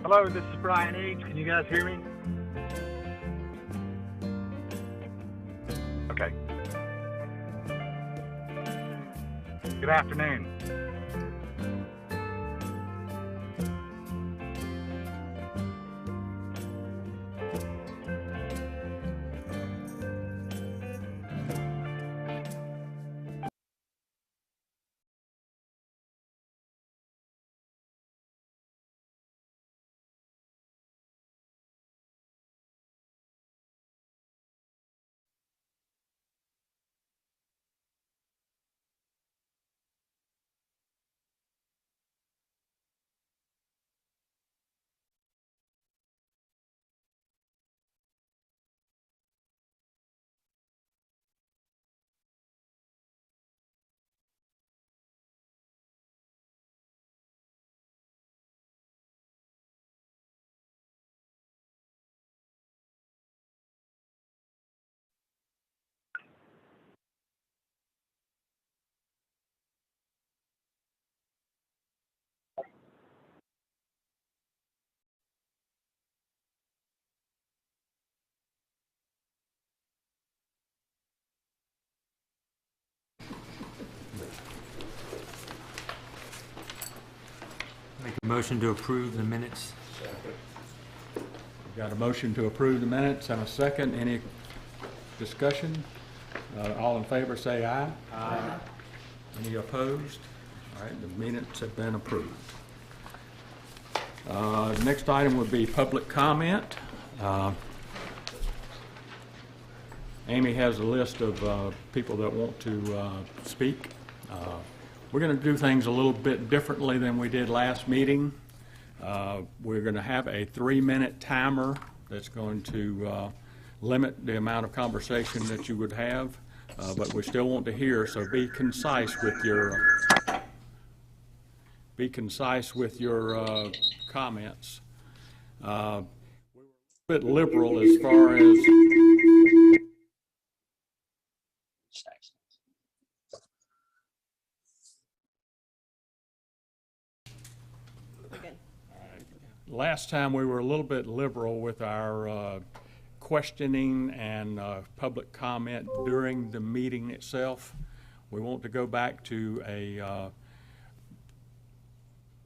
Hello, this is Brian H. Can you guys hear me? Okay. Good afternoon. Make a motion to approve the minutes. We've got a motion to approve the minutes and a second. Any discussion? All in favor say aye. Aye. Any opposed? All right, the minutes have been approved. Next item would be public comment. Amy has a list of people that want to speak. We're going to do things a little bit differently than we did last meeting. We're going to have a 3-minute timer that's going to limit the amount of conversation that you would have, but we still want to hear, so be concise with your comments. We're a bit liberal as far as last time we were a little bit liberal with our questioning and public comment during the meeting itself. We want to go back to a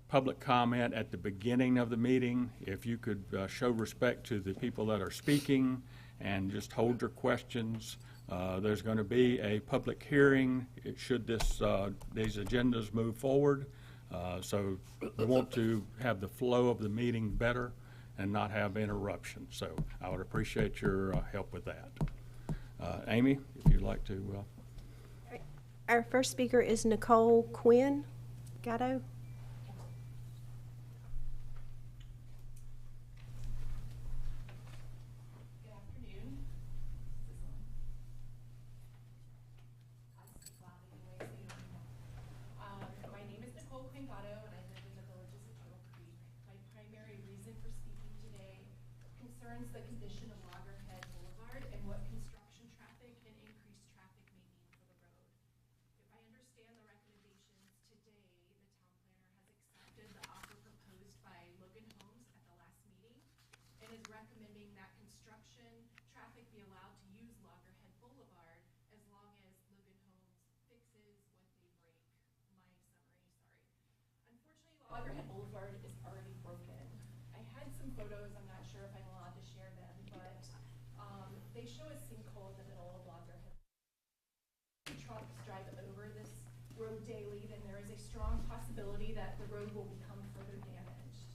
public comment at the beginning of the meeting. If you could show respect to the people that are speaking and just hold your questions. There's going to be a public hearing should these agendas move forward. So we want to have the flow of the meeting better and not have interruptions. So I would appreciate your help with that. Amy, if you'd like to. Our first speaker is Nicole Quinn. Gatto. The condition of Loggerhead Boulevard and what construction traffic and increased traffic may mean for the road. If I understand the recommendations today, the town planner has accepted the offer proposed by Logan Homes at the last meeting and is recommending that construction traffic be allowed to use Loggerhead Boulevard as long as Logan Homes fixes what they break. Unfortunately, Loggerhead Boulevard is already broken. I had some photos, I'm not sure if I'm allowed to share them, but they show a sinkhole in the middle of Loggerhead. Trucks drive over this road daily, then there is a strong possibility that the road will become further damaged.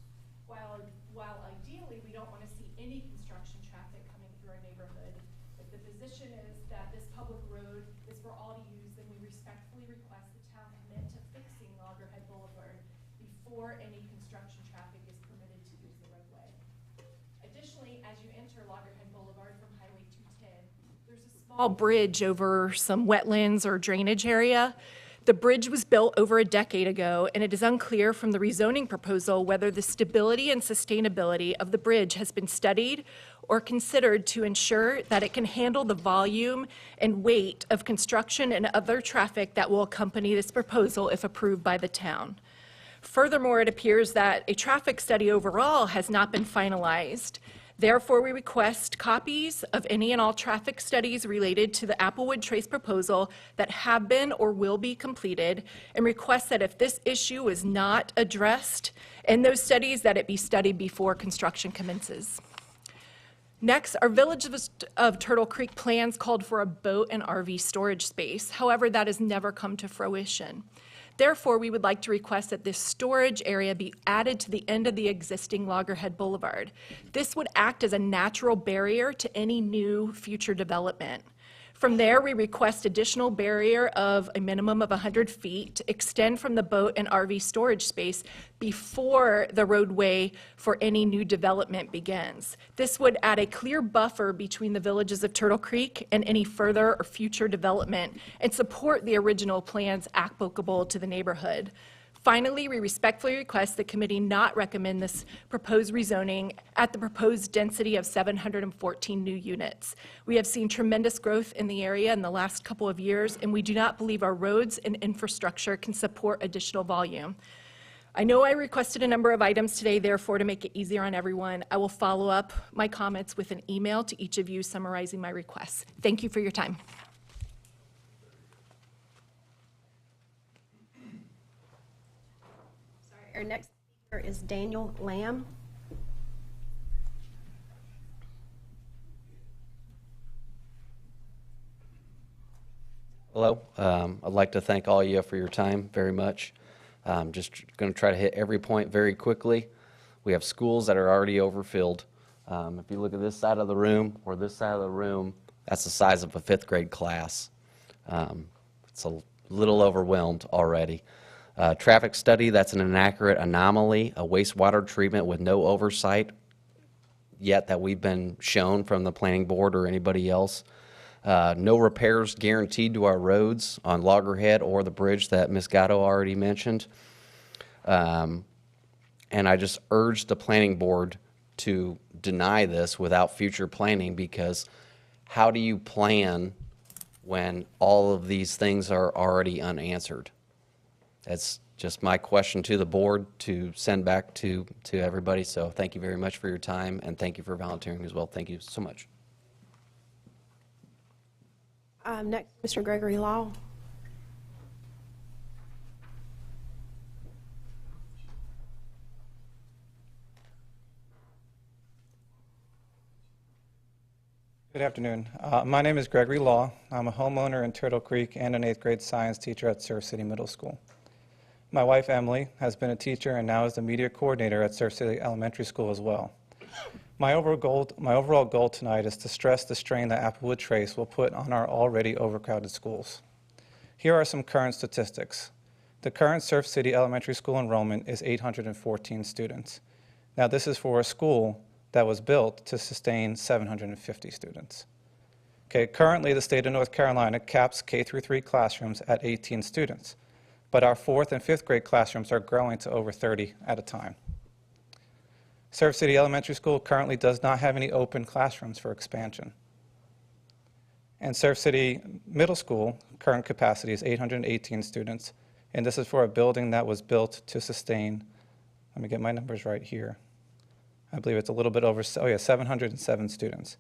While ideally we don't want to see any construction traffic coming through our neighborhood, if the position is that this public road is for all to use, then we respectfully request the town commit to fixing Loggerhead Boulevard before any construction traffic is permitted to use the roadway. Additionally, as you enter Loggerhead Boulevard from Highway 210, there's a small bridge over some wetlands or drainage area. The bridge was built over a decade ago, and it is unclear from the rezoning proposal whether the stability and sustainability of the bridge has been studied or considered to ensure that it can handle the volume and weight of construction and other traffic that will accompany this proposal if approved by the town. Furthermore, it appears that a traffic study overall has not been finalized. Therefore, we request copies of any and all traffic studies related to the Applewood Trace proposal that have been or will be completed, and request that if this issue is not addressed in those studies, that it be studied before construction commences. Next, our Village of Turtle Creek plans called for a boat and RV storage space. However, that has never come to fruition. Therefore, we would like to request that this storage area be added to the end of the existing Loggerhead Boulevard. This would act as a natural barrier to any new future development. From there, we request additional barrier of a minimum of 100 feet to extend from the boat and RV storage space before the roadway for any new development begins. This would add a clear buffer between the villages of Turtle Creek and any further or future development and support the original plans applicable to the neighborhood. Finally, we respectfully request the committee not recommend this proposed rezoning at the proposed density of 714 new units. We have seen tremendous growth in the area in the last couple of years, and we do not believe our roads and infrastructure can support additional volume. I know I requested a number of items today, therefore, to make it easier on everyone, I will follow up my comments with an email to each of you summarizing my requests. Thank you for your time. Our next speaker is Daniel Lamb. Hello. I'd like to thank all of you for your time very much. Just going to try to hit every point very quickly. We have schools that are already overfilled. If you look at this side of the room or this side of the room, that's the size of a 5th grade class. It's a little overwhelmed already. Traffic study, that's an inaccurate anomaly, a wastewater treatment with no oversight yet that we've been shown from the planning board or anybody else. No repairs guaranteed to our roads on Loggerhead or the bridge that Ms. Gatto already mentioned. And I just urge the planning board to deny this without future planning, because how do you plan when all of these things are already unanswered? That's just my question to the board to send back to everybody. So thank you very much for your time, and thank you for volunteering as well. Thank you so much. Next, Mr. Gregory Law. Good afternoon. My name is Gregory Law. I'm a homeowner in Turtle Creek and an 8th grade science teacher at Surf City Middle School. My wife, Emily, has been a teacher and now is the media coordinator at Surf City Elementary School as well. My overall goal tonight is to stress the strain that Applewood Trace will put on our already overcrowded schools. Here are some current statistics. The current Surf City Elementary School enrollment is 814 students. Now, this is for a school that was built to sustain 750 students. Okay, currently, the state of North Carolina caps K-3 classrooms at 18 students. But our 4th and 5th grade classrooms are growing to over 30 at a time. Surf City Elementary School currently does not have any open classrooms for expansion. And Surf City Middle School, current capacity is 818 students, and this is for a building that was built to sustain, let me get my numbers right here. I believe it's a little bit over, 707 students.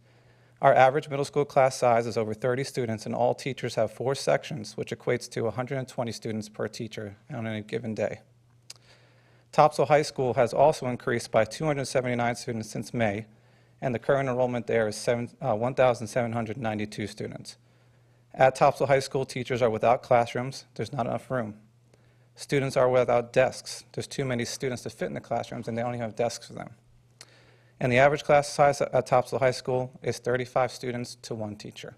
Our average middle school class size is over 30 students, and all teachers have 4 sections, which equates to 120 students per teacher on any given day. Topsail High School has also increased by 279 students since May, and the current enrollment there is 1,792 students. At Topsail High School, teachers are without classrooms. There's not enough room. Students are without desks. There's too many students to fit in the classrooms, and they only have desks for them. And the average class size at Topsail High School is 35 students to 1 teacher.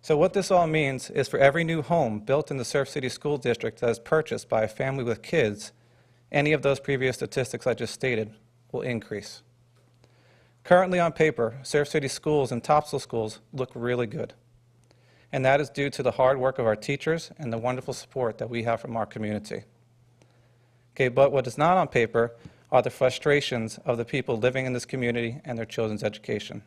So what this all means is for every new home built in the Surf City School District that is purchased by a family with kids, any of those previous statistics I just stated will increase. Currently on paper, Surf City schools and Topsail schools look really good. And that is due to the hard work of our teachers and the wonderful support that we have from our community. Okay, but what is not on paper are the frustrations of the people living in this community and their children's education.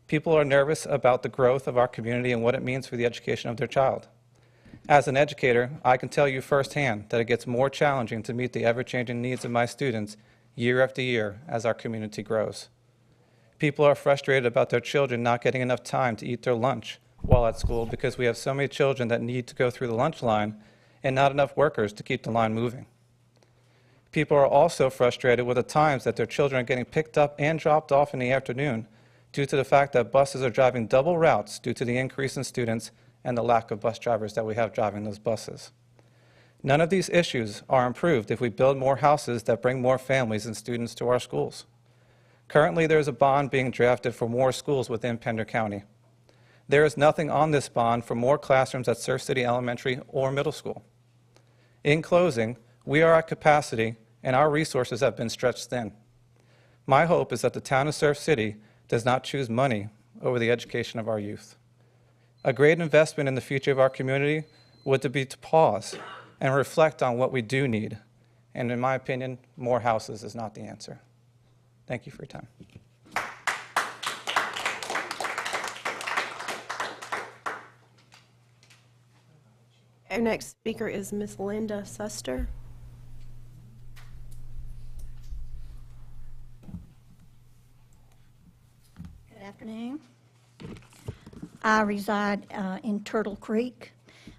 People are nervous about the growth of our community and what it means for the education of their child. As an educator, I can tell you firsthand that it gets more challenging to meet the ever-changing needs of my students year after year as our community grows. People are frustrated about their children not getting enough time to eat their lunch while at school because we have so many children that need to go through the lunch line and not enough workers to keep the line moving. People are also frustrated with the times that their children are getting picked up and dropped off in the afternoon due to the fact that buses are driving double routes due to the increase in students and the lack of bus drivers that we have driving those buses. None of these issues are improved if we build more houses that bring more families and students to our schools. Currently, there is a bond being drafted for more schools within Pender County. There is nothing on this bond for more classrooms at Surf City Elementary or Middle School. In closing, we are at capacity and our resources have been stretched thin. My hope is that the town of Surf City does not choose money over the education of our youth. A great investment in the future of our community would be to pause and reflect on what we do need. And in my opinion, more houses is not the answer. Thank you for your time. Our next speaker is Miss Linda Suster. Good afternoon. I reside in Turtle Creek.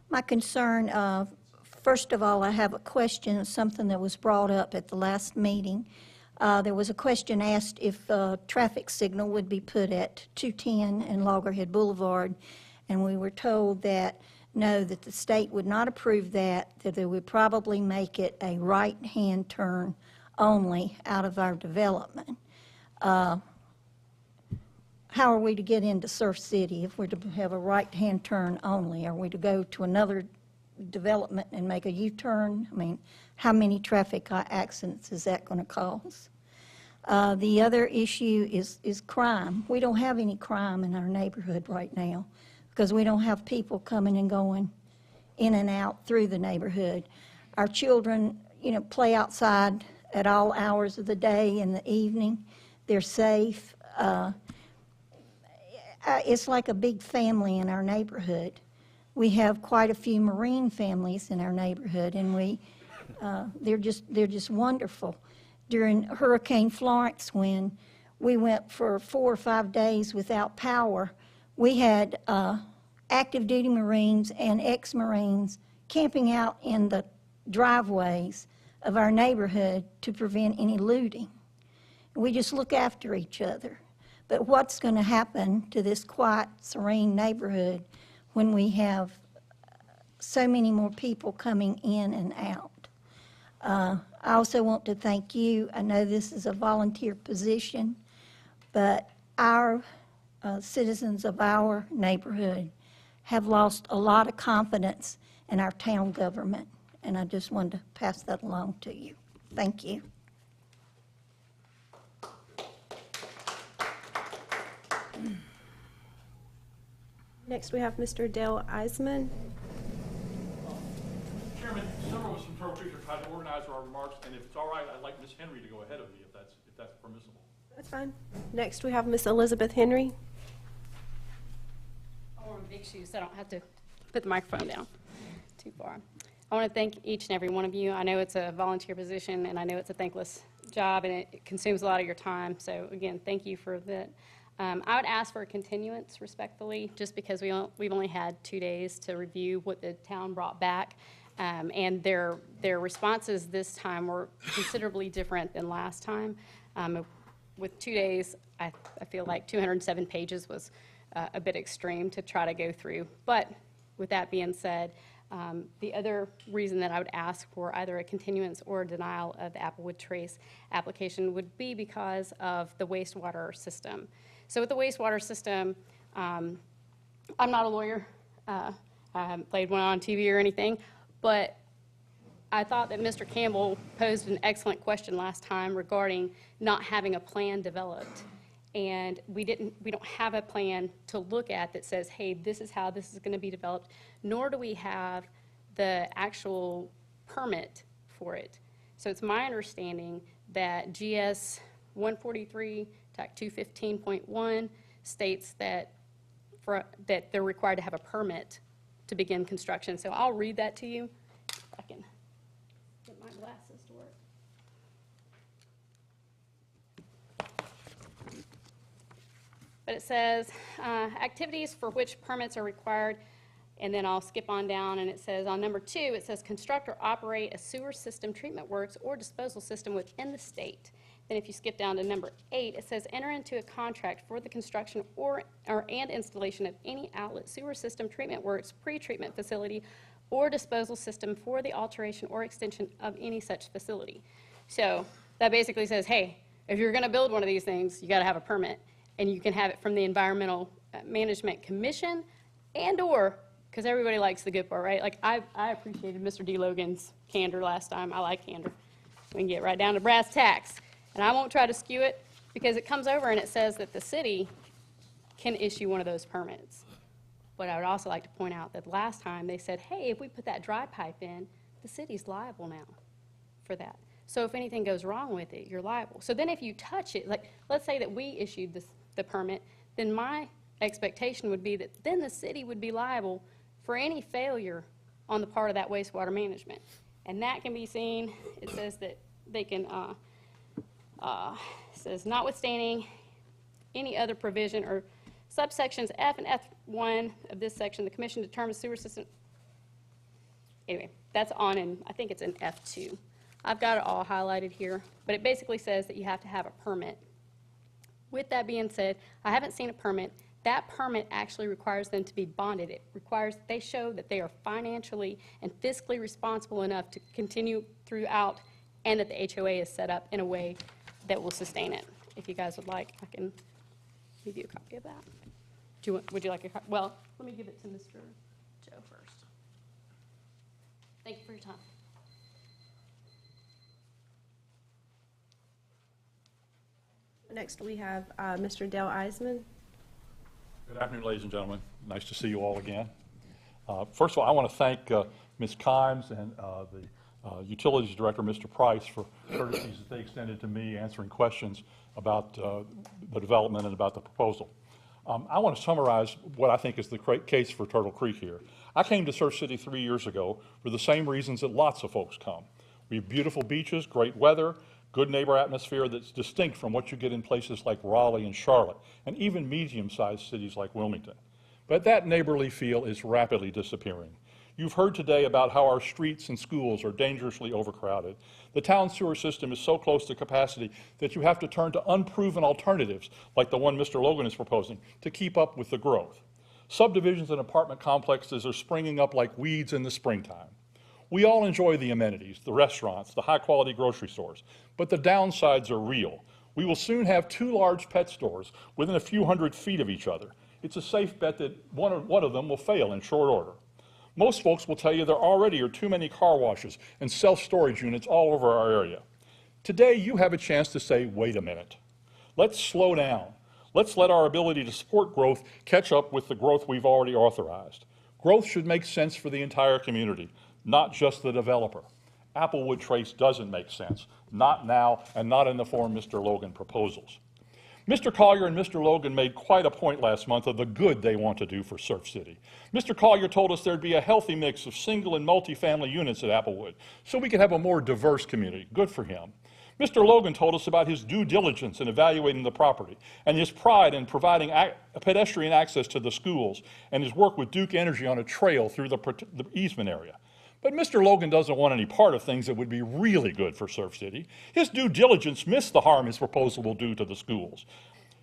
My concern, first of all, I have a question, something that was brought up at the last meeting. There was a question asked if a traffic signal would be put at 210 and Loggerhead Boulevard, and we were told that no, that the state would not approve that they would probably make it a right-hand turn only out of our development. How are we to get into Surf City if we're to have a right-hand turn only? Are we to go to another development and make a U-turn? I mean, how many traffic accidents is that going to cause? The other issue is crime. We don't have any crime in our neighborhood right now because we don't have people coming and going in and out through the neighborhood. Our children, play outside at all hours of the day and the evening. They're safe. It's like a big family in our neighborhood. We have quite a few Marine families in our neighborhood, and they're just wonderful. During Hurricane Florence, when we went for 4 or 5 days without power, we had active duty Marines and ex-Marines camping out in the driveways of our neighborhood to prevent any looting. We just look after each other. But what's going to happen to this quiet, serene neighborhood when we have so many more people coming in and out? I also want to thank you. I know this is a volunteer position, but our citizens of our neighborhood have lost a lot of confidence in our town government, and I just wanted to pass that along to you. Thank you. Next, we have Mr. Dale Eisman. Chairman, several of us from Turtle Creek are trying to organize our remarks, and if it's all right, I'd like Ms. Henry to go ahead of me if that's permissible. That's fine. Next, we have Miss Elizabeth Henry. I want big shoes, so I don't have to put the microphone down too far. I want to thank each and every one of you. I know it's a volunteer position, and I know it's a thankless job, and it consumes a lot of your time. So again, thank you for that. I would ask for a continuance respectfully, just because we've only had 2 days to review what the town brought back. And their responses this time were considerably different than last time. With 2 days, I feel like 207 pages was a bit extreme to try to go through. But with that being said, the other reason that I would ask for either a continuance or a denial of the Applewood Trace application would be because of the wastewater system. So with the wastewater system, I'm not a lawyer. I haven't played one on TV or anything, but I thought that Mr. Campbell posed an excellent question last time regarding not having a plan developed. And we don't have a plan to look at that says, hey, this is how this is going to be developed, nor do we have the actual permit for it. So it's my understanding that GS 143 TAC 215.1 states that they're required to have a permit to begin construction. So I'll read that to you. If I can get my glasses to work. But it says, activities for which permits are required, and then I'll skip on down, and it says, on number 2, it says, construct or operate a sewer system, treatment works, or disposal system within the state. Then if you skip down to number 8, it says, enter into a contract for the construction and installation of any outlet sewer system, treatment works, pre-treatment facility, or disposal system for the alteration or extension of any such facility. So that basically says, hey, if you're going to build one of these things, you got to have a permit, and you can have it from the Environmental Management Commission, and/or, because everybody likes the good part, right? Like, I appreciated Mr. D. Logan's candor last time. I like candor. We can get right down to brass tacks. And I won't try to skew it, because it comes over and it says that the city can issue one of those permits. But I would also like to point out that last time they said, hey, if we put that dry pipe in, the city's liable now for that. So if anything goes wrong with it, you're liable. So then if you touch it, like, let's say that we issued the permit, then my expectation would be that then the city would be liable for any failure on the part of that wastewater management. And that can be seen, it says that they can, says notwithstanding any other provision or subsections F and F1 of this section, the commission determines sewer system. Anyway, that's on in, I think it's in F2. I've got it all highlighted here, but it basically says that you have to have a permit. With that being said, I haven't seen a permit. That permit actually requires them to be bonded. It requires that they show that they are financially and fiscally responsible enough to continue throughout, and that the HOA is set up in a way that will sustain it. If you guys would like, I can give you a copy of that. Would you like a copy? Well, let me give it to Mr. Joe first. Thank you for your time. Next, we have Mr. Dale Eisman. Good afternoon, ladies and gentlemen. Nice to see you all again. First of all, I want to thank Ms. Kimes and the Utilities Director, Mr. Price, for courtesies that they extended to me answering questions about the development and about the proposal. I want to summarize what I think is the case for Turtle Creek here. I came to Surf City 3 years ago for the same reasons that lots of folks come. We have beautiful beaches, great weather, good neighbor atmosphere that's distinct from what you get in places like Raleigh and Charlotte, and even medium-sized cities like Wilmington. But that neighborly feel is rapidly disappearing. You've heard today about how our streets and schools are dangerously overcrowded. The town sewer system is so close to capacity that you have to turn to unproven alternatives, like the one Mr. Logan is proposing, to keep up with the growth. Subdivisions and apartment complexes are springing up like weeds in the springtime. We all enjoy the amenities, the restaurants, the high-quality grocery stores, but the downsides are real. We will soon have 2 large pet stores within a few hundred feet of each other. It's a safe bet that one of them will fail in short order. Most folks will tell you there already are too many car washes and self-storage units all over our area. Today, you have a chance to say, wait a minute. Let's slow down. Let's let our ability to support growth catch up with the growth we've already authorized. Growth should make sense for the entire community, not just the developer. Applewood Trace doesn't make sense, not now and not in the form Mr. Logan proposes. Mr. Collier and Mr. Logan made quite a point last month of the good they want to do for Surf City. Mr. Collier told us there'd be a healthy mix of single and multi-family units at Applewood, so we could have a more diverse community. Good for him. Mr. Logan told us about his due diligence in evaluating the property and his pride in providing pedestrian access to the schools and his work with Duke Energy on a trail through the easement area. But Mr. Logan doesn't want any part of things that would be really good for Surf City. His due diligence missed the harm his proposal will do to the schools.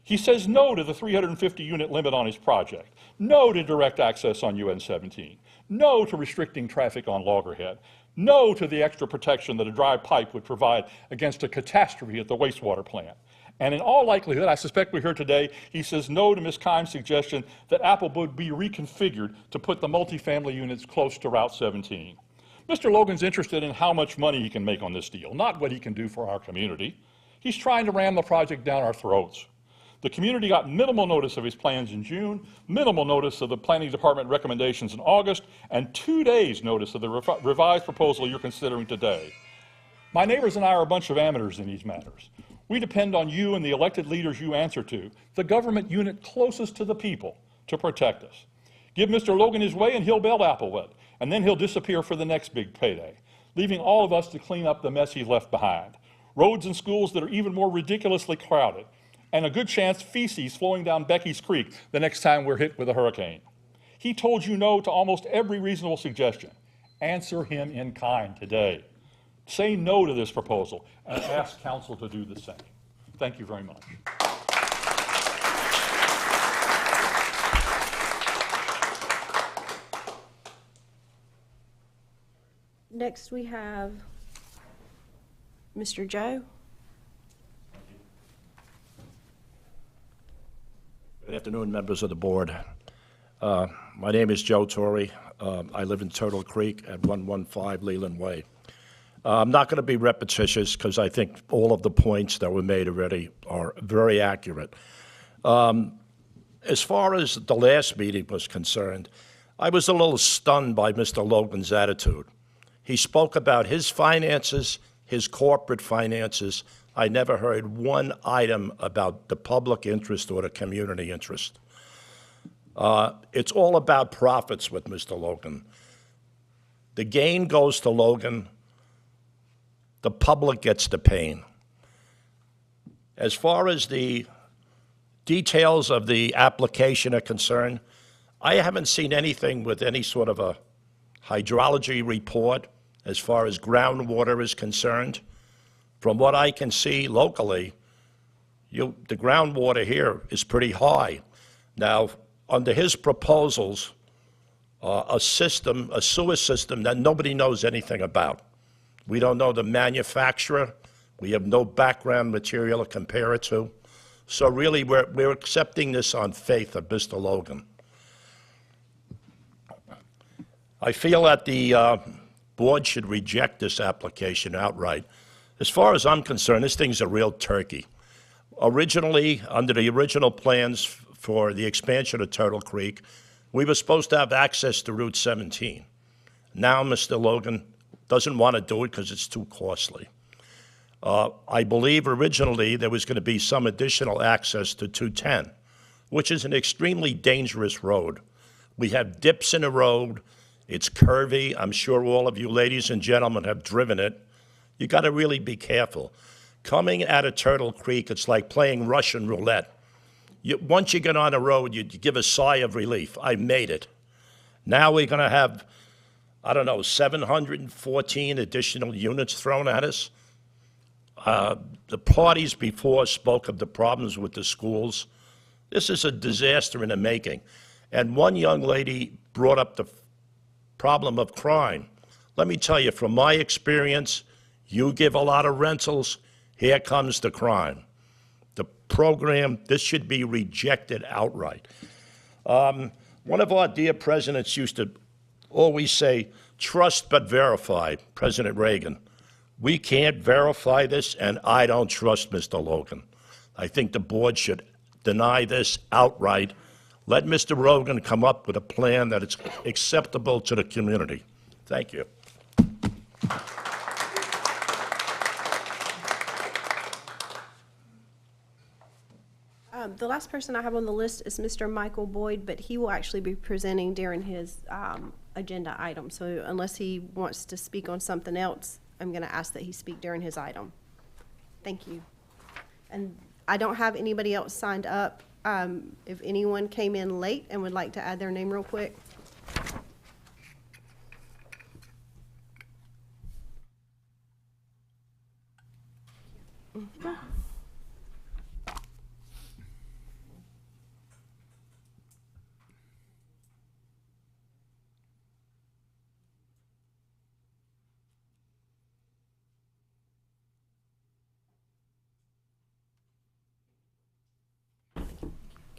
He says no to the 350-unit limit on his project, no to direct access on UN 17, no to restricting traffic on Loggerhead, no to the extra protection that a dry pipe would provide against a catastrophe at the wastewater plant. And in all likelihood, I suspect we hear today, he says no to Ms. Kimes' suggestion that Applewood be reconfigured to put the multifamily units close to Route 17. Mr. Logan's interested in how much money he can make on this deal, not what he can do for our community. He's trying to ram the project down our throats. The community got minimal notice of his plans in June, minimal notice of the Planning Department recommendations in August, and 2 days notice of the revised proposal you're considering today. My neighbors and I are a bunch of amateurs in these matters. We depend on you and the elected leaders you answer to, the government unit closest to the people, to protect us. Give Mr. Logan his way and he'll bail Applewood, and then he'll disappear for the next big payday, leaving all of us to clean up the mess he left behind. Roads and schools that are even more ridiculously crowded, and a good chance feces flowing down Becky's Creek the next time we're hit with a hurricane. He told you no to almost every reasonable suggestion. Answer him in kind today. Say no to this proposal and ask council to do the same. Thank you very much. Next, we have Mr. Joe. Good afternoon, members of the board. My name is Joe Torrey. I live in Turtle Creek at 115 Leland Way. I'm not going to be repetitious because I think all of the points that were made already are very accurate. As far as the last meeting was concerned, I was a little stunned by Mr. Logan's attitude. He spoke about his finances, his corporate finances. I never heard one item about the public interest or the community interest. It's all about profits with Mr. Logan. The gain goes to Logan. The public gets the pain. As far as the details of the application are concerned, I haven't seen anything with any sort of a hydrology report as far as groundwater is concerned. From what I can see locally, the groundwater here is pretty high. Now, under his proposals, a sewer system that nobody knows anything about. We don't know the manufacturer. We have no background material to compare it to. So really, we're accepting this on faith of Mr. Logan. I feel that the board should reject this application outright. As far as I'm concerned, this thing's a real turkey. Originally, under the original plans for the expansion of Turtle Creek, we were supposed to have access to Route 17. Now Mr. Logan doesn't want to do it because it's too costly. I believe originally there was going to be some additional access to 210, which is an extremely dangerous road. We have dips in the road. It's curvy. I'm sure all of you ladies and gentlemen have driven it. You got to really be careful. Coming out of Turtle Creek, it's like playing Russian roulette. Once you get on the road, you give a sigh of relief. I made it. Now we're going to have, I don't know, 714 additional units thrown at us. The parties before spoke of the problems with the schools. This is a disaster in the making. And one young lady brought up the problem of crime. Let me tell you, from my experience, you give a lot of rentals, here comes the crime. The program, this should be rejected outright. One of our dear presidents used to always say, trust but verify, President Reagan. We can't verify this, and I don't trust Mr. Logan. I think the board should deny this outright. Let Mr. Logan come up with a plan that is acceptable to the community. Thank you. The last person I have on the list is Mr. Michael Boyd, but he will actually be presenting during his agenda item. So unless he wants to speak on something else, I'm going to ask that he speak during his item. Thank you. And I don't have anybody else signed up. If anyone came in late and would like to add their name real quick.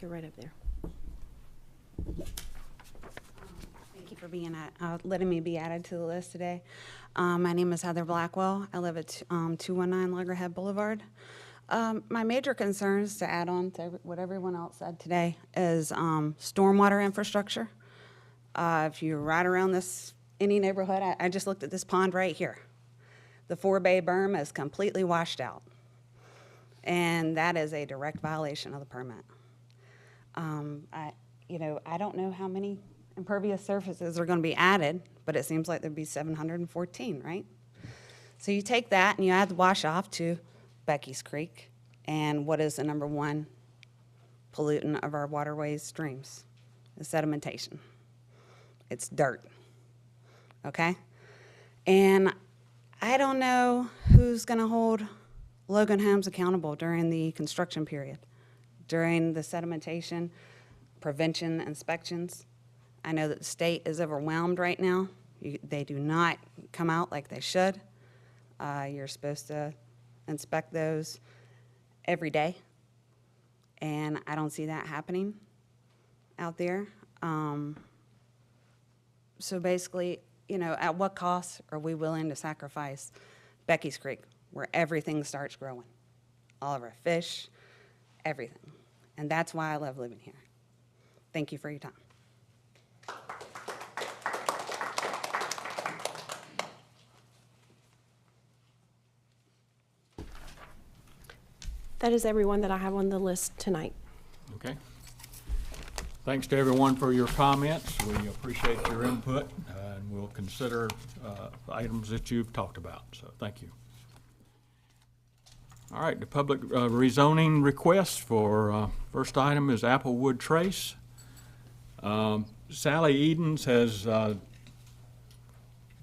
Get right up there. Thank you for being letting me be added to the list today. My name is Heather Blackwell. I live at 219 Loggerhead Boulevard. My major concerns, to add on to what everyone else said today, is stormwater infrastructure. If you ride around any neighborhood, I just looked at this pond right here. The 4-bay berm is completely washed out, and that is a direct violation of the permit. I don't know how many impervious surfaces are going to be added, but it seems like there'd be 714, right? So you take that and you add the wash off to Becky's Creek, and what is the number one pollutant of our waterways, streams? The sedimentation. It's dirt, okay? And I don't know who's going to hold Logan Homes accountable during the construction period, during the sedimentation, prevention inspections. I know that the state is overwhelmed right now. They do not come out like they should. You're supposed to inspect those every day, and I don't see that happening out there. So basically, you know, at what cost are we willing to sacrifice Becky's Creek, where everything starts growing? All of our fish, everything. And that's why I love living here. Thank you for your time. That is everyone that I have on the list tonight. Okay. Thanks to everyone for your comments. We appreciate your input, and we'll consider items that you've talked about. So thank you. All right, the public rezoning request for first item is Applewood Trace. Sally Edens has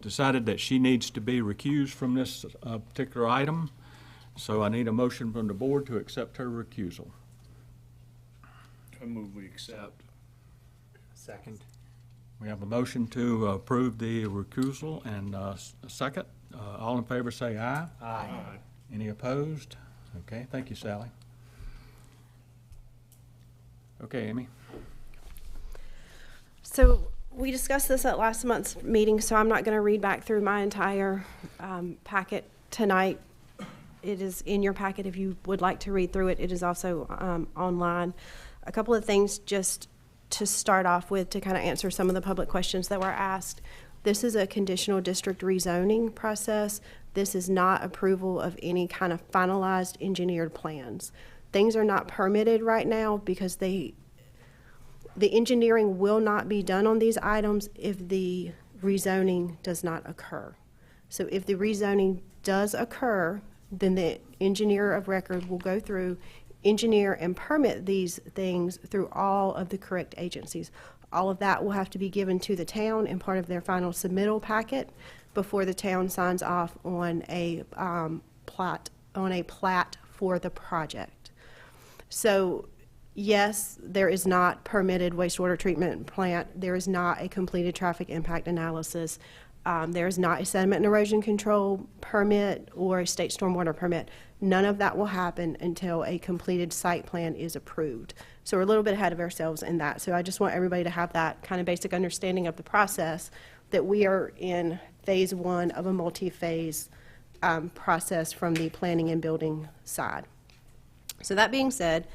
decided that she needs to be recused from this particular item. So I need a motion from the board to accept her recusal. I move we accept. Second. We have a motion to approve the recusal and a second. All in favor say aye. Aye. Any opposed? Okay, thank you, Sally. Okay, Amy. So we discussed this at last month's meeting, so I'm not going to read back through my entire packet tonight. It is in your packet if you would like to read through it. It is also online. A couple of things just to start off with to kind of answer some of the public questions that were asked. This is a conditional district rezoning process. This is not approval of any kind of finalized engineered plans. Things are not permitted right now because the engineering will not be done on these items if the rezoning does not occur. So if the rezoning does occur, then the engineer of record will go through, engineer and permit these things through all of the correct agencies. All of that will have to be given to the town in part of their final submittal packet before the town signs off on a plat for the project. So yes, there is not permitted wastewater treatment plant. There is not a completed traffic impact analysis. There is not a sediment and erosion control permit or a state stormwater permit. None of that will happen until a completed site plan is approved. So we're a little bit ahead of ourselves in that. So I just want everybody to have that kind of basic understanding of the process, that we are in phase one of a multi-phase process from the planning and building side. So that being said,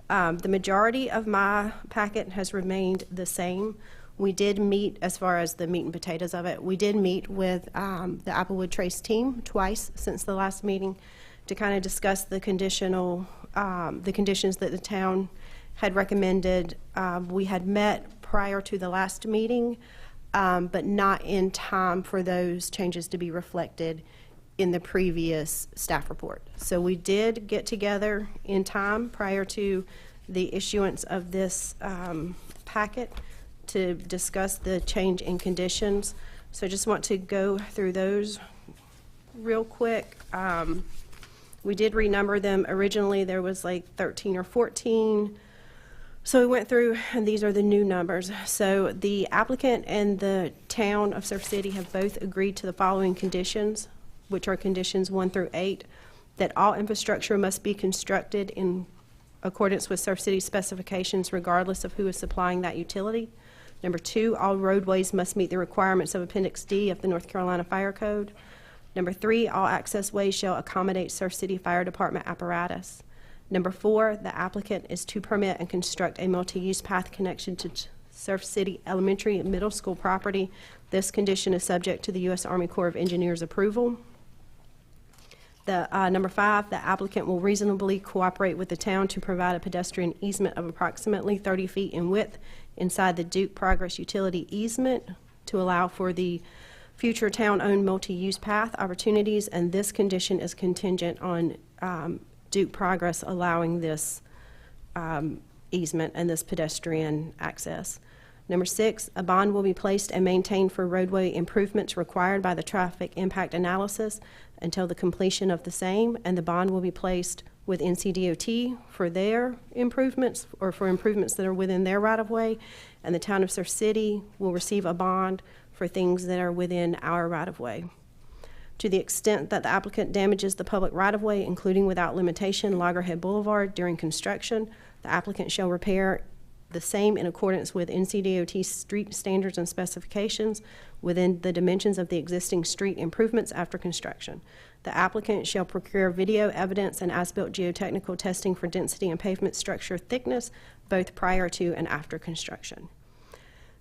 the majority of my packet has remained the same. We did meet, as far as the meat and potatoes of it, we did meet with the Applewood Trace team twice since the last meeting to kind of discuss the conditions that the town had recommended. We had met prior to the last meeting, but not in time for those changes to be reflected in the previous staff report. So we did get together in time prior to the issuance of this packet to discuss the change in conditions. So I just want to go through those real quick. We did renumber them. Originally there was like 13 or 14. So we went through, and these are the new numbers. So the applicant and the town of Surf City have both agreed to the following conditions, which are conditions 1 through 8, that all infrastructure must be constructed in accordance with Surf City specifications regardless of who is supplying that utility. Number 2, all roadways must meet the requirements of Appendix D of the North Carolina Fire Code. Number 3, all access ways shall accommodate Surf City Fire Department apparatus. Number 4, the applicant is to permit and construct a multi-use path connection to Surf City Elementary and Middle School property. This condition is subject to the U.S. Army Corps of Engineers approval. Number 5, the applicant will reasonably cooperate with the town to provide a pedestrian easement of approximately 30 feet in width inside the Duke Progress Utility easement to allow for the future town-owned multi-use path opportunities, and this condition is contingent on Duke Progress allowing this easement and this pedestrian access. Number 6, a bond will be placed and maintained for roadway improvements required by the traffic impact analysis until the completion of the same, and the bond will be placed with NCDOT for their improvements or for improvements that are within their right-of-way, and the town of Surf City will receive a bond for things that are within our right-of-way. To the extent that the applicant damages the public right-of-way, including without limitation Loggerhead Boulevard during construction, the applicant shall repair the same in accordance with NCDOT street standards and specifications within the dimensions of the existing street improvements after construction. The applicant shall procure video evidence and as-built geotechnical testing for density and pavement structure thickness, both prior to and after construction.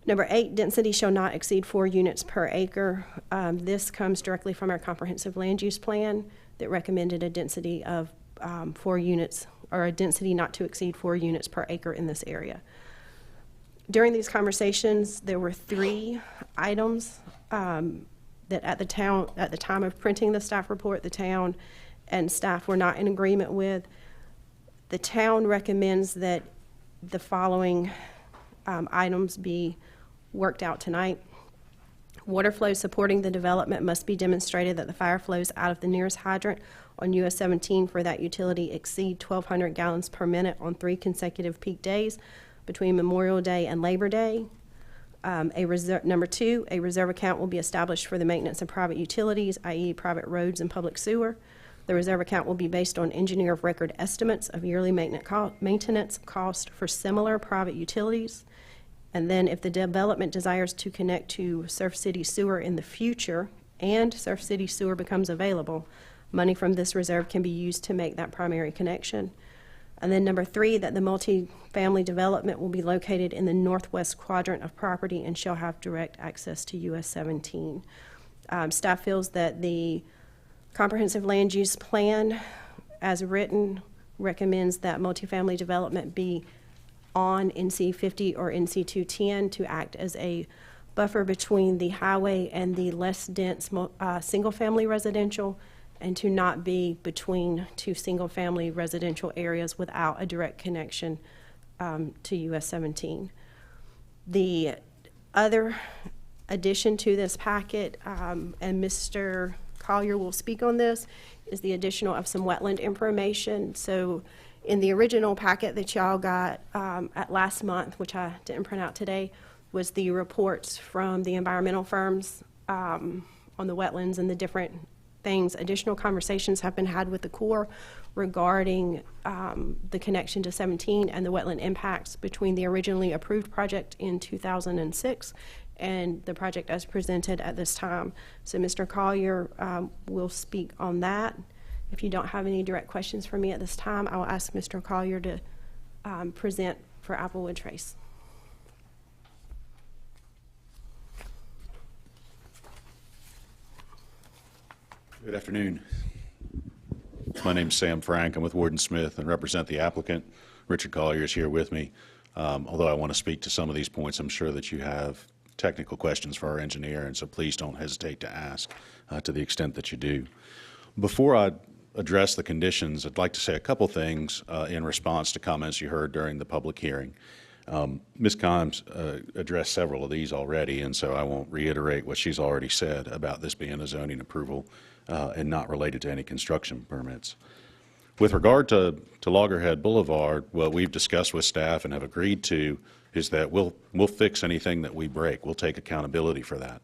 Number 8, density shall not exceed 4 units per acre. This comes directly from our comprehensive land use plan that recommended a density of 4 units, or a density not to exceed 4 units per acre in this area. During these conversations, there were 3 items that at the time of printing the staff report, the town and staff were not in agreement with. The town recommends that the following items be worked out tonight. Water flow supporting the development must be demonstrated that the fire flows out of the nearest hydrant on US 17 for that utility exceed 1,200 gallons per minute on 3 consecutive peak days between Memorial Day and Labor Day. Number 2, a reserve account will be established for the maintenance of private utilities, i.e. private roads and public sewer. The reserve account will be based on engineer of record estimates of yearly maintenance cost for similar private utilities. And then if the development desires to connect to Surf City Sewer in the future and Surf City Sewer becomes available, money from this reserve can be used to make that primary connection. And then number 3, that the multi-family development will be located in the northwest quadrant of property and shall have direct access to US 17. Staff feels that the comprehensive land use plan as written recommends that multifamily development be on NC 50 or NC 210 to act as a buffer between the highway and the less dense single-family residential, and to not be between 2 single-family residential areas without a direct connection to US 17. The other addition to this packet, and Mr. Collier will speak on this, is the additional of some wetland information. So in the original packet that y'all got at last month, which I didn't print out today, was the reports from the environmental firms on the wetlands and the different things. Additional conversations have been had with the Corps regarding the connection to 17 and the wetland impacts between the originally approved project in 2006 and the project as presented at this time. So Mr. Collier will speak on that. If you don't have any direct questions for me at this time, I will ask Mr. Collier to present for Applewood Trace. Good afternoon. My name is Sam Frank. I'm with Warden Smith and represent the applicant. Richard Collier is here with me. Although I want to speak to some of these points, I'm sure that you have technical questions for our engineer, and so please don't hesitate to ask to the extent that you do. Before I address the conditions, I'd like to say a couple things in response to comments you heard during the public hearing. Ms. Kimes addressed several of these already, and so I won't reiterate what she's already said about this being a zoning approval and not related to any construction permits. With regard to Loggerhead Boulevard, what we've discussed with staff and have agreed to is that we'll fix anything that we break. We'll take accountability for that.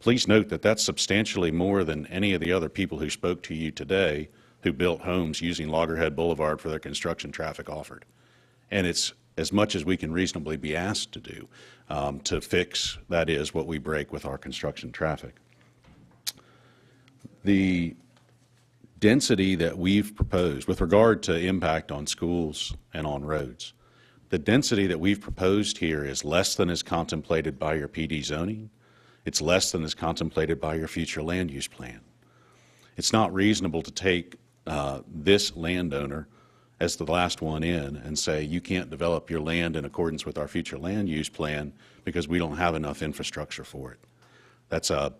Please note that that's substantially more than any of the other people who spoke to you today who built homes using Loggerhead Boulevard for their construction traffic offered. And it's as much as we can reasonably be asked to do to fix, that is, what we break with our construction traffic. The density that we've proposed with regard to impact on schools and on roads, the density that we've proposed here is less than is contemplated by your PD zoning. It's less than is contemplated by your future land use plan. It's not reasonable to take this landowner as the last one in and say, you can't develop your land in accordance with our future land use plan because we don't have enough infrastructure for it. That's a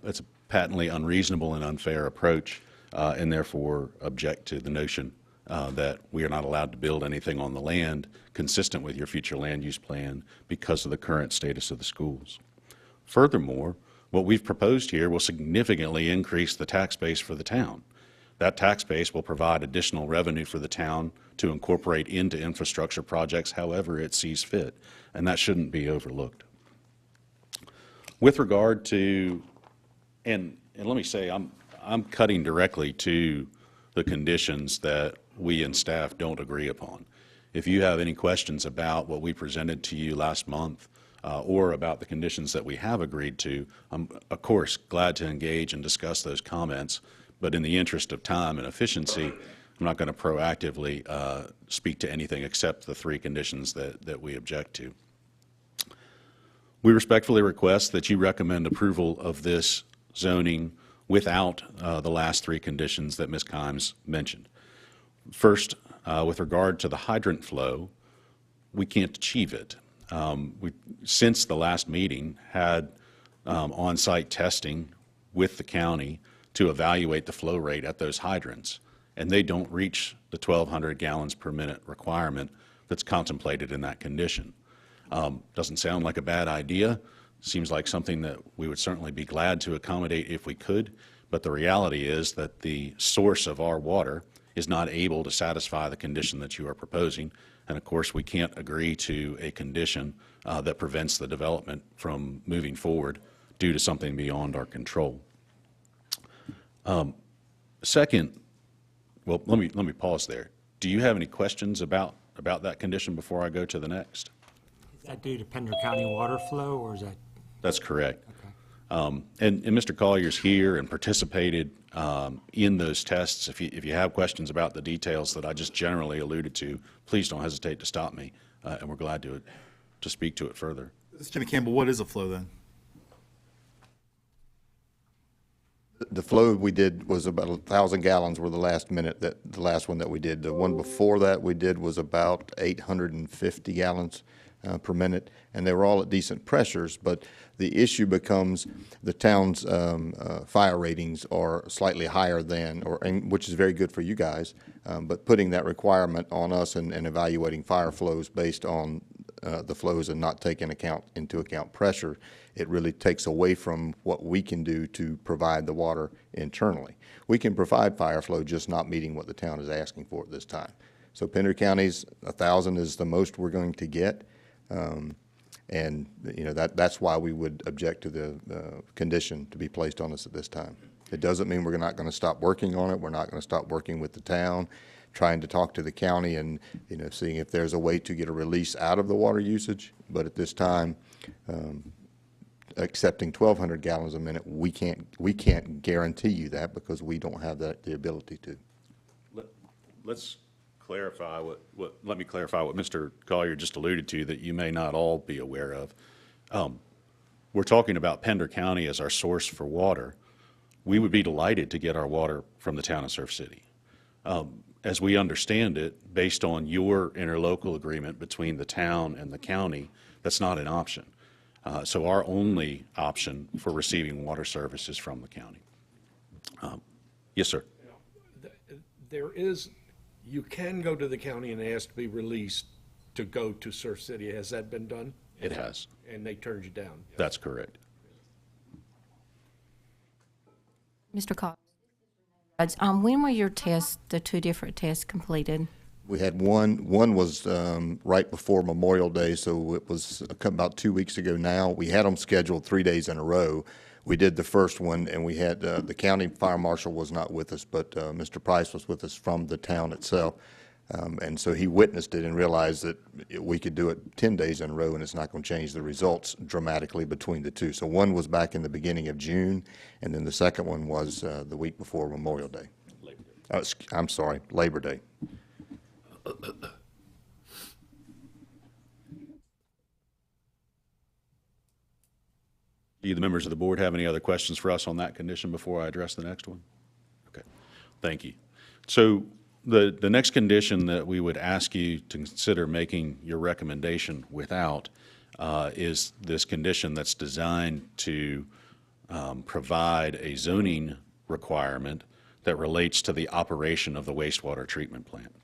patently unreasonable and unfair approach, and therefore object to the notion that we are not allowed to build anything on the land consistent with your future land use plan because of the current status of the schools. Furthermore, what we've proposed here will significantly increase the tax base for the town. That tax base will provide additional revenue for the town to incorporate into infrastructure projects however it sees fit, and that shouldn't be overlooked. With regard to, and let me say, I'm cutting directly to the conditions that we and staff don't agree upon. If you have any questions about what we presented to you last month or about the conditions that we have agreed to, I'm, of course, glad to engage and discuss those comments, but in the interest of time and efficiency, I'm not going to proactively speak to anything except the 3 conditions that we object to. We respectfully request that you recommend approval of this zoning without the last 3 conditions that Ms. Kimes mentioned. First, with regard to the hydrant flow, we can't achieve it. We, since the last meeting, had on-site testing with the county to evaluate the flow rate at those hydrants, and they don't reach the 1,200 gallons per minute requirement that's contemplated in that condition. Doesn't sound like a bad idea. Seems like something that we would certainly be glad to accommodate if we could, but the reality is that the source of our water is not able to satisfy the condition that you are proposing, and of course we can't agree to a condition that prevents the development from moving forward due to something beyond our control. Second, well, let me pause there. Do you have any questions about that condition before I go to the next? Is that due to Pender County water flow, or is that? That's correct. Okay. And Mr. Collier's here and participated in those tests. If you have questions about the details that I just generally alluded to, please don't hesitate to stop me, and we're glad to speak to it further. This is Jimmy Campbell. What is a flow then? The flow we did was about 1,000 gallons were the last one that we did. The one before that we did was about 850 gallons per minute, and they were all at decent pressures, but the issue becomes the town's fire ratings are slightly higher than, which is very good for you guys, but putting that requirement on us and evaluating fire flows based on the flows and not taking into account pressure, it really takes away from what we can do to provide the water internally. We can provide fire flow, just not meeting what the town is asking for at this time. So Pender County's 1,000 is the most we're going to get. And you know that's why we would object to the condition to be placed on us at this time. It doesn't mean we're not going to stop working on it. We're not going to stop working with the town, trying to talk to the county and seeing if there's a way to get a release out of the water usage. But at this time, accepting 1,200 gallons a minute, we can't guarantee you that because we don't have the ability to. Let's clarify let me clarify what Mr. Collier just alluded to that you may not all be aware of. We're talking about Pender County as our source for water. We would be delighted to get our water from the town of Surf City. As we understand it, based on your interlocal agreement between the town and the county, that's not an option. So our only option for receiving water service is from the county. Yes, sir. You can go to the county and ask to be released to go to Surf City. Has that been done? It has. And they turned you down? That's correct. Mr. Cox, when were your tests, the 2 different tests, completed? We had one was right before Memorial Day, so it was about 2 weeks ago now. We had them scheduled 3 days in a row. We did the first one, and we had the county fire marshal was not with us, but Mr. Price was with us from the town itself. And so he witnessed it and realized that we could do it 10 days in a row, and it's not going to change the results dramatically between the two. So one was back in the beginning of June, and then the second one was the week before Memorial Day. I'm sorry, Labor Day. Do the members of the board have any other questions for us on that condition before I address the next one? Okay, thank you. So The next condition that we would ask you to consider making your recommendation without is this condition that's designed to provide a zoning requirement that relates to the operation of the wastewater treatment plant.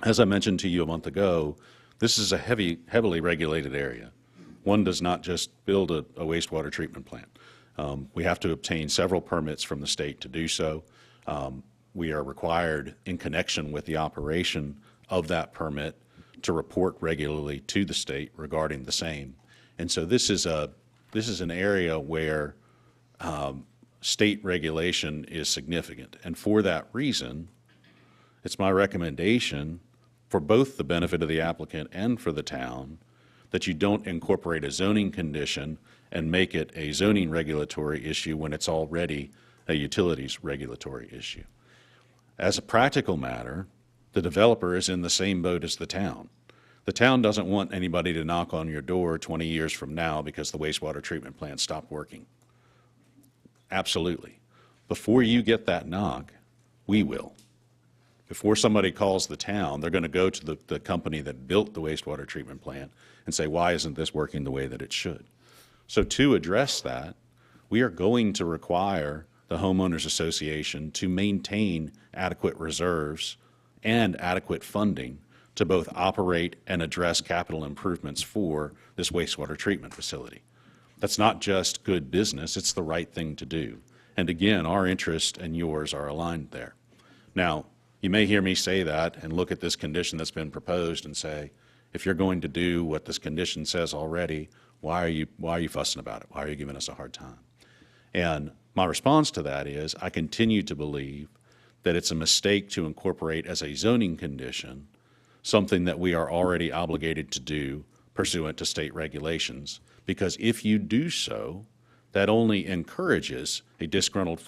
As I mentioned to you a month ago, this is a heavily regulated area. One does not just build a wastewater treatment plant. We have to obtain several permits from the state to do so. We are required, in connection with the operation of that permit, to report regularly to the state regarding the same. And so this is an area where state regulation is significant. And for that reason, it's my recommendation, for both the benefit of the applicant and for the town, that you don't incorporate a zoning condition and make it a zoning regulatory issue when it's already a utilities regulatory issue. As a practical matter, the developer is in the same boat as the town. The town doesn't want anybody to knock on your door 20 years from now because the wastewater treatment plant stopped working. Absolutely. Before you get that knock, we will. Before somebody calls the town, they're going to go to the company that built the wastewater treatment plant and say, why isn't this working the way that it should? So to address that, we are going to require the homeowners association to maintain adequate reserves and adequate funding to both operate and address capital improvements for this wastewater treatment facility. That's not just good business, it's the right thing to do. And again, our interest and yours are aligned there. Now, you may hear me say that and look at this condition that's been proposed and say, if you're going to do what this condition says already, why are you fussing about it? Why are you giving us a hard time? And my response to that is, I continue to believe that it's a mistake to incorporate as a zoning condition something that we are already obligated to do pursuant to state regulations, because if you do so, that only encourages a disgruntled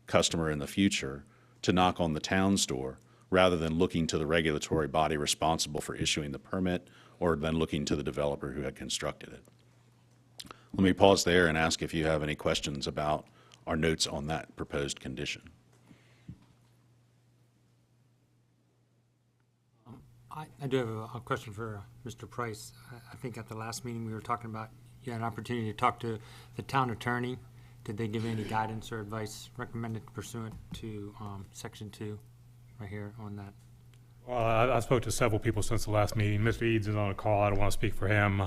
customer in the future to knock on the town's door rather than looking to the regulatory body responsible for issuing the permit or then looking to the developer who had constructed it. Let me pause there and ask if you have any questions about our notes on that proposed condition. I do have a question for Mr. Price. I think at the last meeting we were talking about, you had an opportunity to talk to the town attorney. Did they give any guidance or advice recommended pursuant to Section 2 right here on that? Well, I spoke to several people since the last meeting. Mr. Eads is on a call. I don't want to speak for him,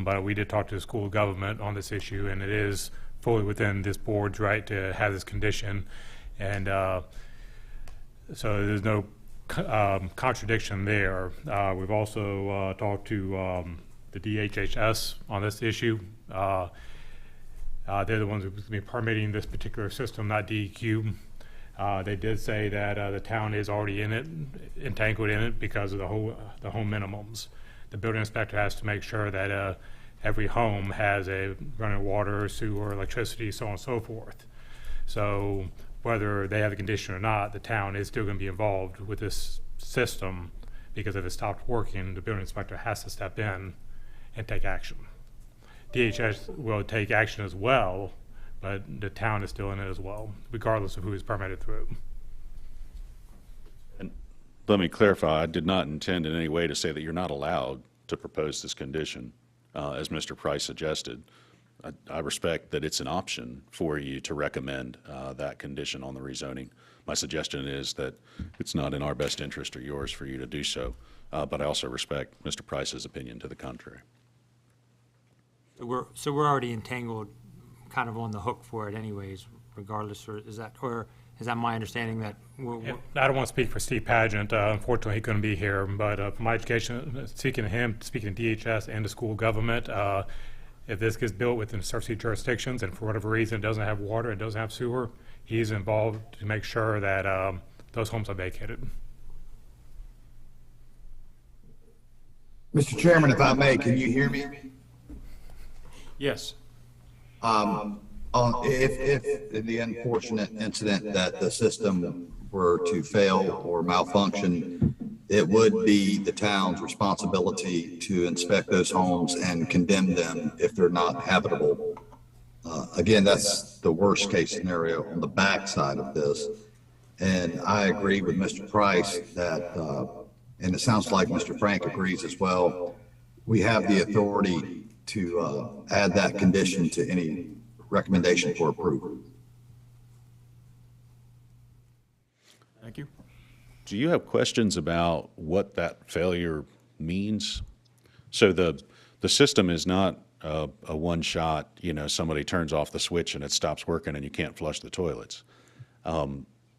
but we did talk to the school government on this issue, and it is fully within this board's right to have this condition. And so there's no contradiction there. We've also talked to the DHHS on this issue. They're the ones who's going to be permitting this particular system, not DEQ. They did say that the town is already in it, entangled in it because of the home minimums. The building inspector has to make sure that every home has a running water, sewer, electricity, so on and so forth. So whether they have a condition or not, the town is still going to be involved with this system, because if it stopped working, the building inspector has to step in and take action. DHS will take action as well, but the town is still in it as well, regardless of who is permitted through. And let me clarify, I did not intend in any way to say that you're not allowed to propose this condition, as Mr. Price suggested. I respect that it's an option for you to recommend that condition on the rezoning. My suggestion is that it's not in our best interest or yours for you to do so, but I also respect Mr. Price's opinion to the contrary. So we're already entangled, kind of on the hook for it anyways, regardless, or is that my understanding that I don't want to speak for Steve Pageant. Unfortunately, he couldn't be here, but from my education, speaking to him, speaking to DHS and the school government, if this gets built within certain jurisdictions and for whatever reason it doesn't have water, it doesn't have sewer, he's involved to make sure that those homes are vacated. Mr. Chairman, if I may, can you hear me? Yes. If in the unfortunate incident that the system were to fail or malfunction, it would be the town's responsibility to inspect those homes and condemn them if they're not habitable. Again, that's the worst case scenario on the backside of this. And I agree with Mr. Price that, and it sounds like Mr. Frank agrees as well, we have the authority to add that condition to any recommendation for approval. Thank you. Do you have questions about what that failure means? So the system is not a one-shot, somebody turns off the switch and it stops working and you can't flush the toilets.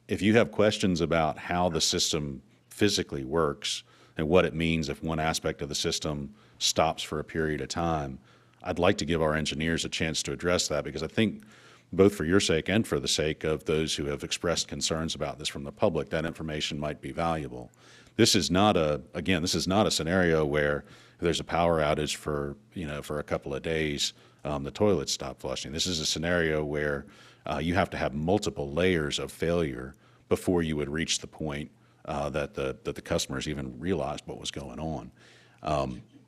If you have questions about how the system physically works and what it means if one aspect of the system stops for a period of time, I'd like to give our engineers a chance to address that, because I think both for your sake and for the sake of those who have expressed concerns about this from the public, that information might be valuable. This is not a scenario where if there's a power outage for a couple of days, the toilets stop flushing. This is a scenario where you have to have multiple layers of failure before you would reach the point that the customers even realized what was going on.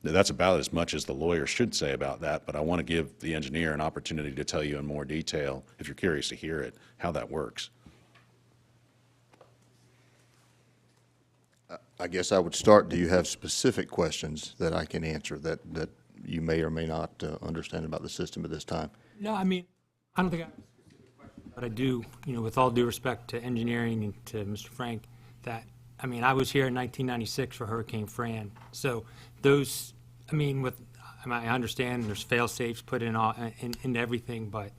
That's about as much as the lawyer should say about that, but I want to give the engineer an opportunity to tell you in more detail, if you're curious to hear it, how that works. I guess I would start, do you have specific questions that I can answer that you may or may not understand about the system at this time? No, I mean, I don't think I have a specific question, but I do, with all due respect to engineering and to Mr. Frank, that, I was here in 1996 for Hurricane Fran. So those, I understand there's fail-safes put in into everything, but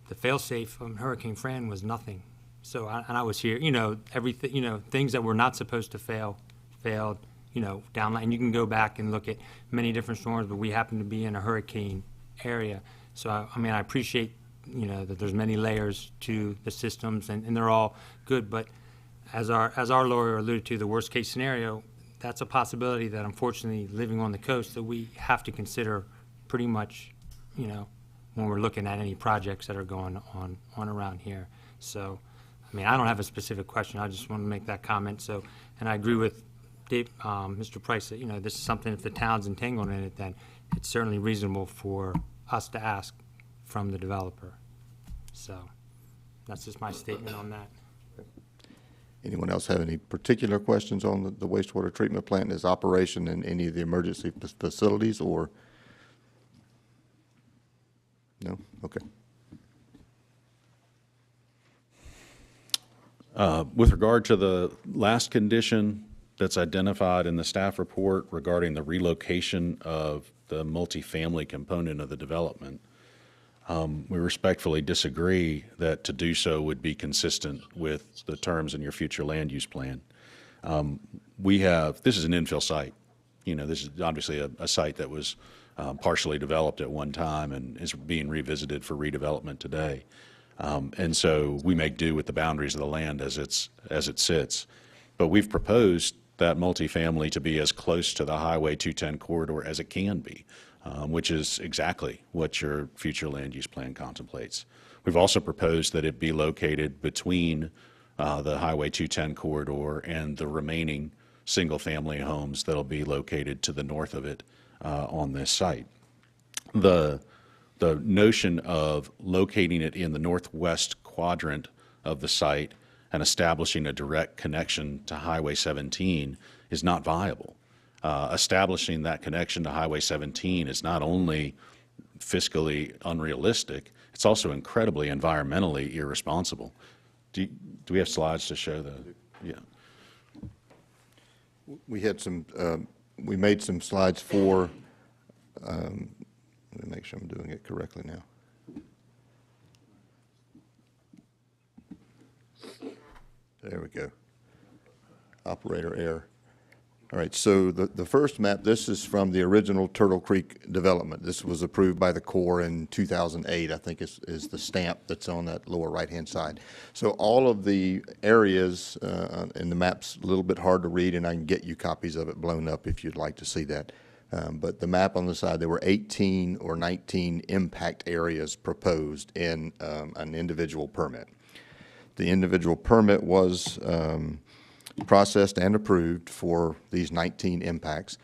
the fail-safe from Hurricane Fran was nothing. So, I was here, everything, things that were not supposed to fail, failed, downline. And you can go back and look at many different storms, but we happen to be in a hurricane area. So, I appreciate, that there's many layers to the systems, and they're all good. But as our lawyer alluded to, the worst-case scenario, that's a possibility that, unfortunately, living on the coast, that we have to consider pretty much, when we're looking at any projects that are going on around here. So, I don't have a specific question. I just want to make that comment. So, and I agree with Dave, Mr. Price that, this is something, if the town's entangled in it, then it's certainly reasonable for us to ask from the developer. So that's just my statement on that. Anyone else have any particular questions on the wastewater treatment plant and its operation in any of the emergency facilities, or? No? Okay. With regard to the last condition that's identified in the staff report regarding the relocation of the multifamily component of the development, we respectfully disagree that to do so would be consistent with the terms in your future land use plan. This is an infill site. This is obviously a site that was partially developed at one time and is being revisited for redevelopment today. And so we make do with the boundaries of the land as it sits. But we've proposed that multifamily to be as close to the Highway 210 corridor as it can be, which is exactly what your future land use plan contemplates. We've also proposed that it be located between the Highway 210 corridor and the remaining single-family homes that'll be located to the north of it on this site. The notion of locating it in the northwest quadrant of the site and establishing a direct connection to Highway 17 is not viable. Establishing that connection to Highway 17 is not only fiscally unrealistic, it's also incredibly environmentally irresponsible. Do we have slides to show the? Yeah. We had we made some slides for, let me make sure I'm doing it correctly now. There we go. Operator error. All right, so the first map, this is from the original Turtle Creek development. This was approved by the Corps in 2008, I think is the stamp that's on that lower right-hand side. So all of the areas in the map's a little bit hard to read, and I can get you copies of it blown up if you'd like to see that. But the map on the side, there were 18 or 19 impact areas proposed in an individual permit. The individual permit was processed and approved for these 19 impacts.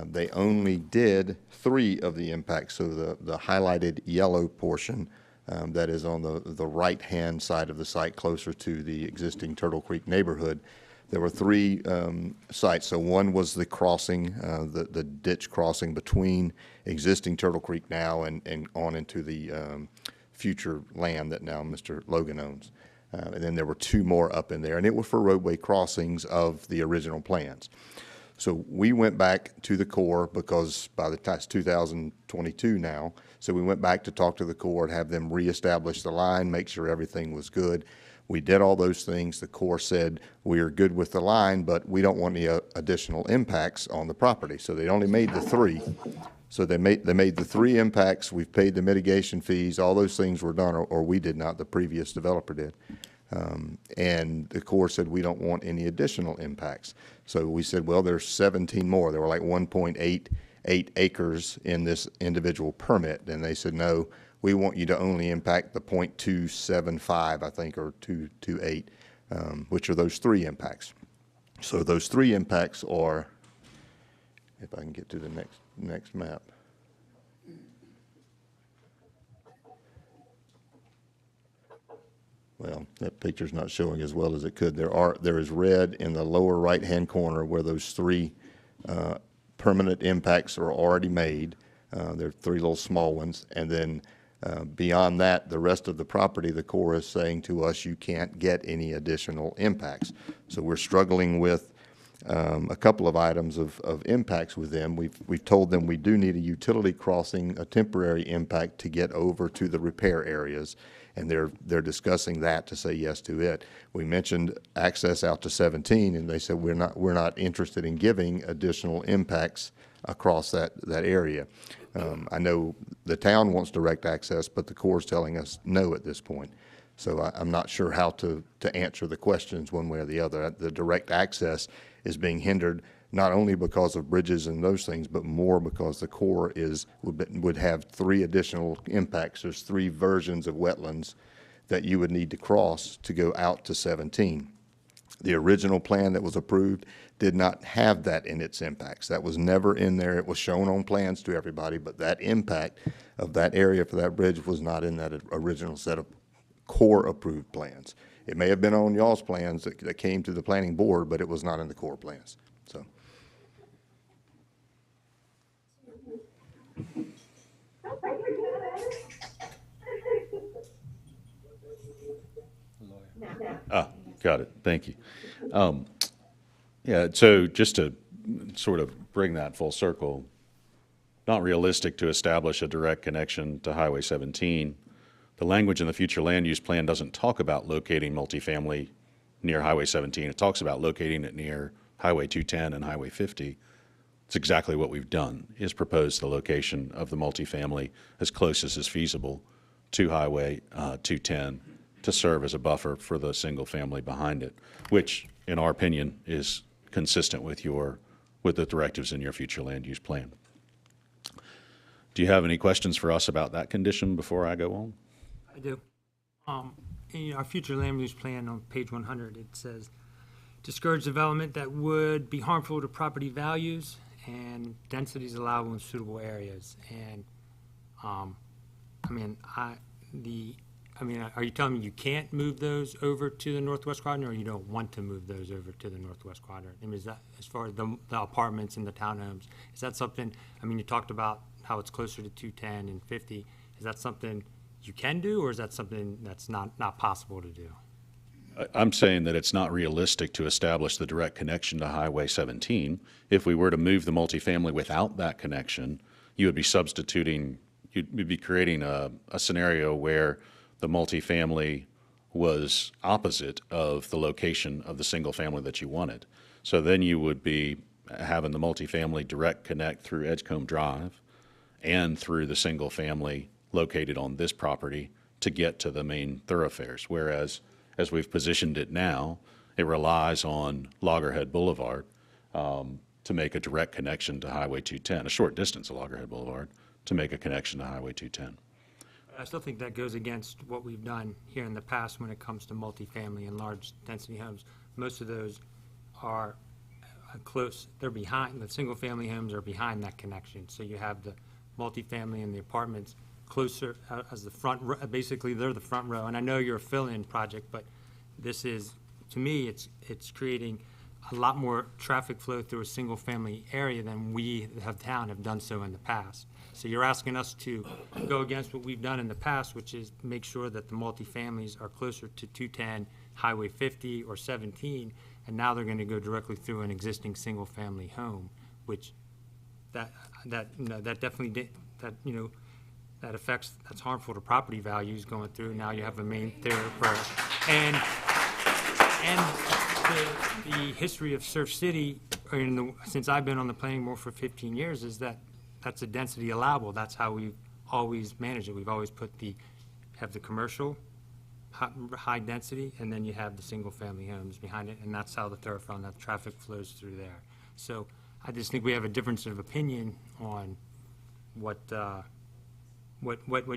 They only did 3 of the impacts, so the highlighted yellow portion that is on the right-hand side of the site closer to the existing Turtle Creek neighborhood. There were three sites. So one was the crossing, the ditch crossing between existing Turtle Creek now and on into the future land that now Mr. Logan owns. And then there were two more up in there, and it was for roadway crossings of the original plans. So we went back to the Corps because by the time it's 2022 now, so we went back to talk to the Corps and have them reestablish the line, make sure everything was good. We did all those things. The Corps said, we are good with the line, but we don't want any additional impacts on the property. So they only made the three. So they made the three impacts. We've paid the mitigation fees. All those things were done, or we did not. The previous developer did. And the Corps said, we don't want any additional impacts. So we said, well, there's 17 more. There were like 1.88 acres in this individual permit. And they said, no, we want you to only impact the 0.275, I think, or 228, which are those three impacts. So those three impacts are, if I can get to the next map. Well, that picture's not showing as well as it could. There is red in the lower right-hand corner where those three permanent impacts are already made. There are three little small ones. And then beyond that, the rest of the property, the Corps is saying to us, you can't get any additional impacts. So we're struggling with a couple of items of impacts with them. We've told them we do need a utility crossing, a temporary impact to get over to the repair areas. And they're discussing that to say yes to it. We mentioned access out to 17, and they said we're not interested in giving additional impacts across that area. I know the town wants direct access, but the Corps is telling us no at this point. So I'm not sure how to answer the questions one way or the other. The direct access is being hindered not only because of bridges and those things, but more because the Corps would have three additional impacts. There's three versions of wetlands that you would need to cross to go out to 17. The original plan that was approved did not have that in its impacts. That was never in there. It was shown on plans to everybody, but that impact of that area for that bridge was not in that original set of Corps approved plans. It may have been on y'all's plans that came to the planning board, but it was not in the Corps plans. So. Got it. Thank you. Yeah, so just to sort of bring that full circle, not realistic to establish a direct connection to Highway 17. The language in the future land use plan doesn't talk about locating multifamily near Highway 17. It talks about locating it near Highway 210 and Highway 50. It's exactly what we've done, is propose the location of the multifamily as close as is feasible to Highway 210 to serve as a buffer for the single family behind it, which in our opinion is consistent with the directives in your future land use plan. Do you have any questions for us about that condition before I go on? I do. In our future land use plan on page 100, it says, discourage development that would be harmful to property values and densities allowable in suitable areas. And, are you telling me you can't move those over to the northwest quadrant, or you don't want to move those over to the northwest quadrant? I mean, is that, as far as the apartments and the townhomes, is that something, you talked about how it's closer to 210 and 50. Is that something you can do, or is that something that's not possible to do? I'm saying that it's not realistic to establish the direct connection to Highway 17. If we were to move the multifamily without that connection, you would be substituting, you'd be creating a scenario where the multifamily was opposite of the location of the single family that you wanted. So then you would be having the multifamily direct connect through Edgecombe Drive and through the single family located on this property to get to the main thoroughfares. Whereas, as we've positioned it now, it relies on Loggerhead Boulevard to make a direct connection to Highway 210, a short distance of Loggerhead Boulevard, to make a connection to Highway 210. I still think that goes against what we've done here in the past when it comes to multifamily and large density homes. Most of those are close, they're behind, the single family homes are behind that connection. So you have the multifamily and the apartments closer as the front, basically they're the front row. And I know you're a fill-in project, but this is, to me, it's creating a lot more traffic flow through a single-family area than we have done so in the past. So you're asking us to go against what we've done in the past, which is make sure that the multifamilies are closer to 210, Highway 50, or 17, and now they're going to go directly through an existing single-family home, which that definitely that affects, that's harmful to property values going through. Now you have a main thoroughfare, and the history of Surf City, since I've been on the planning board for 15 years, is that that's a density allowable. That's how we've always managed it. We've always have the commercial high density, and then you have the single-family homes behind it, and that's how the thoroughfare, that traffic flows through there. So I just think we have a difference of opinion on what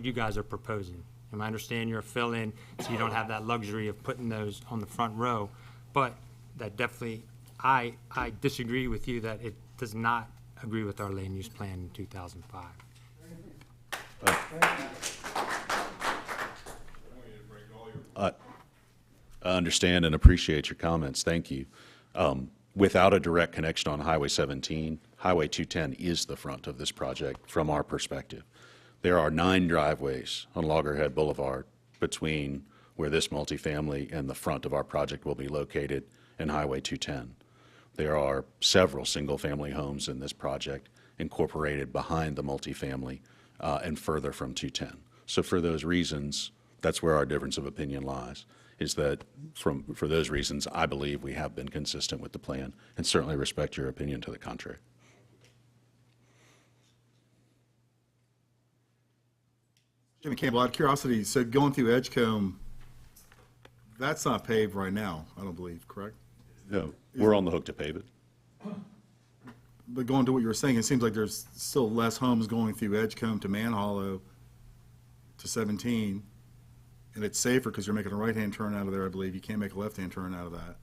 you guys are proposing. And I understand you're a fill-in, so you don't have that luxury of putting those on the front row, but that definitely, I disagree with you that it does not agree with our land use plan in 2005. I understand and appreciate your comments. Thank you. Without a direct connection on Highway 17, Highway 210 is the front of this project from our perspective. There are 9 driveways on Loggerhead Boulevard between where this multifamily and the front of our project will be located in Highway 210. There are several single-family homes in this project incorporated behind the multifamily and further from 210. So for those reasons, that's where our difference of opinion lies, is that for those reasons, I believe we have been consistent with the plan and certainly respect your opinion to the contrary. Jimmy Campbell, out of curiosity, so going through Edgecombe, that's not paved right now, I don't believe, correct? No, we're on the hook to pave it. But going to what you were saying, it seems like there's still less homes going through Edgecombe to Man Hollow to 17, and it's safer because you're making a right-hand turn out of there, I believe. You can't make a left-hand turn out of that.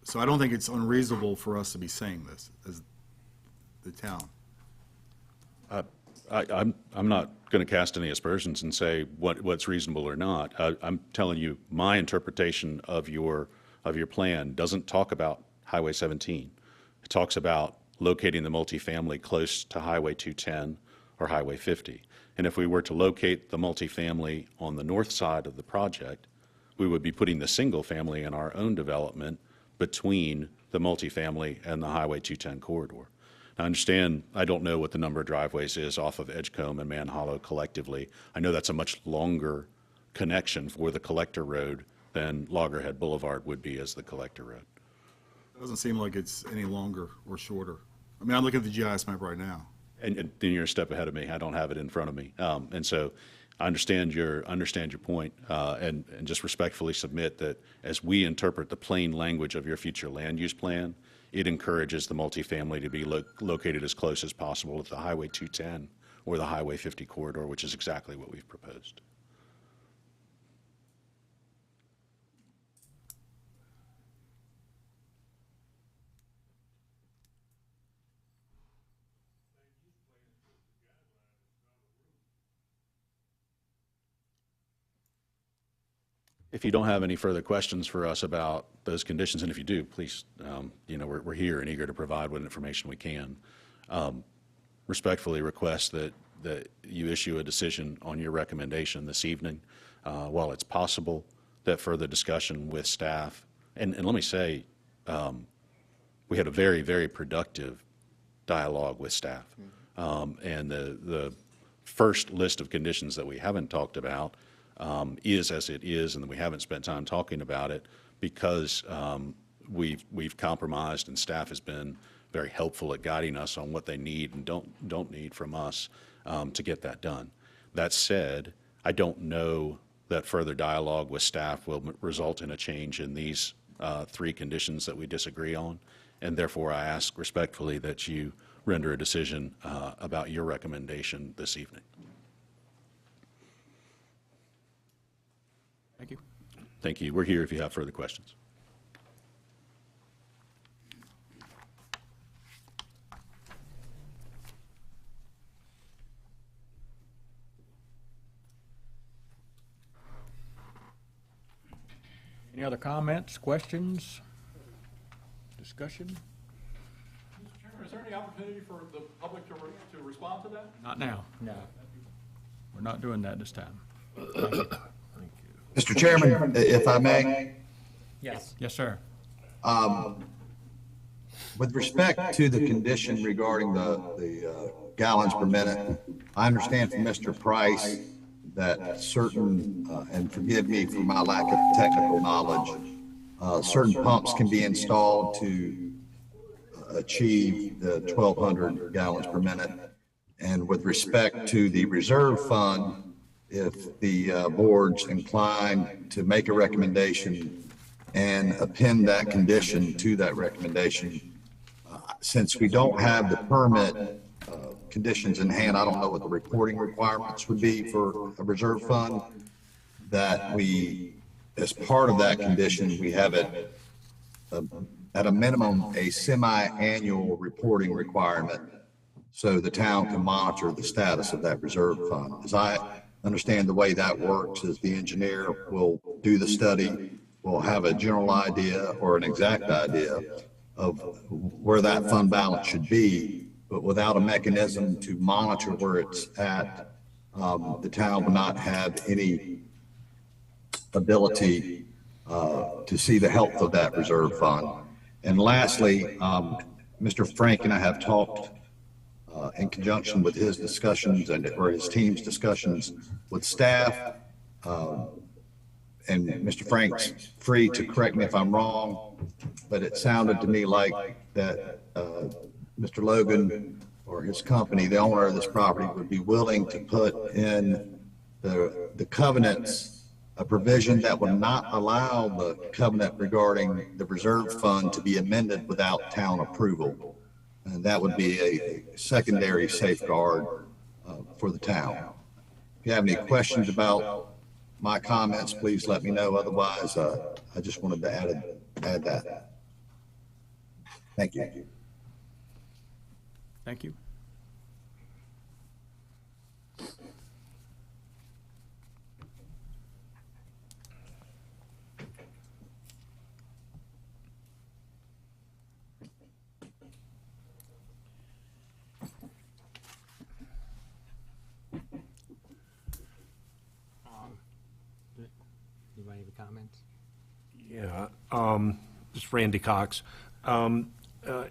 So I don't think it's unreasonable for us to be saying this as the town. I'm not going to cast any aspersions and say what's reasonable or not. I'm telling you, my interpretation of your plan doesn't talk about Highway 17. It talks about locating the multifamily close to Highway 210 or Highway 50. And if we were to locate the multifamily on the north side of the project, we would be putting the single family in our own development between the multifamily and the Highway 210 corridor. I understand, I don't know what the number of driveways is off of Edgecombe and Man Hollow collectively. I know that's a much longer connection for the collector road than Loggerhead Boulevard would be as the collector road. It doesn't seem like it's any longer or shorter. I mean, I'm looking at the GIS map right now. And then you're a step ahead of me. I don't have it in front of me. And so I understand your point and just respectfully submit that as we interpret the plain language of your future land use plan, it encourages the multifamily to be located as close as possible to the Highway 210 or the Highway 50 corridor, which is exactly what we've proposed. If you don't have any further questions for us about those conditions, and if you do, please, we're here and eager to provide what information we can. Respectfully request that you issue a decision on your recommendation this evening. While it's possible that further discussion with staff, and let me say, we had a very, very productive dialogue with staff. And the first list of conditions that we haven't talked about is as it is, and we haven't spent time talking about it because we've compromised, and staff has been very helpful at guiding us on what they need and don't need from us to get that done. That said, I don't know that further dialogue with staff will result in a change in these 3 conditions that we disagree on, and therefore I ask respectfully that you render a decision about your recommendation this evening. Thank you. Thank you. We're here if you have further questions. Any other comments, questions, discussion? Mr. Chairman, is there any opportunity for the public to respond to that? Not now. No. We're not doing that this time. Mr. Chairman, if I may, Yes. Yes, sir. with respect to the condition regarding the gallons per minute, I understand from Mr. Price that certain, and forgive me for my lack of technical knowledge, certain pumps can be installed to achieve the 1,200 gallons per minute. And with respect to the reserve fund, if the board's inclined to make a recommendation and append that condition to that recommendation, since we don't have the permit conditions in hand, I don't know what the reporting requirements would be for a reserve fund, that we, as part of that condition, we have it at a minimum, a semi-annual reporting requirement so the town can monitor the status of that reserve fund. As I understand the way that works is the engineer will do the study, will have a general idea or an exact idea of where that fund balance should be, but without a mechanism to monitor where it's at, the town will not have any ability to see the health of that reserve fund. And lastly, Mr. Frank and I have talked in conjunction with his discussions or his team's discussions with staff. And Mr. Frank's free to correct me if I'm wrong, but it sounded to me like that Mr. Logan or his company, the owner of this property, would be willing to put in the covenants a provision that would not allow the covenant regarding the reserve fund to be amended without town approval. And that would be a secondary safeguard for the town. If you have any questions about my comments, please let me know. Otherwise, I just wanted to add that. Thank you. Thank you. Anybody have comments? Yeah, this is Randy Cox.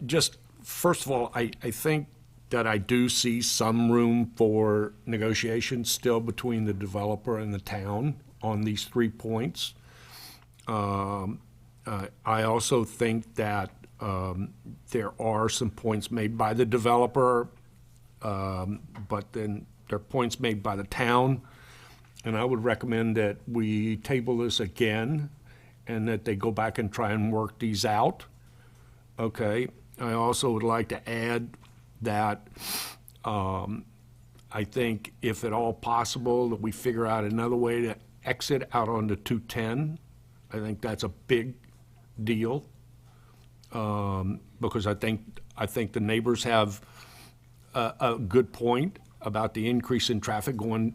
Just, first of all, I think that I do see some room for negotiation still between the developer and the town on these 3 points. I also think that there are some points made by the developer, but then there are points made by the town. And I would recommend that we table this again and that they go back and try and work these out. Okay. I also would like to add that I think if at all possible that we figure out another way to exit out onto 210. I think that's a big deal because I think the neighbors have a good point about the increase in traffic going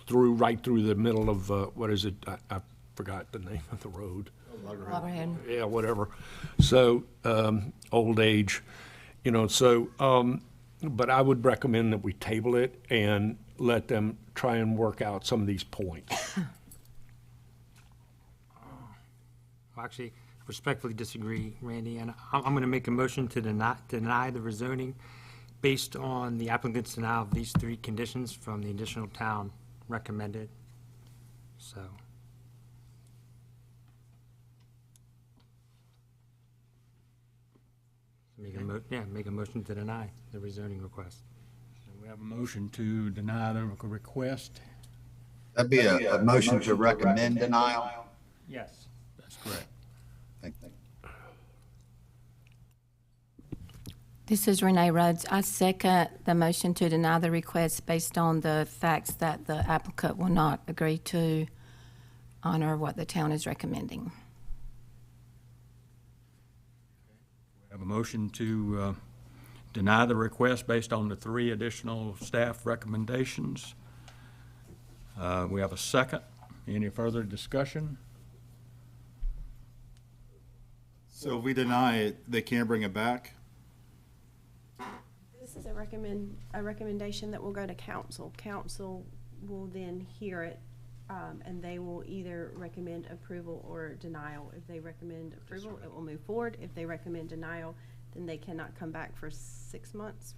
right through the middle of, what is it? I forgot the name of the road. Loggerhead. Yeah, whatever. So, old age, so, but I would recommend that we table it and let them try and work out some of these points. Well, actually, I respectfully disagree, Randy, and I'm going to make a motion to deny the rezoning based on the applicant's denial of these 3 conditions from the additional town recommended. So. Make a motion to deny the rezoning request. So we have a motion to deny the request. That'd be a motion to recommend denial. Yes. That's correct. Thank you. This is Renee Rhodes. I second the motion to deny the request based on the facts that the applicant will not agree to honor what the town is recommending. We have a motion to deny the request based on the 3 additional staff recommendations. We have a second. Any further discussion? So if we deny it, they can't bring it back? This is a recommendation that will go to council. Council will then hear it, and they will either recommend approval or denial. If they recommend approval, it will move forward. If they recommend denial, then they cannot come back for 6 months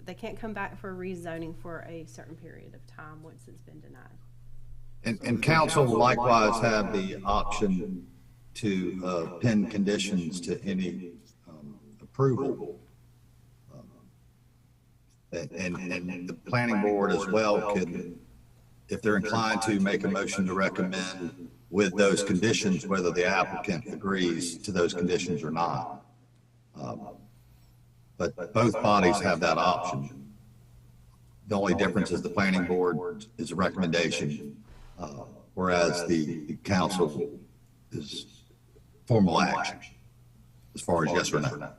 they can't come back for rezoning for a certain period of time once it's been denied. And council will likewise have the option to pin conditions to any approval. And the planning board as well could, if they're inclined to, make a motion to recommend with those conditions, whether the applicant agrees to those conditions or not. But both bodies have that option. The only difference is the planning board is a recommendation, whereas the council is formal action as far as yes or no.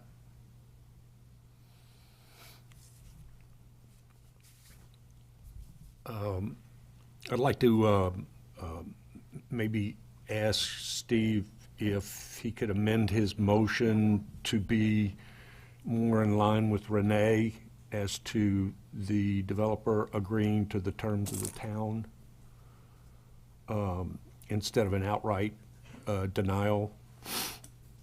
I'd like to maybe ask Steve if he could amend his motion to be more in line with Renee as to the developer agreeing to the terms of the town instead of an outright denial.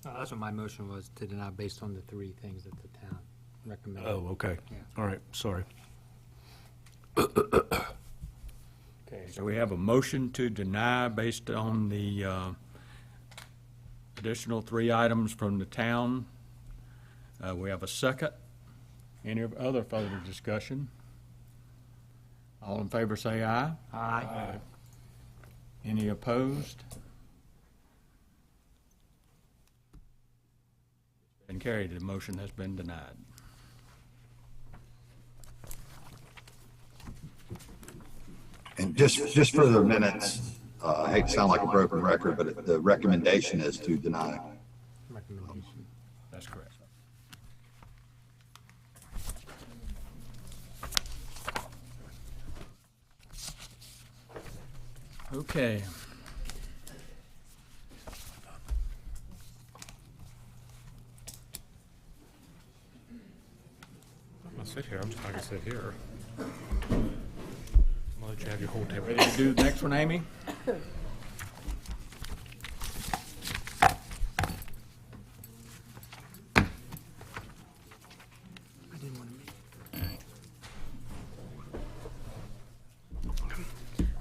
That's what my motion was, to deny based on the 3 things that the town recommended. Oh, okay. Yeah. All right, sorry. Okay, so we have a motion to deny based on the additional 3 items from the town. We have a second. Any other further discussion? All in favor say aye. Aye. Any opposed? Been carried. The motion has been denied. And just for the minutes, I hate to sound like a broken record, but the recommendation is to deny. Recommendation. That's correct. Okay. I'm gonna sit here, I'm just not gonna sit here. I'm gonna let you have your whole table. Ready to do the next one, Amy?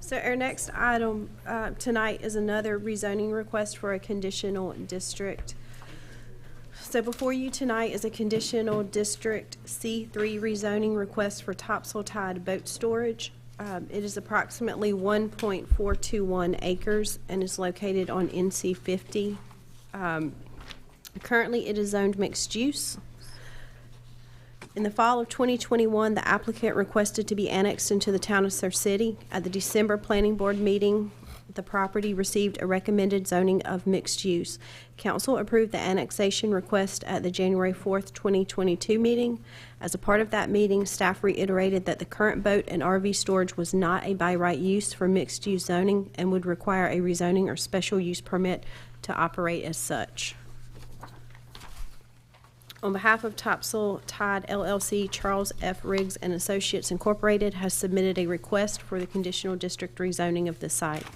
So our next item tonight is another rezoning request for a conditional district. So before you tonight is a conditional district C3 rezoning request for topsail tide boat storage. It is approximately 1.421 acres and is located on NC 50. Currently, it is zoned mixed use. In the fall of 2021, the applicant requested to be annexed into the town of Surf City. At the December Planning Board meeting, the property received a recommended zoning of mixed use. Council approved the annexation request at the January 4th, 2022 meeting. As a part of that meeting, staff reiterated that the current boat and RV storage was not a by right use for mixed use zoning and would require a rezoning or special use permit to operate as such. On behalf of Topsail Tide LLC, Charles F. Riggs and Associates Incorporated has submitted a request for the conditional district rezoning of the site.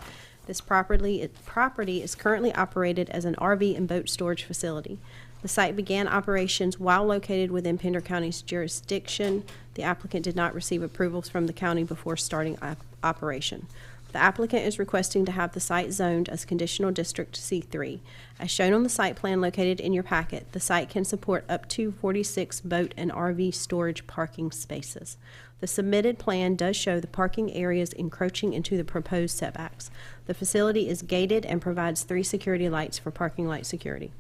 This property is currently operated as an RV and boat storage facility. The site began operations while located within Pender County's jurisdiction. The applicant did not receive approvals from the county before starting operation. The applicant is requesting to have the site zoned as conditional district C3. As shown on the site plan located in your packet, the site can support up to 46 boat and RV storage parking spaces. The submitted plan does show the parking areas encroaching into the proposed setbacks. The facility is gated and provides 3 security lights for parking light security.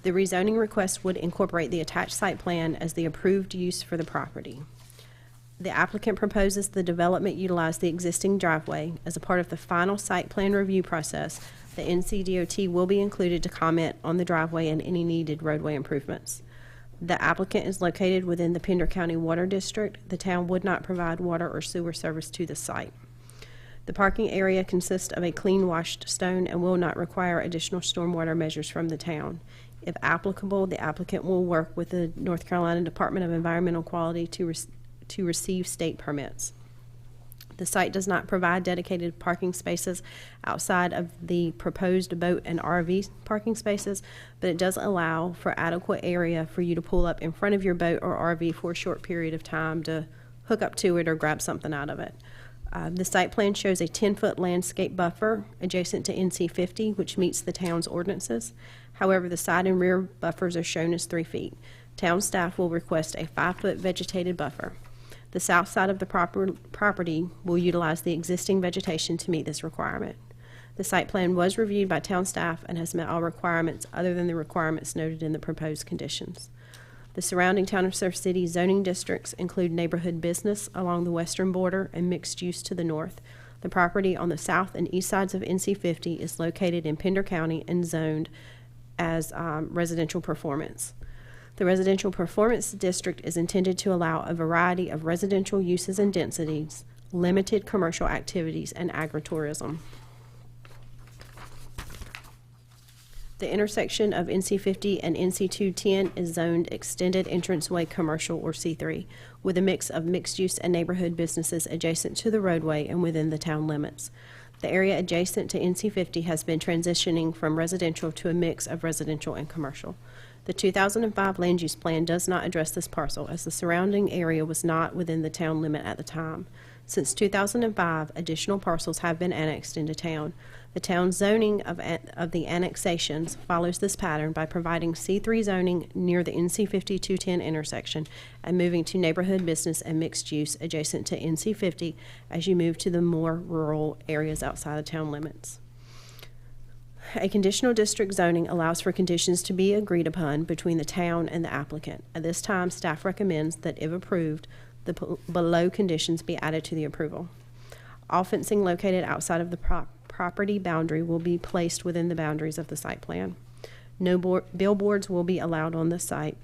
The rezoning request would incorporate the attached site plan as the approved use for the property. The applicant proposes the development utilize the existing driveway. As a part of the final site plan review process, the NCDOT will be included to comment on the driveway and any needed roadway improvements. The applicant is located within the Pender County Water District. The town would not provide water or sewer service to the site. The parking area consists of a clean washed stone and will not require additional stormwater measures from the town. If applicable, the applicant will work with the North Carolina Department of Environmental Quality to receive state permits. The site does not provide dedicated parking spaces outside of the proposed boat and RV parking spaces, but it does allow for adequate area for you to pull up in front of your boat or RV for a short period of time to hook up to it or grab something out of it. The site plan shows a 10-foot landscape buffer adjacent to NC 50, which meets the town's ordinances. However, the side and rear buffers are shown as 3 feet. Town staff will request a 5-foot vegetated buffer. The south side of the property will utilize the existing vegetation to meet this requirement. The site plan was reviewed by town staff and has met all requirements other than the requirements noted in the proposed conditions. The surrounding town of Surf City zoning districts include neighborhood business along the western border and mixed use to the north. The property on the south and east sides of NC 50 is located in Pender County and zoned as residential performance. The residential performance district is intended to allow a variety of residential uses and densities, limited commercial activities, and agritourism. The intersection of NC 50 and NC 210 is zoned extended entranceway commercial or C3, with a mix of mixed use and neighborhood businesses adjacent to the roadway and within the town limits. The area adjacent to NC 50 has been transitioning from residential to a mix of residential and commercial. The 2005 land use plan does not address this parcel, as the surrounding area was not within the town limit at the time. Since 2005, additional parcels have been annexed into town. The town zoning of the annexations follows this pattern by providing C3 zoning near the NC 50-210 intersection and moving to neighborhood business and mixed use adjacent to NC 50 as you move to the more rural areas outside the town limits. A conditional district zoning allows for conditions to be agreed upon between the town and the applicant. At this time, staff recommends that, if approved, the below conditions be added to the approval. All fencing located outside of the property boundary will be placed within the boundaries of the site plan. No billboards will be allowed on the site.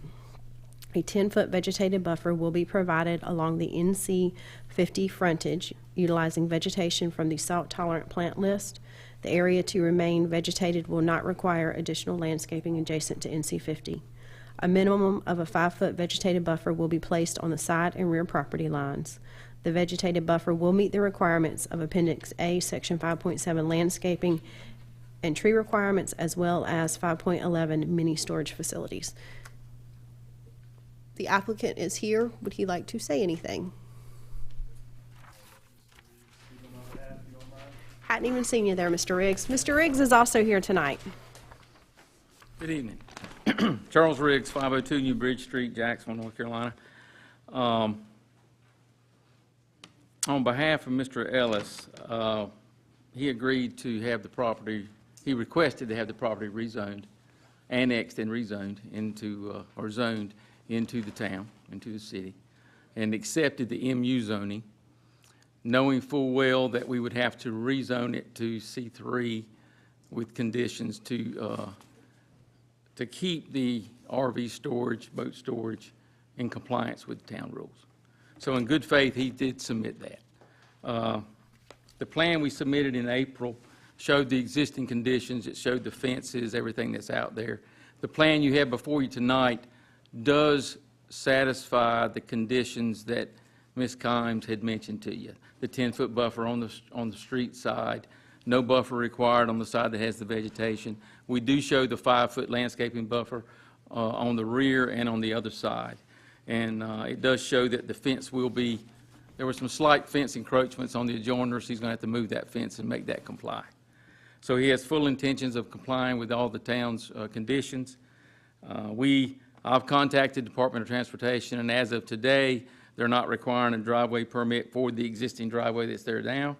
A 10-foot vegetated buffer will be provided along the NC 50 frontage, utilizing vegetation from the salt-tolerant plant list. The area to remain vegetated will not require additional landscaping adjacent to NC 50. A minimum of a 5-foot vegetated buffer will be placed on the side and rear property lines. The vegetated buffer will meet the requirements of Appendix A, Section 5.7 landscaping and tree requirements, as well as 5.11 mini storage facilities. The applicant is here. Would he like to say anything? Hadn't even seen you there, Mr. Riggs. Mr. Riggs is also here tonight. Good evening. Charles Riggs, 502 New Bridge Street, Jacksonville, North Carolina. On behalf of Mr. Ellis, he agreed to have the property, he requested to have the property rezoned, annexed and rezoned into, or zoned into the town, into the city, and accepted the MU zoning, knowing full well that we would have to rezone it to C3 with conditions to keep the RV storage, boat storage in compliance with town rules. So in good faith, he did submit that. The plan we submitted in April showed the existing conditions. It showed the fences, everything that's out there. The plan you have before you tonight does satisfy the conditions that Ms. Kimes had mentioned to you. The 10-foot buffer on the street side, no buffer required on the side that has the vegetation. We do show the 5-foot landscaping buffer on the rear and on the other side. And it does show that the fence will be, there were some slight fence encroachments on the adjoiners. He's going to have to move that fence and make that comply. So he has full intentions of complying with all the town's conditions. I've contacted the Department of Transportation, and as of today, they're not requiring a driveway permit for the existing driveway that's there now.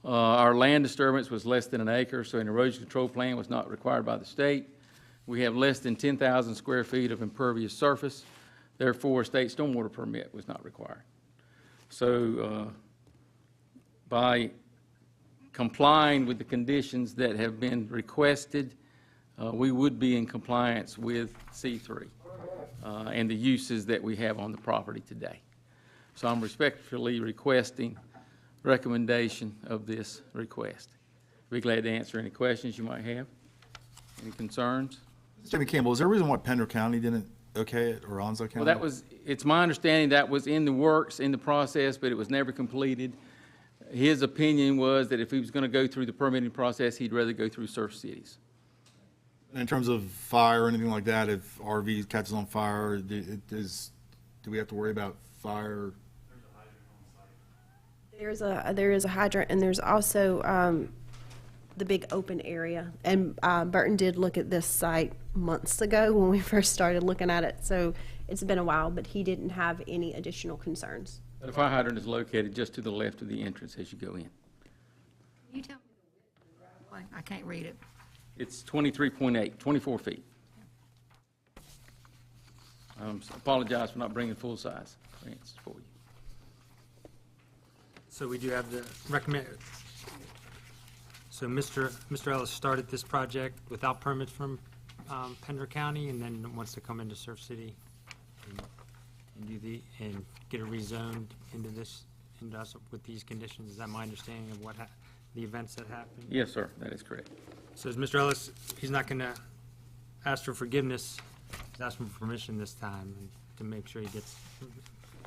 Our land disturbance was less than an acre, so an erosion control plan was not required by the state. We have less than 10,000 square feet of impervious surface. Therefore, a state stormwater permit was not required. So by complying with the conditions that have been requested, we would be in compliance with C3 and the uses that we have on the property today. So I'm respectfully requesting recommendation of this request. Be glad to answer any questions you might have, any concerns. Jimmy Campbell, is there a reason why Pender County didn't okay it, or Onslow County? Well, that was, it's my understanding that was in the works, in the process, but it was never completed. His opinion was that if he was going to go through the permitting process, he'd rather go through Surf Cities. In terms of fire or anything like that, if RV catches on fire, do we have to worry about fire? There is a hydrant, and there's also the big open area. And Burton did look at this site months ago when we first started looking at it, so it's been a while, but he didn't have any additional concerns. The fire hydrant is located just to the left of the entrance as you go in. You tell me. I can't read it. It's 23.8, 24 feet. I apologize for not bringing full-size plans for you. So we do have the recommend, so Mr. Ellis started this project without permits from Pender County and then wants to come into Surf City and get it rezoned into this, with these conditions. Is that my understanding of what the events that happened? Yes, sir, that is correct. So is Mr. Ellis, he's not going to ask for forgiveness, he's asking for permission this time and to make sure he gets,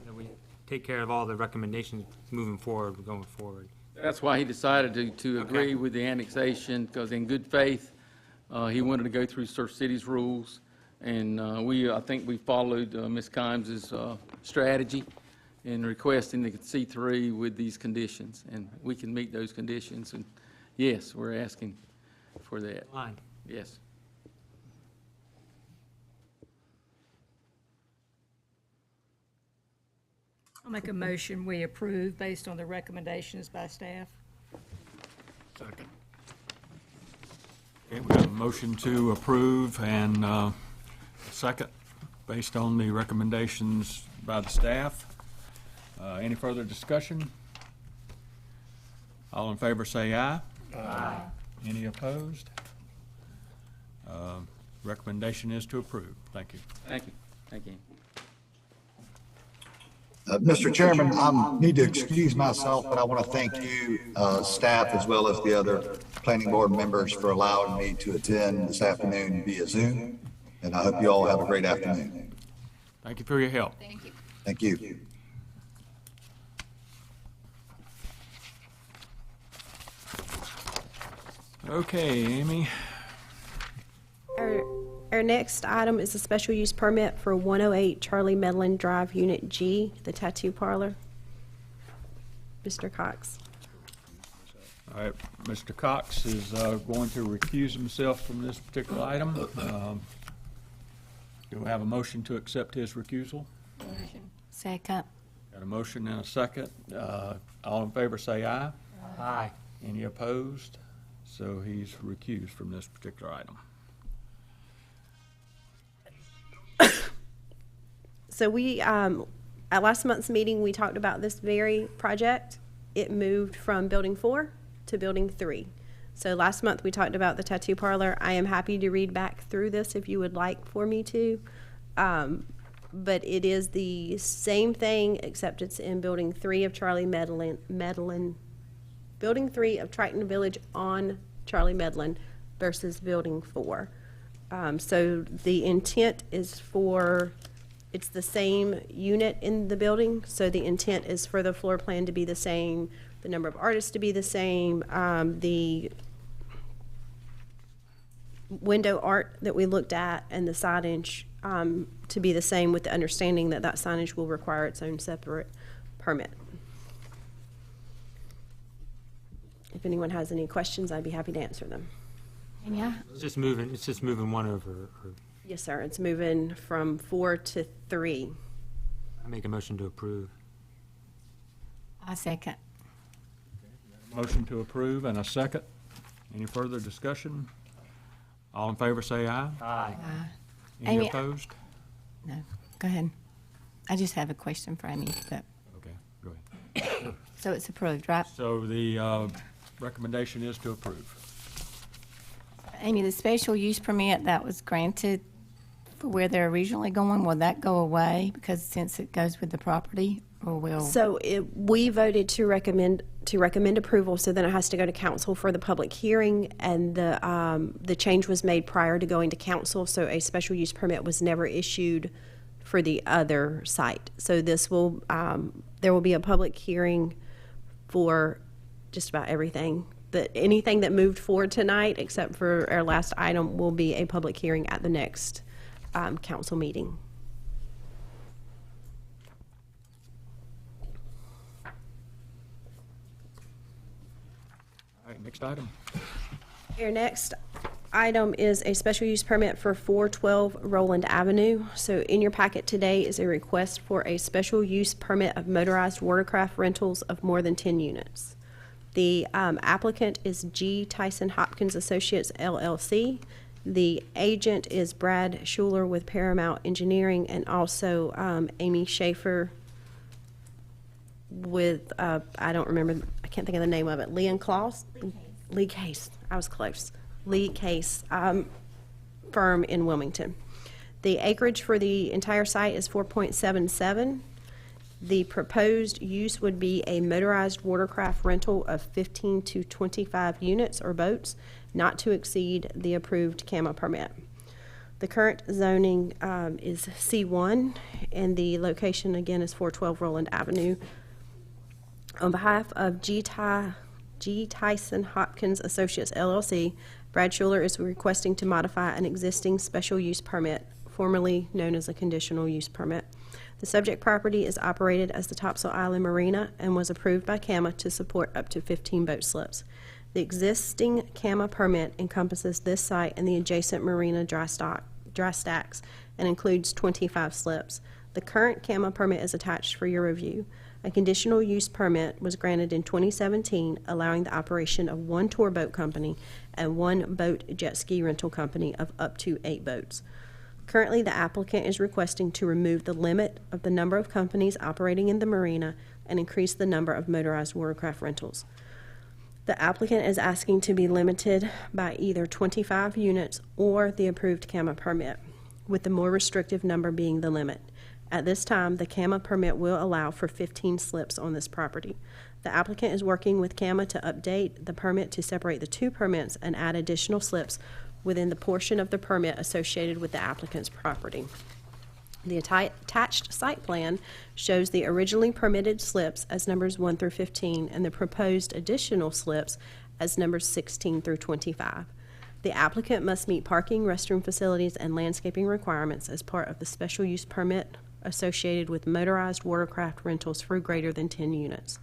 that we take care of all the recommendations moving forward, going forward. That's why he decided to agree with the annexation, because in good faith, he wanted to go through Surf City's rules. And I think we followed Ms. Kimes's strategy in requesting the C3 with these conditions. And we can meet those conditions. And yes, we're asking for that. Line. Yes. I'll make a motion, we approve based on the recommendations by staff. Second. Okay, we have a motion to approve and second, based on the recommendations by the staff. Any further discussion? All in favor say aye. Aye. Any opposed? Recommendation is to approve. Thank you. Thank you. Thank you. Mr. Chairman, I need to excuse myself, but I want to thank you, staff, as well as the other planning board members for allowing me to attend this afternoon via Zoom. And I hope you all have a great afternoon. Thank you for your help. Thank you. Thank you. Okay, Amy. Our next item is a special use permit for 108 Charlie Medlin Drive, Unit G, the tattoo parlor. Mr. Cox. All right, Mr. Cox is going to recuse himself from this particular item. Do we have a motion to accept his recusal? Second. Got a motion and a second. All in favor say aye. Aye. Any opposed? So he's recused from this particular item. So we, at last month's meeting, we talked about this very project. It moved from Building 4 to Building 3. So last month, we talked about the tattoo parlor. I am happy to read back through this if you would like for me to. But it is the same thing, except it's in Building 3 of Charlie Medlin, Building 3 of Triton Village on Charlie Medlin versus Building 4. So the intent is for, it's the same unit in the building, so the intent is for the floor plan to be the same, the number of artists to be the same, the window art that we looked at and the signage to be the same, with the understanding that that signage will require its own separate permit. If anyone has any questions, I'd be happy to answer them. Yeah. It's just moving one over. Or Yes, sir. It's moving from 4 to 3. I make a motion to approve. I second. Motion to approve and a second. Any further discussion? All in favor say aye. Aye. Any Amy, opposed? No, go ahead. I just have a question for Amy, but, Okay, go ahead. so it's approved, right? So the recommendation is to approve. Amy, the special use permit that was granted for where they're originally going, will that go away because since it goes with the property? Or will? So we voted to recommend approval, so then it has to go to council for the public hearing, and the change was made prior to going to council, so a special use permit was never issued for the other site. So this will, there will be a public hearing for just about everything. Anything that moved forward tonight, except for our last item, will be a public hearing at the next council meeting. All right, next item. Your next item is a special use permit for 412 Roland Avenue. So in your packet today is a request for a special use permit of motorized watercraft rentals of more than 10 units. The applicant is G. Tyson Hopkins Associates, LLC. The agent is Brad Schuler with Paramount Engineering, and also Amy Schaefer with, I don't remember, I can't think of the name of it, Lee & Claus? Lee Case, I was close. Lee Case firm in Wilmington. The acreage for the entire site is 4.77. The proposed use would be a motorized watercraft rental of 15 to 25 units or boats, not to exceed the approved CAMA permit. The current zoning is C1, and the location again is 412 Roland Avenue. On behalf of G. Tyson Hopkins Associates, LLC, Brad Schuler is requesting to modify an existing special use permit, formerly known as a conditional use permit. The subject property is operated as the Topsail Island Marina and was approved by CAMA to support up to 15 boat slips. The existing CAMA permit encompasses this site and the adjacent marina dry stacks and includes 25 slips. The current CAMA permit is attached for your review. A conditional use permit was granted in 2017, allowing the operation of one tour boat company and one boat jet ski rental company of up to 8 boats. Currently, the applicant is requesting to remove the limit of the number of companies operating in the marina and increase the number of motorized watercraft rentals. The applicant is asking to be limited by either 25 units or the approved CAMA permit, with the more restrictive number being the limit. At this time, the CAMA permit will allow for 15 slips on this property. The applicant is working with CAMA to update the permit to separate the two permits and add additional slips within the portion of the permit associated with the applicant's property. The attached site plan shows the originally permitted slips as numbers 1 through 15 and the proposed additional slips as numbers 16 through 25. The applicant must meet parking, restroom facilities, and landscaping requirements as part of the special use permit associated with motorized watercraft rentals for greater than 10 units.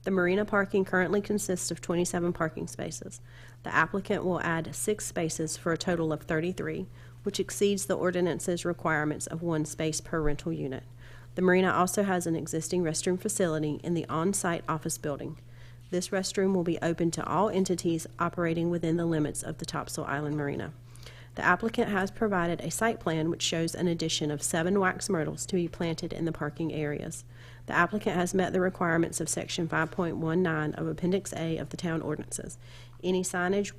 The marina parking currently consists of 27 parking spaces. The applicant will add 6 spaces for a total of 33, which exceeds the ordinance's requirements of 1 space per rental unit. The marina also has an existing restroom facility in the on-site office building. This restroom will be open to all entities operating within the limits of the Topsail Island Marina. The applicant has provided a site plan which shows an addition of 7 wax myrtles to be planted in the parking areas. The applicant has met the requirements of Section 5.19 of Appendix A of the Town Ordinances. Any signage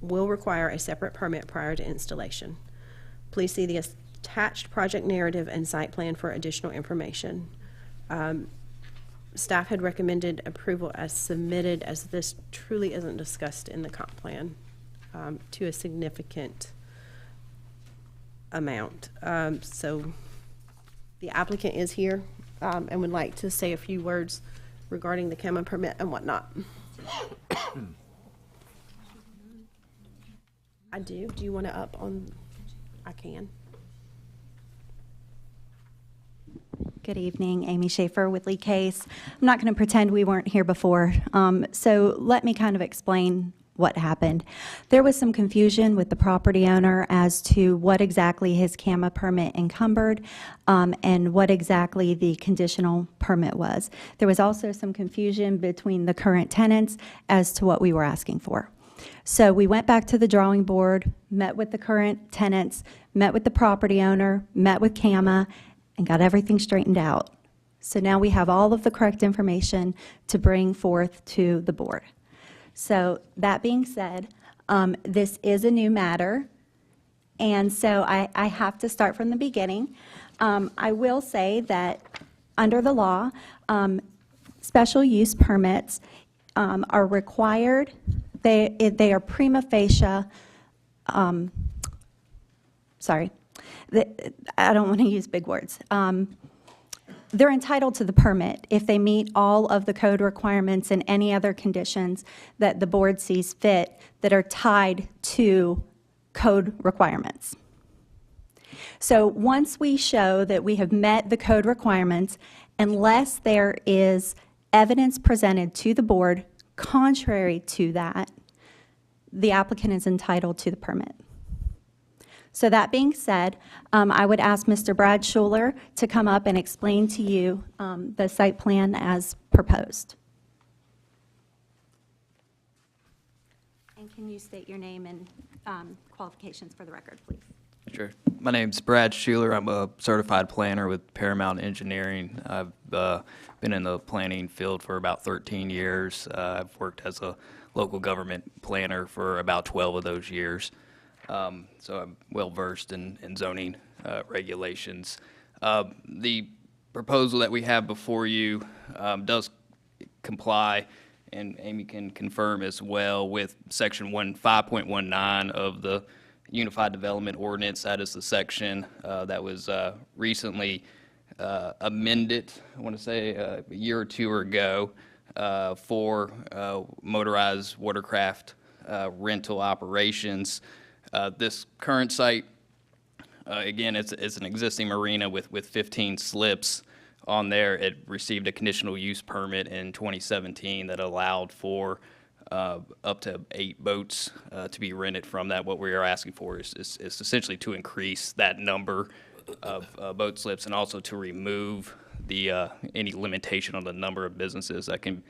will require a separate permit prior to installation. Please see the attached project narrative and site plan for additional information. Staff had recommended approval as submitted, as this truly isn't discussed in the comp plan to a significant amount. So the applicant is here and would like to say a few words regarding the CAMA permit and whatnot. I do. Do you want to up on? I can. Good evening, Amy Schaefer with Lee Case. I'm not going to pretend we weren't here before, so let me kind of explain what happened. There was some confusion with the property owner as to what exactly his CAMA permit encumbered and what exactly the conditional permit was. There was also some confusion between the current tenants as to what we were asking for. So we went back to the drawing board, met with the current tenants, met with the property owner, met with CAMA, and got everything straightened out. So now we have all of the correct information to bring forth to the board. So that being said, this is a new matter, and so I have to start from the beginning. I will say that under the law, special use permits are required. They are prima facie, sorry, I don't want to use big words. They're entitled to the permit if they meet all of the code requirements and any other conditions that the board sees fit that are tied to code requirements. So once we show that we have met the code requirements, unless there is evidence presented to the board contrary to that, the applicant is entitled to the permit. So that being said, I would ask Mr. Brad Schuler to come up and explain to you the site plan as proposed. And can you state your name and qualifications for the record, please? Sure. My name's Brad Schuler. I'm a certified planner with Paramount Engineering. I've been in the planning field for about 13 years. I've worked as a local government planner for about 12 of those years. So I'm well-versed in zoning regulations. The proposal that we have before you does comply, and Amy can confirm as well, with Section 5.19 of the Unified Development Ordinance. That is the section that was recently amended, I want to say a year or two ago, for motorized watercraft rental operations. This current site, again, it's an existing marina with 15 slips on there. It received a conditional use permit in 2017 that allowed for up to 8 boats to be rented from that. What we are asking for is essentially to increase that number of boat slips and also to remove the any limitation on the number of businesses that can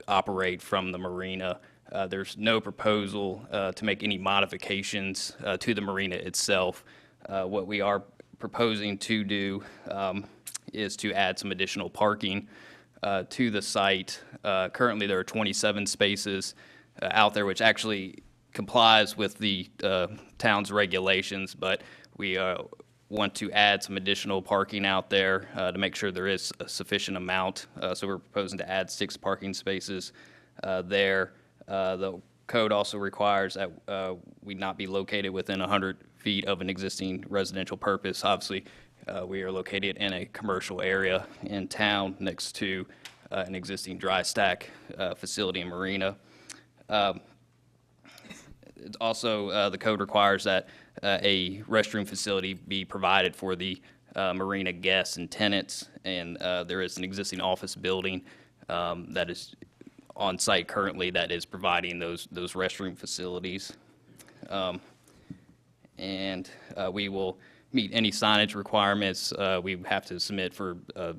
operate from the marina. There's no proposal to make any modifications to the marina itself. What we are proposing to do is to add some additional parking to the site. Currently, there are 27 spaces out there, which actually complies with the town's regulations, but we want to add some additional parking out there to make sure there is a sufficient amount. So we're proposing to add 6 parking spaces there. The code also requires that we not be located within 100 feet of an existing residential purpose. Obviously, we are located in a commercial area in town next to an existing dry stack facility and marina. Also, the code requires that a restroom facility be provided for the marina guests and tenants, and there is an existing office building that is on site currently that is providing those restroom facilities. And we will meet any signage requirements. We have to submit for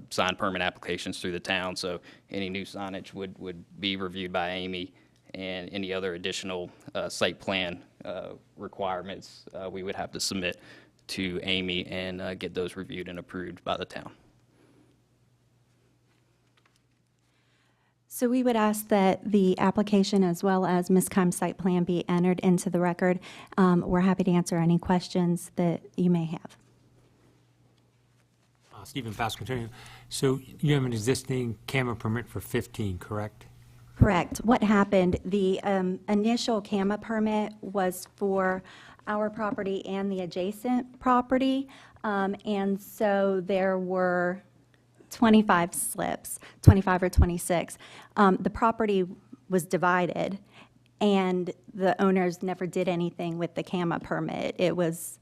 sign permit applications through the town, so any new signage would be reviewed by Amy, and any other additional site plan requirements we would have to submit to Amy and get those reviewed and approved by the town. So we would ask that the application as well as Ms. Kime's site plan be entered into the record. We're happy to answer any questions that you may have. Stephen Pasquantino. So you have an existing camera permit for 15, correct? Correct. What happened, the initial CAMA permit was for our property and the adjacent property, and so there were 25 slips, 25 or 26. The property was divided, and the owners never did anything with the CAMA permit. It was,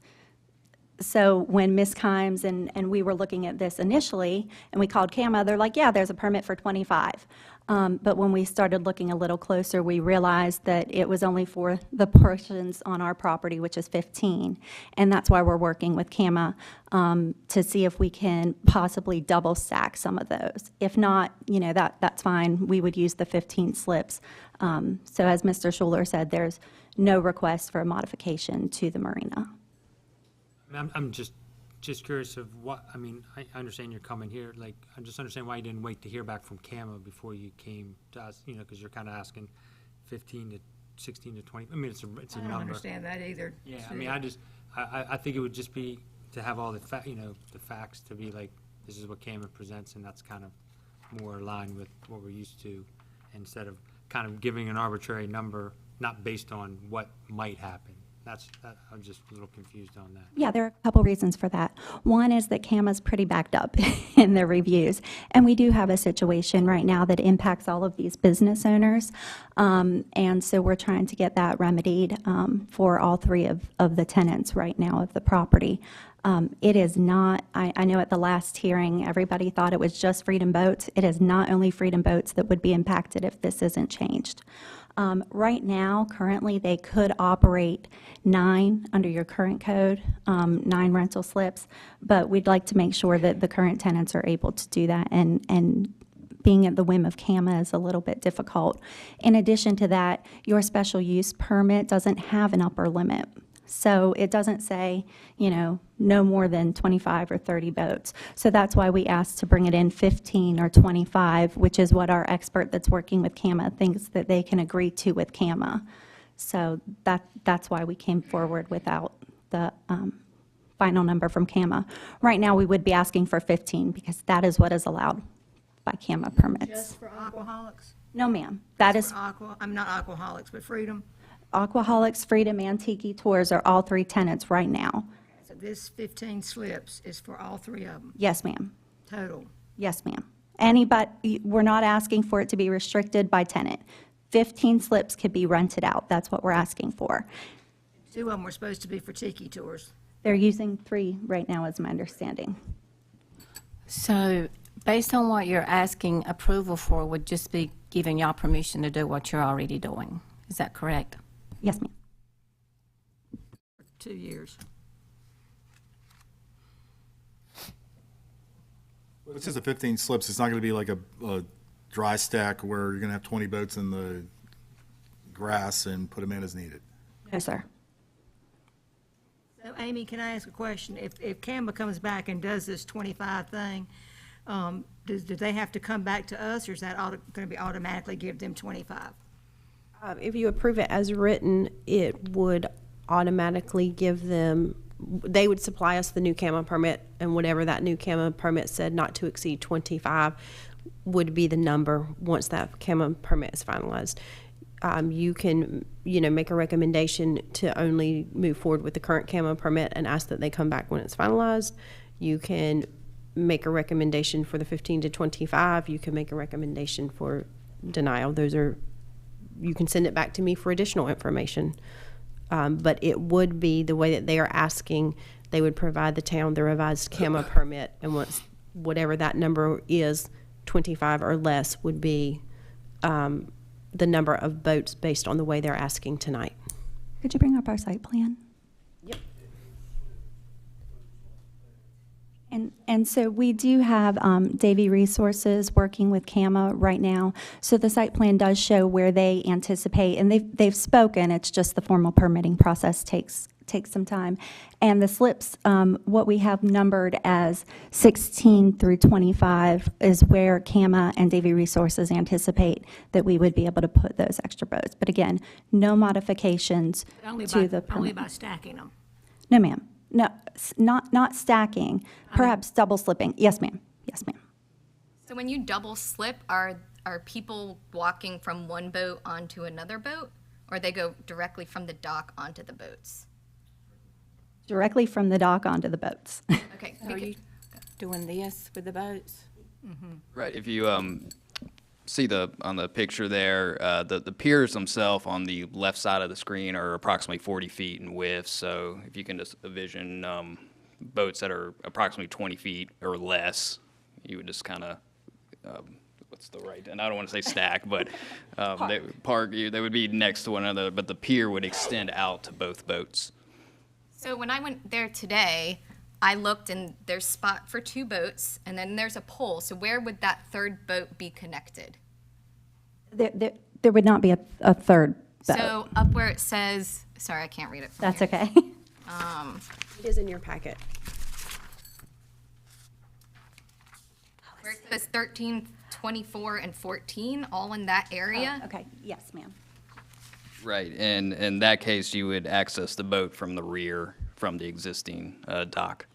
so when Ms. Kimes and we were looking at this initially, and we called CAMA, they're like, yeah, there's a permit for 25. But when we started looking a little closer, we realized that it was only for the portions on our property, which is 15. And that's why we're working with CAMA to see if we can possibly double stack some of those. If not, you know, that's fine. We would use the 15 slips. So as Mr. Schuler said, there's no request for a modification to the marina. I'm just curious of what, I mean, I understand you're coming here, like, I just understand why you didn't wait to hear back from CAMA before you came to us, you know, because you're kind of asking 15 to 16 to 20, I mean, it's a number. I don't understand that either. Yeah, I mean, I think it would just be to have all the, the facts to be like, this is what CAMA presents, and that's kind of more aligned with what we're used to, instead of kind of giving an arbitrary number, not based on what might happen. I'm just a little confused on that. Yeah, there are a couple reasons for that. One is that CAMA's pretty backed up in their reviews, and we do have a situation right now that impacts all of these business owners, and so we're trying to get that remedied for all three of the tenants right now of the property. It is not, I know at the last hearing, everybody thought it was just Freedom Boats. It is not only Freedom Boats that would be impacted if this isn't changed. Right now, currently, they could operate 9 under your current code, 9 rental slips, but we'd like to make sure that the current tenants are able to do that, and being at the whim of CAMA is a little bit difficult. In addition to that, your special use permit doesn't have an upper limit. So it doesn't say, no more than 25 or 30 boats. So that's why we asked to bring it in 15 or 25, which is what our expert that's working with CAMA thinks that they can agree to with CAMA. So that's why we came forward without the final number from CAMA. Right now, we would be asking for 15 because that is what is allowed by CAMA permits. Just for Aquaholics? No, ma'am. That is I'm not Aquaholics, but Freedom. Aquaholics, Freedom, and Tiki Tours are all 3 tenants right now. So this 15 slips is for all 3 of them? Yes, ma'am. Total? Yes, ma'am. Anybody, we're not asking for it to be restricted by tenant. 15 slips could be rented out. That's what we're asking for. 2 of them were supposed to be for Tiki Tours. They're using 3 right now, is my understanding. So based on what you're asking approval for would just be giving y'all permission to do what you're already doing. Is that correct? Yes, ma'am. 2 years. Well, this is a 15 slips. It's not going to be like a dry stack where you're going to have 20 boats in the grass and put them in as needed. No, sir. So Amy, can I ask a question? If CAMA comes back and does this 25 thing, do they have to come back to us, or is that going to be automatically give them 25? If you approve it as written, it would automatically give them, they would supply us the new CAMA permit, and whatever that new CAMA permit said, not to exceed 25, would be the number once that CAMA permit is finalized. You can, make a recommendation to only move forward with the current CAMA permit and ask that they come back when it's finalized. You can make a recommendation for the 15 to 25. You can make a recommendation for denial. You can send it back to me for additional information. But it would be the way that they are asking, they would provide the town the revised CAMA permit, and once whatever that number is, 25 or less, would be the number of boats based on the way they're asking tonight. Could you bring up our site plan? Yep. And so we do have Davy Resources working with CAMA right now. So the site plan does show where they anticipate, and they've spoken. It's just the formal permitting process takes some time. And the slips, what we have numbered as 16 through 25 is where CAMA and Davy Resources anticipate that we would be able to put those extra boats. But again, no modifications to the permit. Only by stacking them? No, ma'am. No, not stacking, perhaps double slipping. Yes, ma'am. Yes, ma'am. So when you double slip, are people walking from one boat onto another boat, or they go directly from the dock onto the boats? Directly from the dock onto the boats. Okay. Are you doing this with the boats? Mm-hmm. Right, if you see on the picture there, the piers themselves on the left side of the screen are approximately 40 feet in width. So if you can just envision boats that are approximately 20 feet or less, you would just kind of, what's the right, and I don't want to say stack, but they would be next to one another, but the pier would extend out to both boats. So when I went there today, I looked and there's spot for 2 boats, and then there's a pole. So where would that third boat be connected? There would not be a third boat. So up where it says, sorry, I can't read it from That's here. okay. It is in your packet. Where it says 13, 24, and 14, all in that area? Oh, okay, yes, ma'am. Right, and in that case, you would access the boat from the rear, from the existing dock.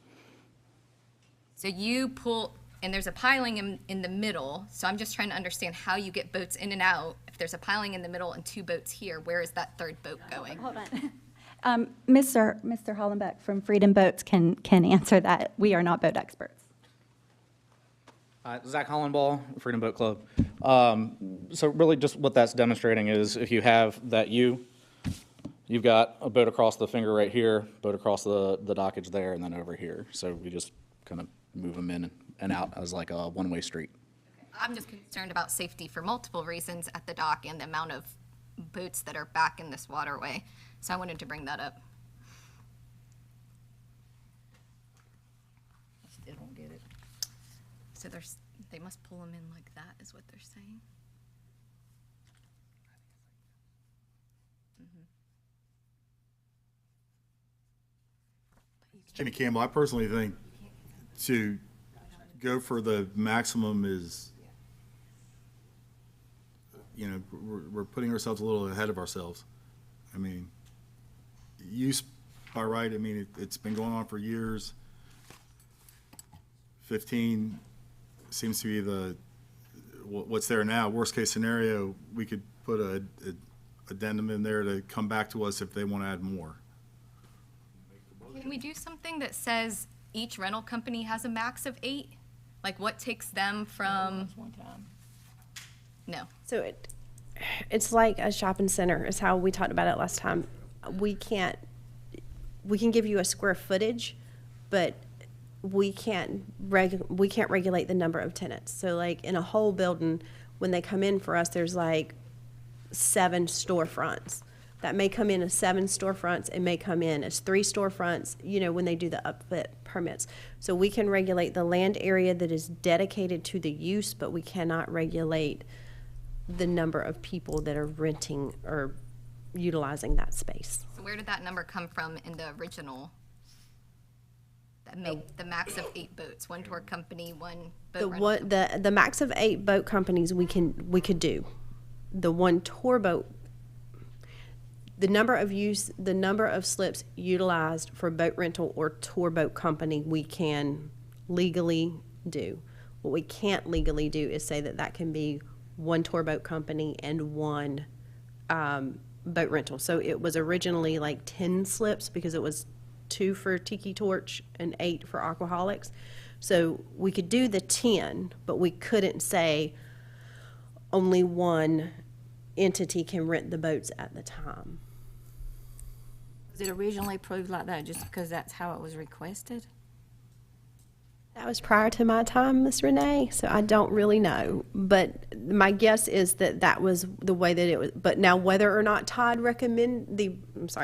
So you pull, and there's a piling in the middle, so I'm just trying to understand how you get boats in and out. If there's a piling in the middle and 2 boats here, where is that 3rd boat going? Hold on. Mr. Hollenbeck from Freedom Boats can answer that. We are not boat experts. Zach Hollenball, Freedom Boat Club. So really just what that's demonstrating is if you have that you've got a boat across the finger right here, boat across the dockage there, and then over here. So we just kind of move them in and out as like a one-way street. I'm just concerned about safety for multiple reasons at the dock and the amount of boats that are back in this waterway. So I wanted to bring that up. I still don't get it. So they must pull them in like that, is what they're saying. Jimmy Campbell, I personally think to go for the maximum is, you know, we're putting ourselves a little ahead of ourselves. I mean, use by right, I mean, it's been going on for years. 15 seems to be what's there now. Worst case scenario, we could put a addendum in there to come back to us if they want to add more. Can we do something that says each rental company has a max of 8? Like what takes them from? No. So it's like a shopping center is how we talked about it last time. We can give you a square footage, but we can't regulate the number of tenants. So like in a whole building, when they come in for us, there's like 7 storefronts. That may come in as 7 storefronts. It may come in as 3 storefronts, you know, when they do the upfit permits. So we can regulate the land area that is dedicated to the use, but we cannot regulate the number of people that are renting or utilizing that space. So where did that number come from in the original? That make the max of 8 boats, 1 tour company, 1 boat rental. The max of 8 boat companies we could do. The 1 tour boat, the number of slips utilized for boat rental or tour boat company we can legally do. What we can't legally do is say that can be 1 tour boat company and 1 boat rental. So it was originally like 10 slips because it was 2 for Tiki Torch and 8 for Aquaholics. So we could do the 10, but we couldn't say only 1 entity can rent the boats at the time. Was it originally approved like that just because that's how it was requested? That was prior to my time, Ms. Renee, so I don't really know. But my guess is that was the way that it was. But now whether or not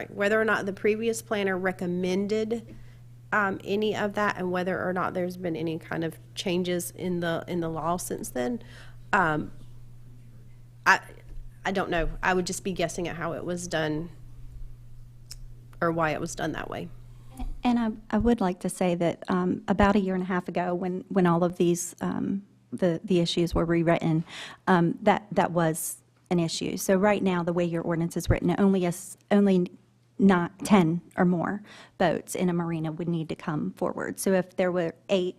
whether or not the previous planner recommended any of that and whether or not there's been any kind of changes in the law since then, I don't know. I would just be guessing at how it was done or why it was done that way. And I would like to say that about 1.5 years ago, when all of these the issues were rewritten, that was an issue. So right now, the way your ordinance is written, only not 10 or more boats in a marina would need to come forward. So if there were 8,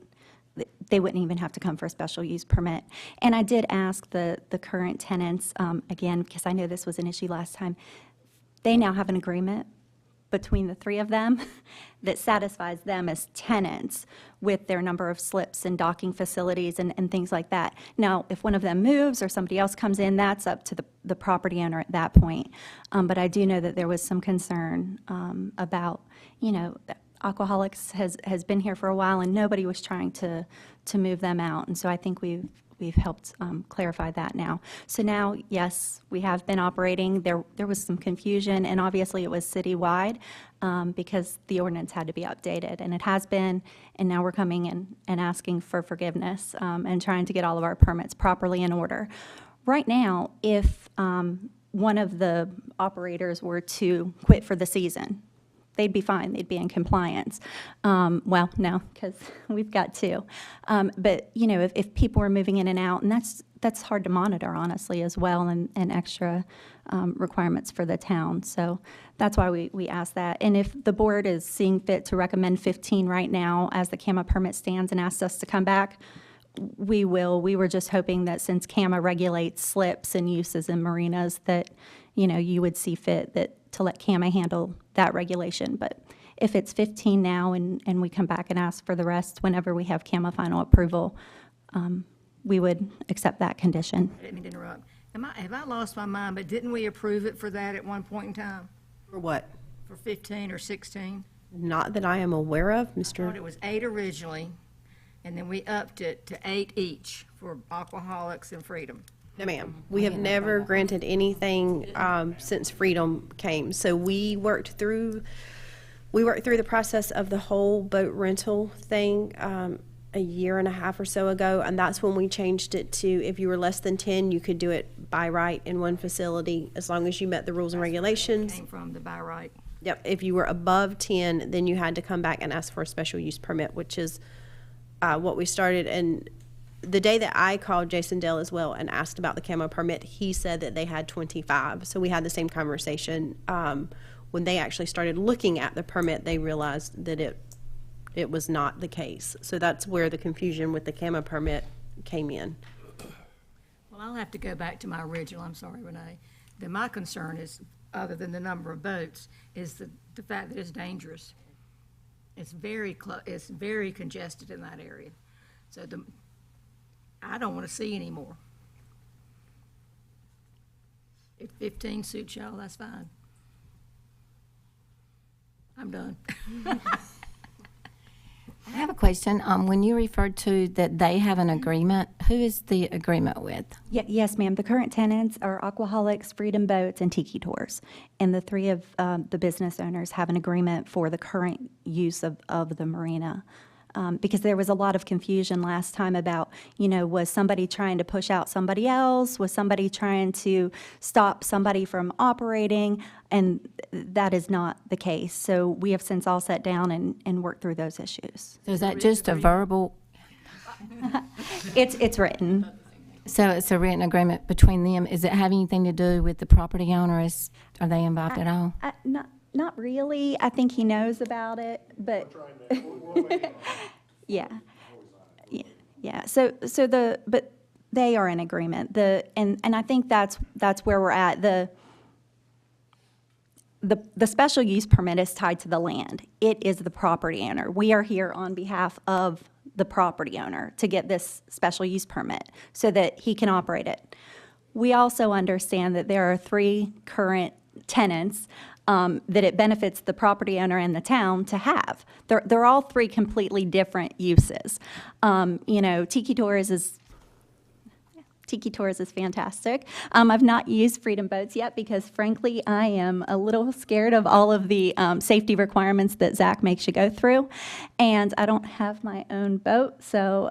they wouldn't even have to come for a special use permit. And I did ask the current tenants again because I know this was an issue last time. They now have an agreement between the 3 of them that satisfies them as tenants with their number of slips and docking facilities and things like that. Now, if one of them moves or somebody else comes in, that's up to the property owner at that point. But I do know that there was some concern about, you know, Aquaholics has been here for a while and nobody was trying to move them out. And so I think we've helped clarify that now. So now, yes, we have been operating. There was some confusion, and obviously it was citywide because the ordinance had to be updated, and it has been, and now we're coming in and asking for forgiveness and trying to get all of our permits properly in order. Right now, if one of the operators were to quit for the season, they'd be fine. They'd be in compliance. Well, no, because we've got 2. But, you know, if people are moving in and out, and that's hard to monitor, honestly, as well, and extra requirements for the town. So that's why we ask that. And if the board is seeing fit to recommend 15 right now as the CAMA permit stands and asks us to come back, we will. We were just hoping that since CAMA regulates slips and uses in marinas, that, you know, you would see fit that to let CAMA handle that regulation. But if it's 15 now and we come back and ask for the rest whenever we have CAMA final approval, we would accept that condition. I didn't mean to interrupt. Have I lost my mind, but didn't we approve it for that at one point in time? For what? For 15 or 16? Not that I am aware of, I thought it was 8 originally, and then we upped it to 8 each for Aquaholics and Freedom. No, ma'am. We have never granted anything since Freedom came. So we worked through the process of the whole boat rental thing a year and a half or so ago, and that's when we changed it to if you were less than 10, you could do it by right in one facility as long as you met the rules and regulations. Came from the by right. Yep. If you were above 10, then you had to come back and ask for a special use permit, which is what we started. And the day that I called Jason Dell as well and asked about the camo permit, he said that they had 25. So we had the same conversation. When they actually started looking at the permit, they realized that it was not the case. So that's where the confusion with the camo permit came in. Well, I'll have to go back to my original, I'm sorry, Renee. Then my concern is, other than the number of boats, is the fact that it's dangerous. It's very congested in that area. So I don't want to see any more. If 15 suits y'all, that's fine. I'm done. I have a question. When you referred to that they have an agreement, who is the agreement with? Yes, ma'am. The current tenants are Aquaholics, Freedom Boats, and Tiki Tours. And the three of the business owners have an agreement for the current use of the marina. Because there was a lot of confusion last time about, you know, was somebody trying to push out somebody else? Was somebody trying to stop somebody from operating? And that is not the case. So we have since all sat down and worked through those issues. So is that just a verbal? It's written. So it's a written agreement between them. Is it have anything to do with the property owner? Are they involved at all? Not really. I think he knows about it, but yeah. But they are in agreement. And I think that's where we're at. The special use permit is tied to the land. It is the property owner. We are here on behalf of the property owner to get this special use permit so that he can operate it. We also understand that there are 3 current tenants that it benefits the property owner and the town to have. They're all 3 completely different uses. You know, Tiki Tours is fantastic. I've not used Freedom Boats yet because, frankly, I am a little scared of all of the safety requirements that Zach makes you go through, and I don't have my own boat, so.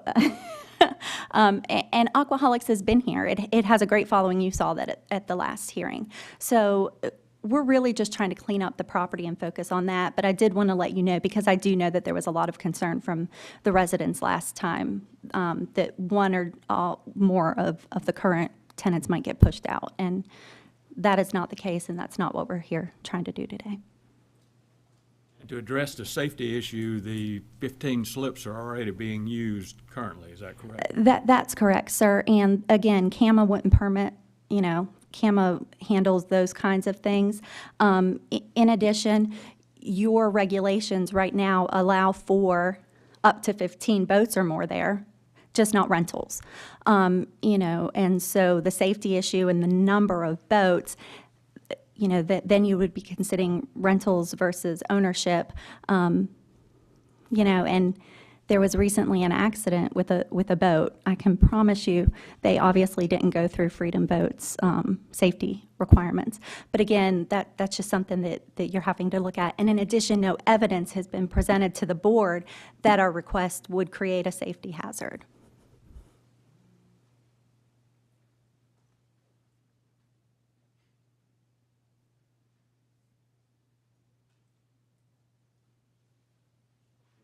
And Aquaholics has been here. It has a great following. You saw that at the last hearing. So we're really just trying to clean up the property and focus on that. But I did want to let you know, because I do know that there was a lot of concern from the residents last time, that one or more of the current tenants might get pushed out. And that is not the case, and that's not what we're here trying to do today. To address the safety issue, the 15 slips are already being used currently, is that correct? That's correct, sir. And again, CAMA wouldn't permit, you know, CAMA handles those kinds of things. In addition, your regulations right now allow for up to 15 boats or more there, just not rentals. You know, and so the safety issue and the number of boats, you know, then you would be considering rentals versus ownership. You know, and there was recently an accident with a boat. I can promise you they obviously didn't go through Freedom Boats' safety requirements. But again, that's just something that you're having to look at. And in addition, no evidence has been presented to the board that our request would create a safety hazard.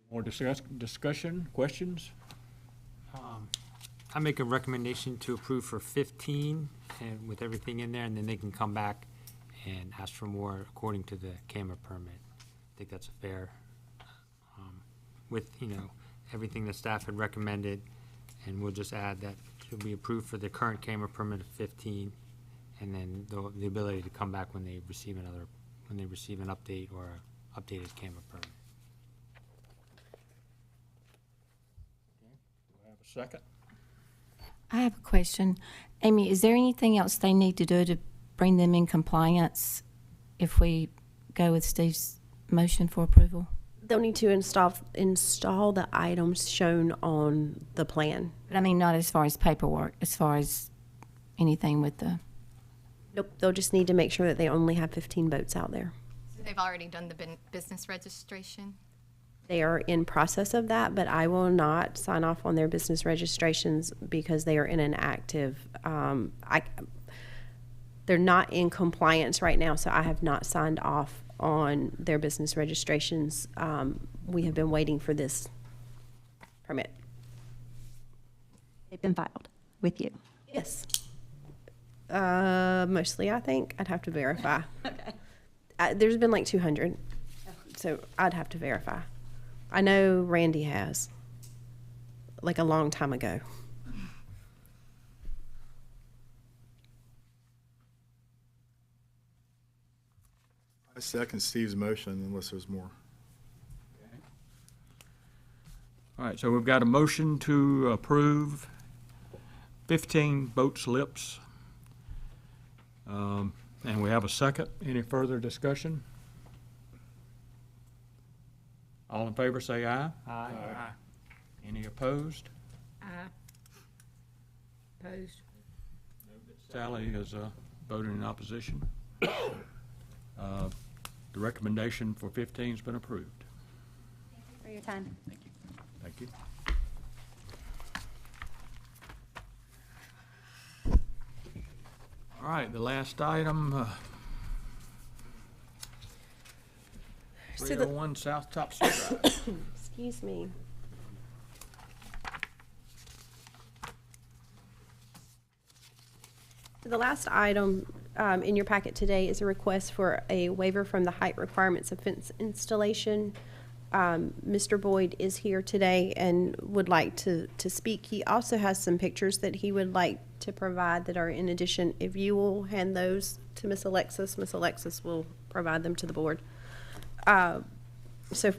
More discussion, questions? I make a recommendation to approve for 15 and with everything in there, and then they can come back and ask for more according to the CAMA permit. I think that's fair, with, you know, everything the staff had recommended And we'll just add that it'll be approved for the current camera permit of 15, and then the ability to come back when they receive an update or a updated camera permit. Do I have a second? I have a question. Amy, is there anything else they need to do to bring them in compliance if we go with Steve's motion for approval? They'll need to install the items shown on the plan. But I mean, not as far as paperwork, as far as anything with the... Nope, they'll just need to make sure that they only have 15 boats out there. So they've already done the business registration? They are in process of that, but I will not sign off on their business registrations because they are in an active, they're not in compliance right now, so I have not signed off on their business registrations. We have been waiting for this permit. They've been filed with you. Yes. Mostly, I think. I'd have to verify. Okay. There's been like 200, so I'd have to verify. I know Randy has, like a long time ago. I second Steve's motion unless there's more. All right, so we've got a motion to approve 15 boat slips. And we have a second. Any further discussion? All in favor, say aye. Aye. Any opposed? Aye. Opposed? Sally has voted in opposition. The recommendation for 15 has been approved. For your time. Thank you. Thank you. All right, the last item, So the- 301 South Topsail Drive. Excuse me. The last item in your packet today is a request for a waiver from the height requirements of fence installation. Mr. Boyd is here today and would like to speak. He also has some pictures that he would like to provide that are in addition. If you will hand those to Miss Alexis will provide them to the board. So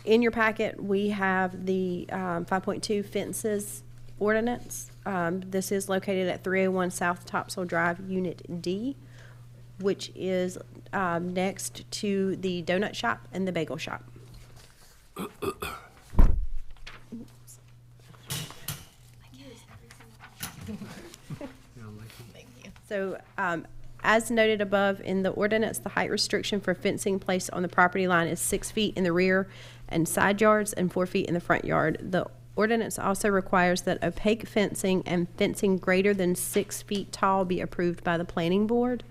in your packet, we have the 5.2 fences ordinance. This is located at 301 South Topsail Drive, Unit D, which is next to the donut shop and the bagel shop. So, as noted above in the ordinance, the height restriction for fencing placed on the property line is 6 feet in the rear and side yards and 4 feet in the front yard. The ordinance also requires that opaque fencing and fencing greater than 6 feet tall be approved by the planning board.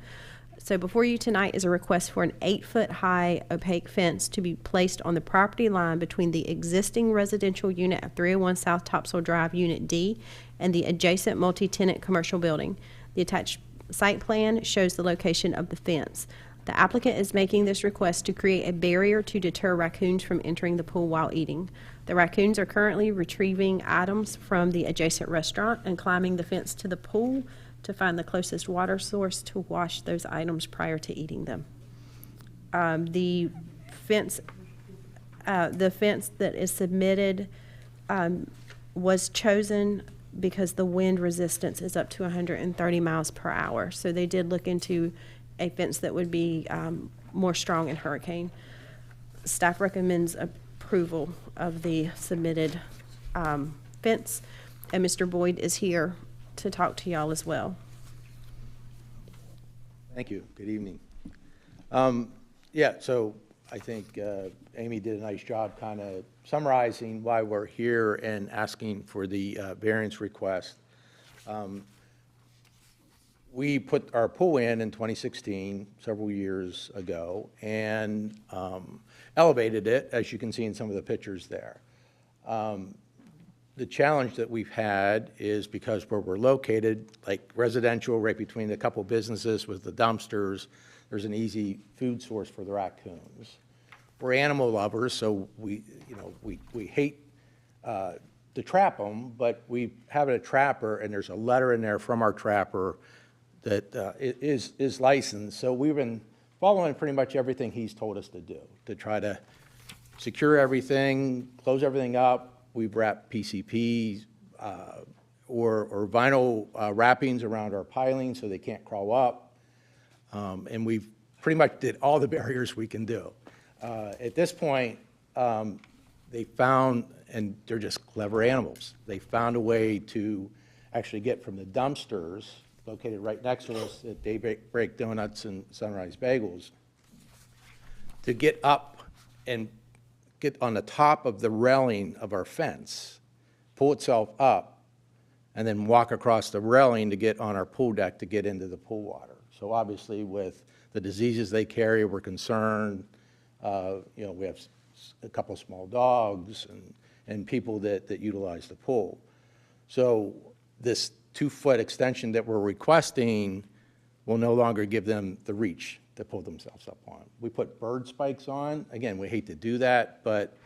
So before you tonight is a request for an 8-foot-high opaque fence to be placed on the property line between the existing residential unit at 301 South Topsail Drive, Unit D, and the adjacent multi-tenant commercial building. The attached site plan shows the location of the fence. The applicant is making this request to create a barrier to deter raccoons from entering the pool while eating. The raccoons are currently retrieving items from the adjacent restaurant and climbing the fence to the pool to find the closest water source to wash those items prior to eating them. The fence that is submitted was chosen because the wind resistance is up to 130 miles per hour. So they did look into a fence that would be more strong in hurricane. Staff recommends approval of the submitted fence, and Mr. Boyd is here to talk to y'all as well. Thank you. Good evening. Yeah, so I think Amy did a nice job kind of summarizing why we're here and asking for the variance request. We put our pool in 2016, several years ago, and elevated it, as you can see in some of the pictures there. The challenge that we've had is because where we're located, like residential, right between a couple businesses with the dumpsters, there's an easy food source for the raccoons. We're animal lovers, so we hate to trap them, but we have a trapper, and there's a letter in there from our trapper that is licensed. So we've been following pretty much everything he's told us to do, to try to secure everything, close everything up. We've wrapped PCP or vinyl wrappings around our pilings so they can't crawl up. And we've pretty much did all the barriers we can do. At this point, they found, and they're just clever animals, they found a way to actually get from the dumpsters located right next to us at Daybreak Donuts and Sunrise Bagels to get up and get on the top of the railing of our fence, pull itself up, and then walk across the railing to get on our pool deck to get into the pool water. So obviously with the diseases they carry, we're concerned. You know, we have a couple of small dogs and people that utilize the pool. So this 2-foot extension that we're requesting will no longer give them the reach to pull themselves up on. We put bird spikes on. Again, we hate to do that, but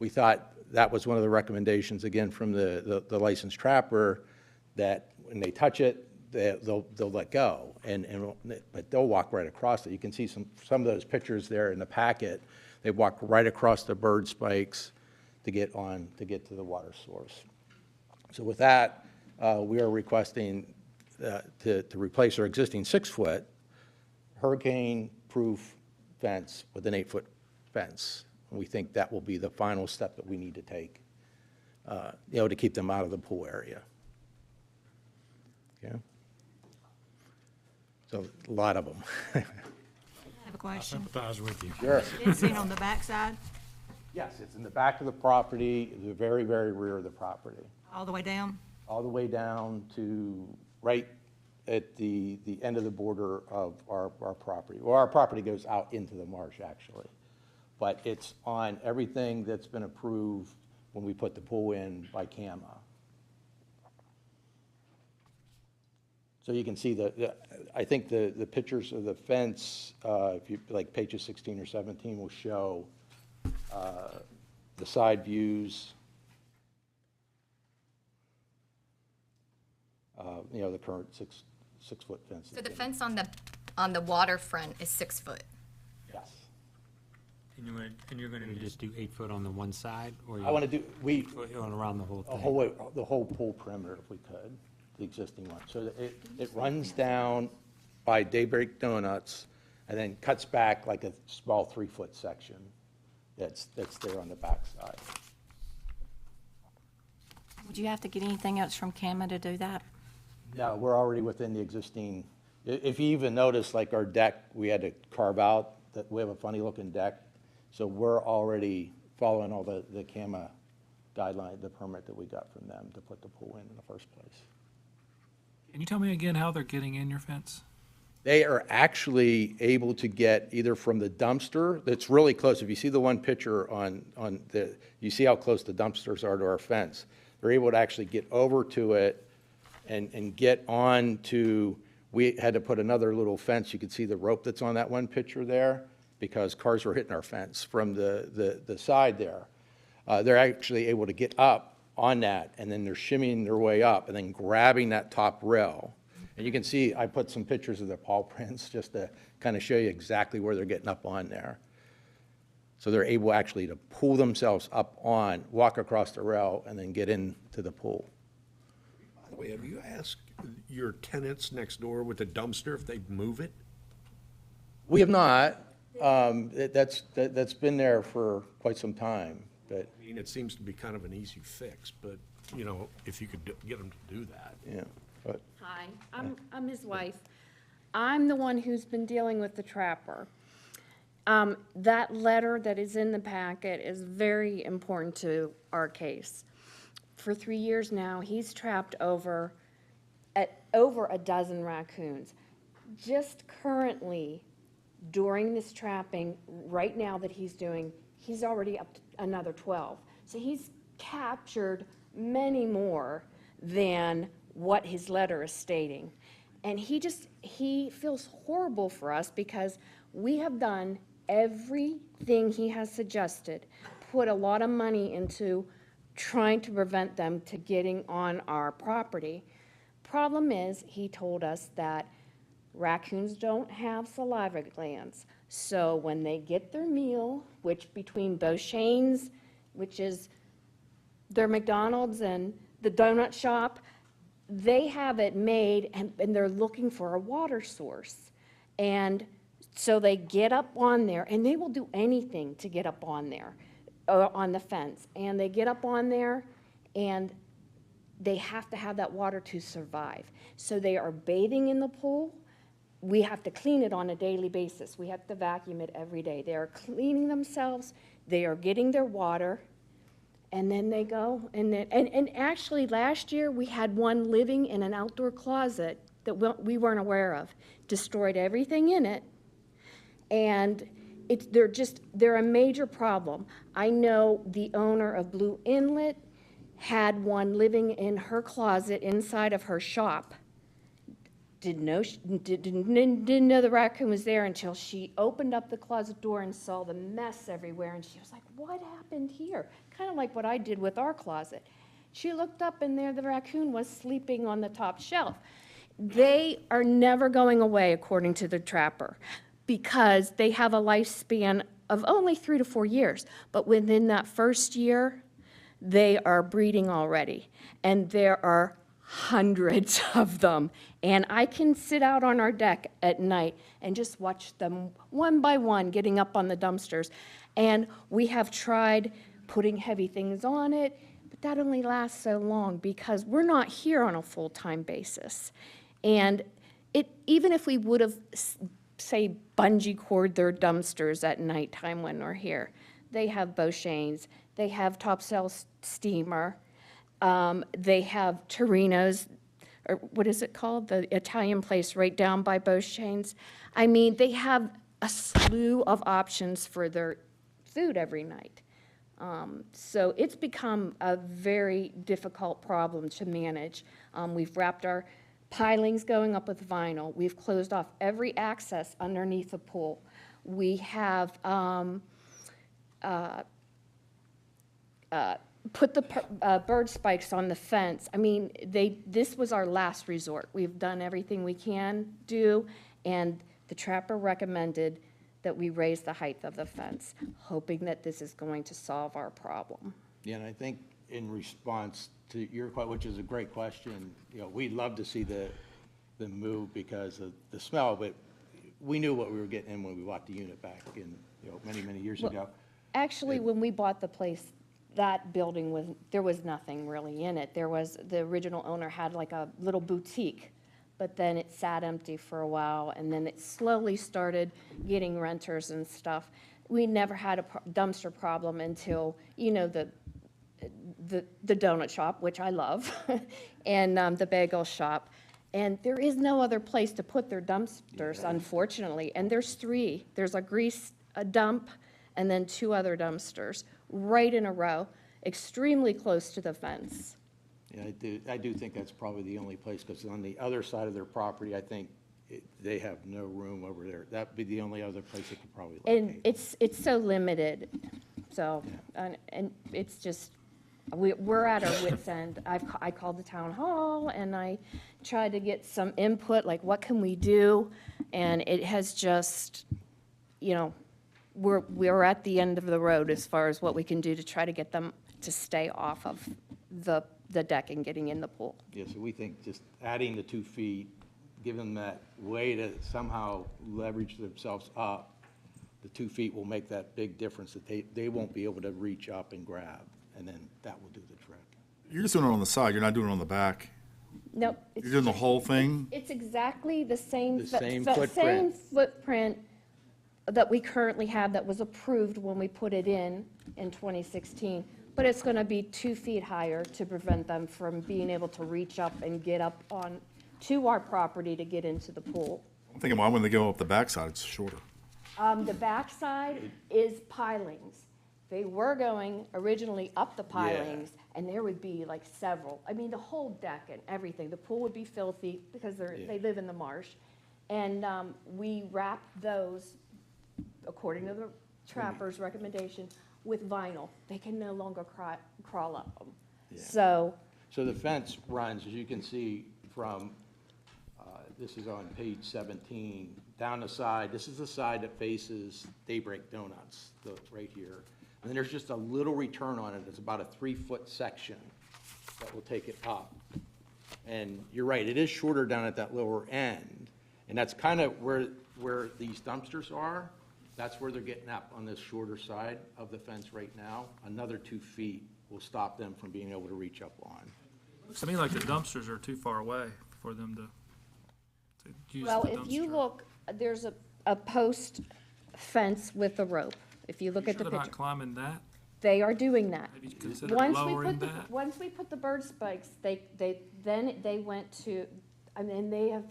we thought that was one of the recommendations, again, from the licensed trapper, that when they touch it, they'll let go, but they'll walk right across it. You can see some of those pictures there in the packet. They walk right across the bird spikes to get to the water source. So with that, we are requesting to replace our existing 6-foot hurricane-proof fence with an 8-foot fence. And we think that will be the final step that we need to take, you know, to keep them out of the pool area. Yeah. So a lot of them. I have a question. I sympathize with you. Sure. It's seen on the backside, Yes, it's in the back of the property, the very, very rear of the property, all the way down? all the way down to right at the end of the border of our property. Well, our property goes out into the marsh, actually. But it's on everything that's been approved when we put the pool in by CAMA. So you can see I think the pictures of the fence, if you, like pages 16 or 17 will show the side views, you know, the current six-foot fence. So the fence on the waterfront is 6 foot. Yes. And you're gonna just do 8 foot on the one side, or? I want to do, we, On around the whole thing? the whole pool perimeter if we could, the existing one. So it runs down by Daybreak Donuts and then cuts back like a small 3-foot section that's there on the backside. Would you have to get anything else from CAMA to do that? No, we're already within the existing, if you even notice, like our deck, we had to carve out, that we have a funny-looking deck, so we're already following all the CAMA guideline, the permit that we got from them to put the pool in the first place. Can you tell me again how they're getting in your fence? They are actually able to get either from the dumpster, that's really close. If you see the one picture on the, you see how close the dumpsters are to our fence. They're able to actually get over to it and get on to, we had to put another little fence. You can see the rope that's on that one picture there because cars were hitting our fence from the side there. They're actually able to get up on that, and then they're shimmying their way up and then grabbing that top rail. And you can see, I put some pictures of their paw prints just to kind of show you exactly where they're getting up on there. So they're able actually to pull themselves up on, walk across the rail, and then get into the pool. By the way, have you asked your tenants next door with the dumpster if they'd move it? We have not. That's been there for quite some time, but. I mean, it seems to be kind of an easy fix, but, you know, if you could get them to do that. Yeah, but. Hi, I'm his wife. I'm the one who's been dealing with the trapper. That letter that is in the packet is very important to our case. For 3 years now, he's trapped over a dozen raccoons. Just currently, during this trapping, right now that he's doing, he's already up to another 12. So he's captured many more than what his letter is stating. And he feels horrible for us because we have done everything he has suggested, put a lot of money into trying to prevent them to getting on our property. Problem is, he told us that raccoons don't have saliva glands. So when they get their meal, which between Beauchene's, which is their McDonald's, and the donut shop, they have it made, and they're looking for a water source. And so they get up on there, and they will do anything to get up on there, on the fence. And they get up on there, and they have to have that water to survive. So they are bathing in the pool. We have to clean it on a daily basis. We have to vacuum it every day. They are cleaning themselves, they are getting their water, and then they go. And actually, last year, we had one living in an outdoor closet that we weren't aware of, destroyed everything in it, and they're a major problem. I know the owner of Blue Inlet had one living in her closet inside of her shop. Didn't know the raccoon was there until she opened up the closet door and saw the mess everywhere, and she was like, what happened here? Kind of like what I did with our closet. She looked up, and there the raccoon was sleeping on the top shelf. They are never going away, according to the trapper, because they have a lifespan of only 3 to 4 years. But within that first year, they are breeding already, and there are hundreds of them. And I can sit out on our deck at night and just watch them one by one getting up on the dumpsters. And we have tried putting heavy things on it, but that only lasts so long because we're not here on a full-time basis. And even if we would have, say, bungee cord their dumpsters at nighttime when we're here, they have Beauchene's, they have Topsail Steamer, they have Torino's, or what is it called? The Italian place right down by Beauchene's. I mean, they have a slew of options for their food every night. So it's become a very difficult problem to manage. We've wrapped our pilings going up with vinyl. We've closed off every access underneath the pool. We have put the bird spikes on the fence. I mean, this was our last resort. We've done everything we can do, and the trapper recommended that we raise the height of the fence, hoping that this is going to solve our problem. Yeah, and I think in response to your question, which is a great question, we'd love to see the move because of the smell, but we knew what we were getting in when we bought the unit back in, many, many years ago. Actually, when we bought the place, that building there was nothing really in it. The original owner had like a little boutique, but then it sat empty for a while, and then it slowly started getting renters and stuff. We never had a dumpster problem until, the donut shop, which I love, and the bagel shop. And there is no other place to put their dumpsters, unfortunately. And there's 3. There's a dump, and then 2 other dumpsters right in a row, extremely close to the fence. Yeah, I do think that's probably the only place, because on the other side of their property, I think they have no room over there. That'd be the only other place they could probably locate. And it's so limited, so, and it's just, we're at our wit's end. I called the town hall, and I tried to get some input, like what can we do? And it has just, we're at the end of the road as far as what we can do to try to get them to stay off of the deck and getting in the pool. Yeah, so we think just adding the 2 feet, giving them that way to somehow leverage themselves up, the 2 feet will make that big difference that they won't be able to reach up and grab, and then that will do the trick. You're just doing it on the side, you're not doing it on the back. Nope. You're doing the whole thing? It's exactly the same same same footprint that we currently have that was approved when we put it in 2016. But it's going to be 2 feet higher to prevent them from being able to reach up and get up to our property to get into the pool. I'm thinking, why wouldn't they go up the backside? It's shorter. The backside is pilings. They were going originally up the pilings, and there would be like several. I mean, the whole deck and everything. The pool would be filthy because they live in the marsh. And we wrapped those, according to the trapper's recommendation, with vinyl. They can no longer crawl up them. So, So the fence runs, as you can see from, this is on page 17, down the side. This is the side that faces Daybreak Donuts, right here. And then there's just a little return on it. It's about a 3-foot section that will take it up. And you're right, it is shorter down at that lower end. And that's kind of where these dumpsters are. That's where they're getting up, on this shorter side of the fence right now. Another 2 feet will stop them from being able to reach up on. Looks to me like the dumpsters are too far away for them to use well, the if you dumpster. look, there's a post fence with a rope. If you look You at the sure they're not picture, climbing that? they are doing that. Have you considered Once lowering that? Once we put the bird spikes, they went to, I mean, they have,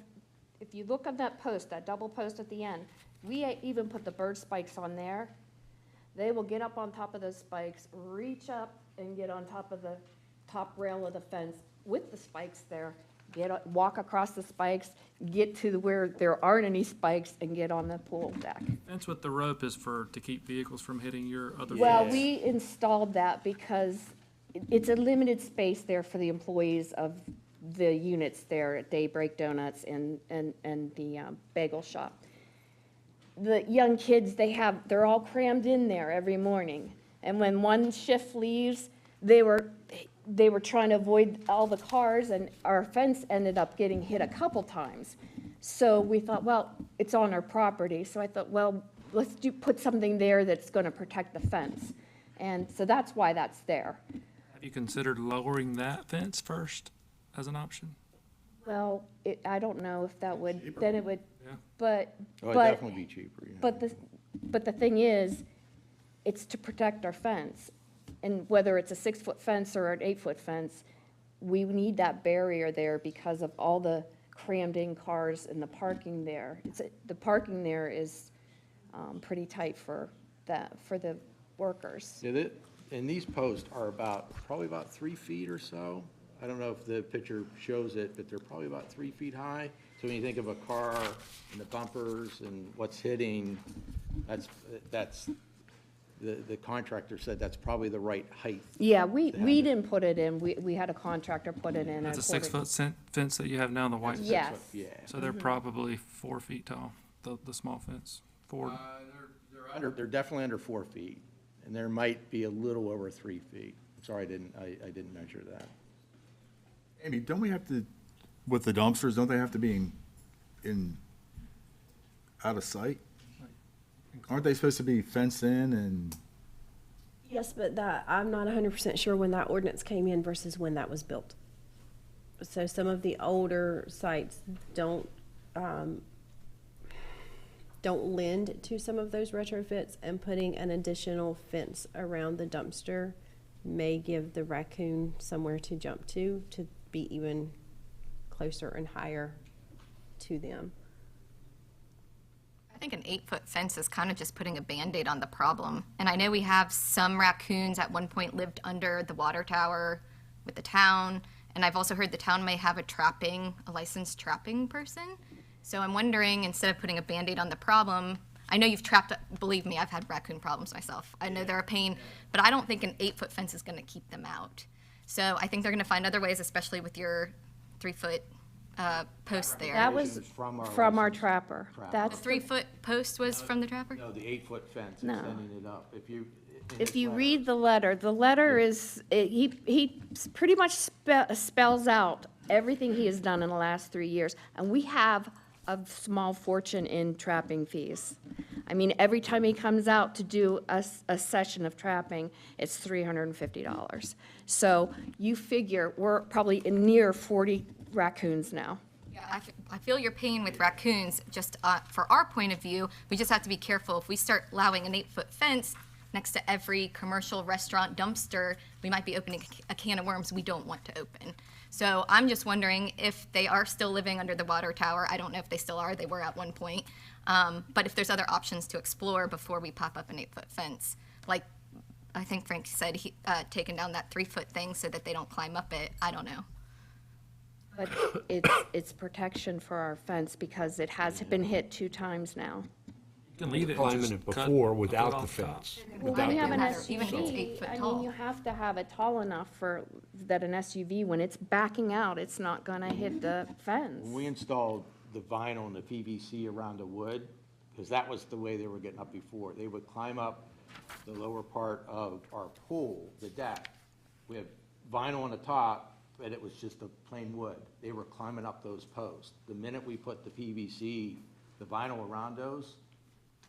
if you look at that post, that double post at the end, we even put the bird spikes on there. They will get up on top of those spikes, reach up and get on top of the top rail of the fence with the spikes there, walk across the spikes, get to where there aren't any spikes and get on the pool deck. Fence with the rope is to keep vehicles from hitting your other Well, vehicles. we installed that because it's a limited space there for the employees of the units there at Daybreak Donuts and the bagel shop. The young kids, they're all crammed in there every morning. And when one shift leaves, they were trying to avoid all the cars, and our fence ended up getting hit a couple times. So we thought, well, it's on our property. So I thought, well, let's put something there that's going to protect the fence. And so that's why that's there. Have you considered lowering that fence first as an option? Well, I don't know if that would, then it would, Yeah. but. Oh, it'd but- definitely be cheaper, yeah. But the thing is, it's to protect our fence. And whether it's a 6-foot fence or an 8-foot fence, we need that barrier there because of all the crammed-in cars and the parking there. The parking there is pretty tight for the workers. Yeah, and these posts are probably about 3 feet or so. I don't know if the picture shows it, but they're probably about 3 feet high. So when you think of a car and the bumpers and what's hitting, that's the contractor said that's probably the right height. Yeah, we didn't put it in. We had a contractor put it in. That's a 6-foot fence that you have now, the white fence? Yes. Yeah. So they're probably 4 feet tall, the small fence, 4. They're definitely under 4 feet, and there might be a little over 3 feet. I'm sorry, I didn't measure that. Amy, don't we have to, with the dumpsters, don't they have to be out of sight? Aren't they supposed to be fenced in and? Yes, but I'm not 100% sure when that ordinance came in versus when that was built. So some of the older sites don't lend to some of those retrofits, and putting an additional fence around the dumpster may give the raccoon somewhere to jump to be even closer and higher to them. I think an 8-foot fence is kind of just putting a Band-Aid on the problem. And I know we have some raccoons at one point lived under the water tower with the town. And I've also heard the town may have a licensed trapping person. So I'm wondering, instead of putting a Band-Aid on the problem, I know you've trapped, believe me, I've had raccoon problems myself. I know they're a pain, but I don't think an 8-foot fence is going to keep them out. So I think they're going to find other ways, especially with your 3-foot post there. That was from our trapper. The That's 3-foot post was from the trapper? No, the 8-foot fence, No. extending it up. If you read the letter is, he pretty much spells out everything he has done in the last 3 years. And we have a small fortune in trapping fees. I mean, every time he comes out to do a session of trapping, it's $350. So you figure we're probably near 40 raccoons now. Yeah, I feel your pain with raccoons. Just for our point of view, we just have to be careful. If we start allowing an 8-foot fence next to every commercial restaurant dumpster, we might be opening a can of worms we don't want to open. So I'm just wondering if they are still living under the water tower. I don't know if they still are. They were at one point. But if there's other options to explore before we pop up an 8-foot fence, like I think Frank said, taking down that 3-foot thing so that they don't climb up it. I don't know. But it's protection for our fence because it has been hit 2 times now. can leave it and climbing just it cut before off without the top. fence. Well, without when you have an Matter even if it's 8 SUV, foot I mean, tall. you have to have it tall enough for, that an SUV, when it's backing out, it's not gonna hit the fence. When we installed the vinyl and the PVC around the wood, because that was the way they were getting up before, they would climb up the lower part of our pool, the deck. We have vinyl on the top, but it was just a plain wood. They were climbing up those posts. The minute we put the PVC, the vinyl around those,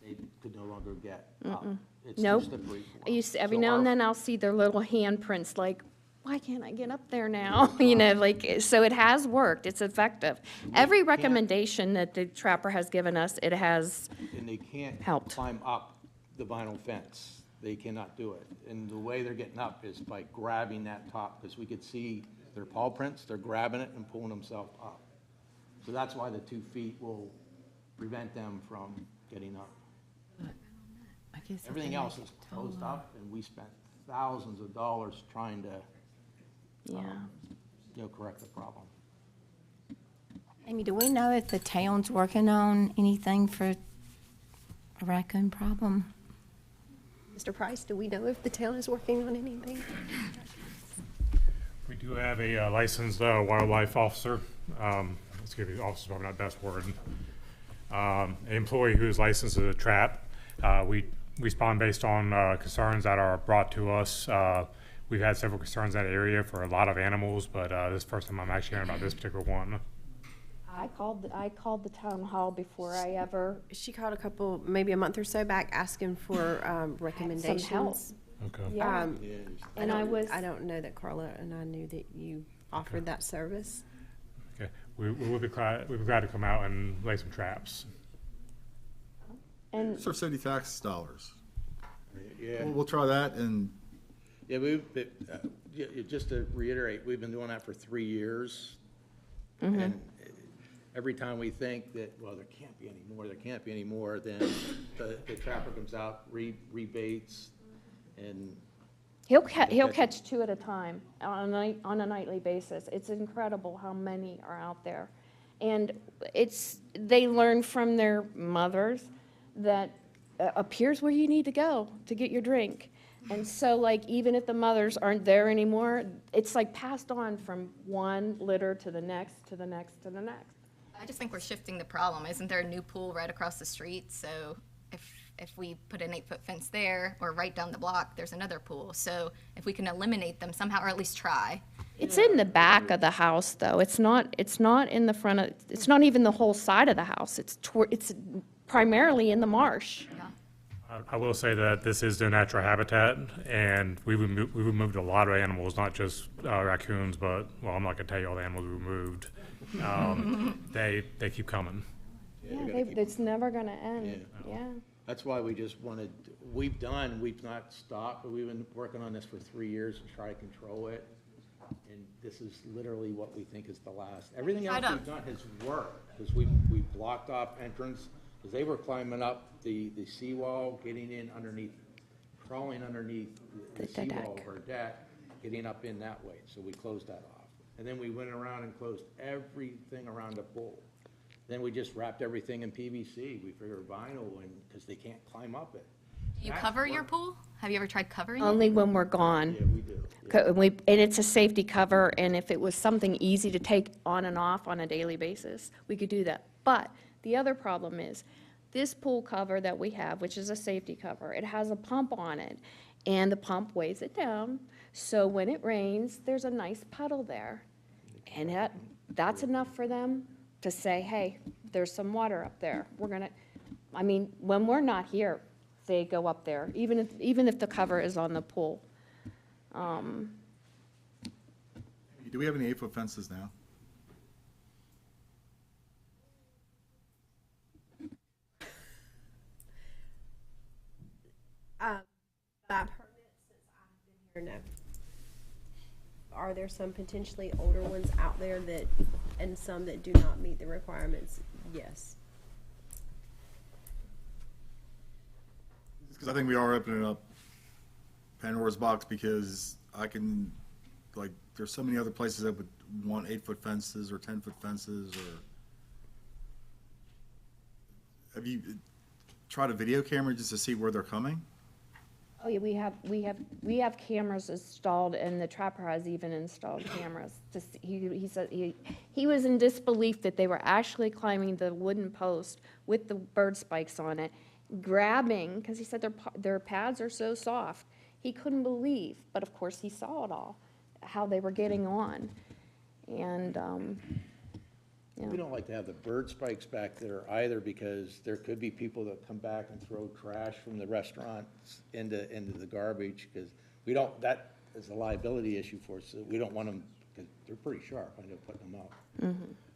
they could no longer get up. It's Nope. too slippery for I them. used to, every So now and our- then I'll see their little handprints, like, why can't I get up there now? You know, like, so it has worked, it's effective. Every recommendation that the trapper has given us, it has, And they can't helped. climb up the vinyl fence. They cannot do it. And the way they're getting up is by grabbing that top, because we could see their paw prints, they're grabbing it and pulling themselves up. So that's why the 2 feet will prevent them from getting up. Everything else is closed up, and we spent thousands of dollars trying to, correct the problem. Amy, do we know if the town's working on anything for a raccoon problem? Mr. Price, do we know if the town is working on anything? We do have a licensed wildlife officer, excuse me, officer, probably not the best word, an employee who is licensed as a trap. We respond based on concerns that are brought to us. We've had several concerns in that area for a lot of animals, but this first time I'm actually hearing about this particular one. I called the town hall before I ever, She called a couple, maybe a month or so back, asking for recommendations. Okay. yeah. And I was. I don't know that Carla and I knew that you offered that service. Okay, we will be glad to come out and lay some traps. And It's our city tax dollars. Yeah. We'll try that, and Yeah, just to reiterate, we've been doing that for 3 years. And every time we think that, well, there can't be any more, then the trapper comes out, rebaits, and he'll catch 2 at a time on a nightly basis. It's incredible how many are out there. And they learn from their mothers that appears where you need to go to get your drink. And so, like, even if the mothers aren't there anymore, it's like passed on from one litter to the next, to the next, to the next. I just think we're shifting the problem. Isn't there a new pool right across the street? So if we put an 8-foot fence there, or right down the block, there's another pool. So if we can eliminate them somehow, or at least try. It's in the back of the house, though. It's not in the front of, it's not even the whole side of the house. It's primarily in the marsh. I will say that this is their natural habitat, and we removed a lot of animals, not just raccoons, but, well, I'm not gonna tell you all the animals we removed. They keep coming. Yeah, it's never gonna end, yeah. that's why we just wanted, we've not stopped, but we've been working on this for 3 years to try to control it. And this is literally what we think is the last. Everything else we've done has worked, because we blocked off entrance, because they were climbing up the seawall, getting in underneath, crawling underneath the seawall of our deck, getting up in that way, so we closed that off. And then we went around and closed everything around the pool. Then we just wrapped everything in PVC. We figured vinyl, and, because they can't climb up it. Do you cover your pool? Have you ever tried covering it? Only when we're gone. Yeah, we do. And it's a safety cover, and if it was something easy to take on and off on a daily basis, we could do that. But the other problem is, this pool cover that we have, which is a safety cover, it has a pump on it, and the pump weighs it down, so when it rains, there's a nice puddle there. And that's enough for them to say, hey, there's some water up there. When we're not here, they go up there, even if the cover is on the pool. do we have any 8-foot fences now? By permit, since I've been here, no. Are there some potentially older ones out there and some that do not meet the requirements? Yes. Because I think we are opening up Pandora's box, because there's so many other places that would want 8-foot fences or 10-foot fences, or tried a video camera just to see where they're coming? Oh, yeah, we have cameras installed, and the trapper has even installed cameras. He said he was in disbelief that they were actually climbing the wooden post with the bird spikes on it, grabbing, because he said their pads are so soft. He couldn't believe, but of course he saw it all, how they were getting on. And, We don't like to have the bird spikes back there either, because there could be people that come back and throw trash from the restaurants into the garbage, because we don't, that is a liability issue for us. So we don't want them, because they're pretty sharp, I know, putting them up.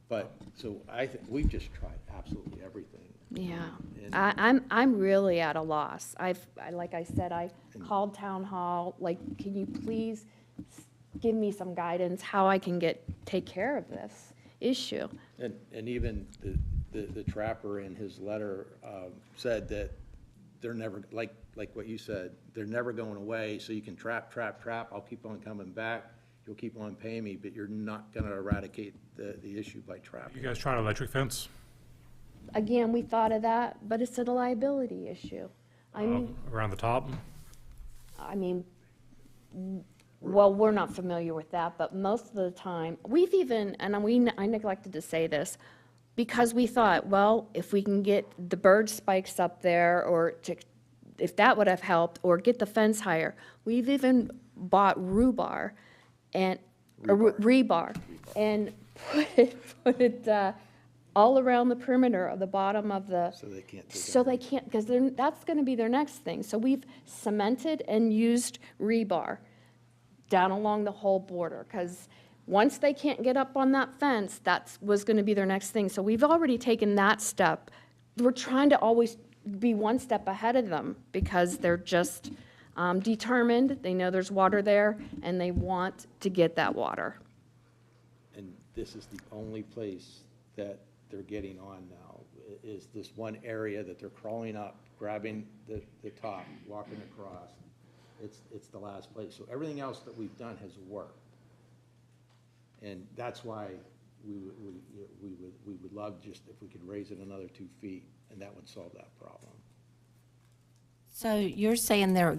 But, so I think, we've just tried absolutely everything. yeah, And- I'm really at a loss. Like I said, I called town hall, like, can you please give me some guidance how I can take care of this issue? And even the trapper in his letter said that they're never, like what you said, they're never going away, so you can trap, I'll keep on coming back, you'll keep on paying me, but you're not gonna eradicate the issue by trapping. You guys trying an electric fence? Again, we thought of that, but it's a liability issue. I mean, Around the top? Well, we're not familiar with that, but most of the time, we've even, and I neglected to say this, because we thought, well, if we can get the bird spikes up there, or if that would have helped, or get the fence higher, we've even bought rebar and put it all around the perimeter of the bottom of the. So they can't take it. So they can't, because that's gonna be their next thing. So we've cemented and used rebar down along the whole border, because once they can't get up on that fence, that was gonna be their next thing. So we've already taken that step. We're trying to always be one step ahead of them, because they're just determined, they know there's water there, and they want to get that water. And this is the only place that they're getting on now, is this one area that they're crawling up, grabbing the top, walking across. It's the last place. So everything else that we've done has worked. And that's why we would love just if we could raise it another 2 feet, and that would solve that problem. So you're saying they're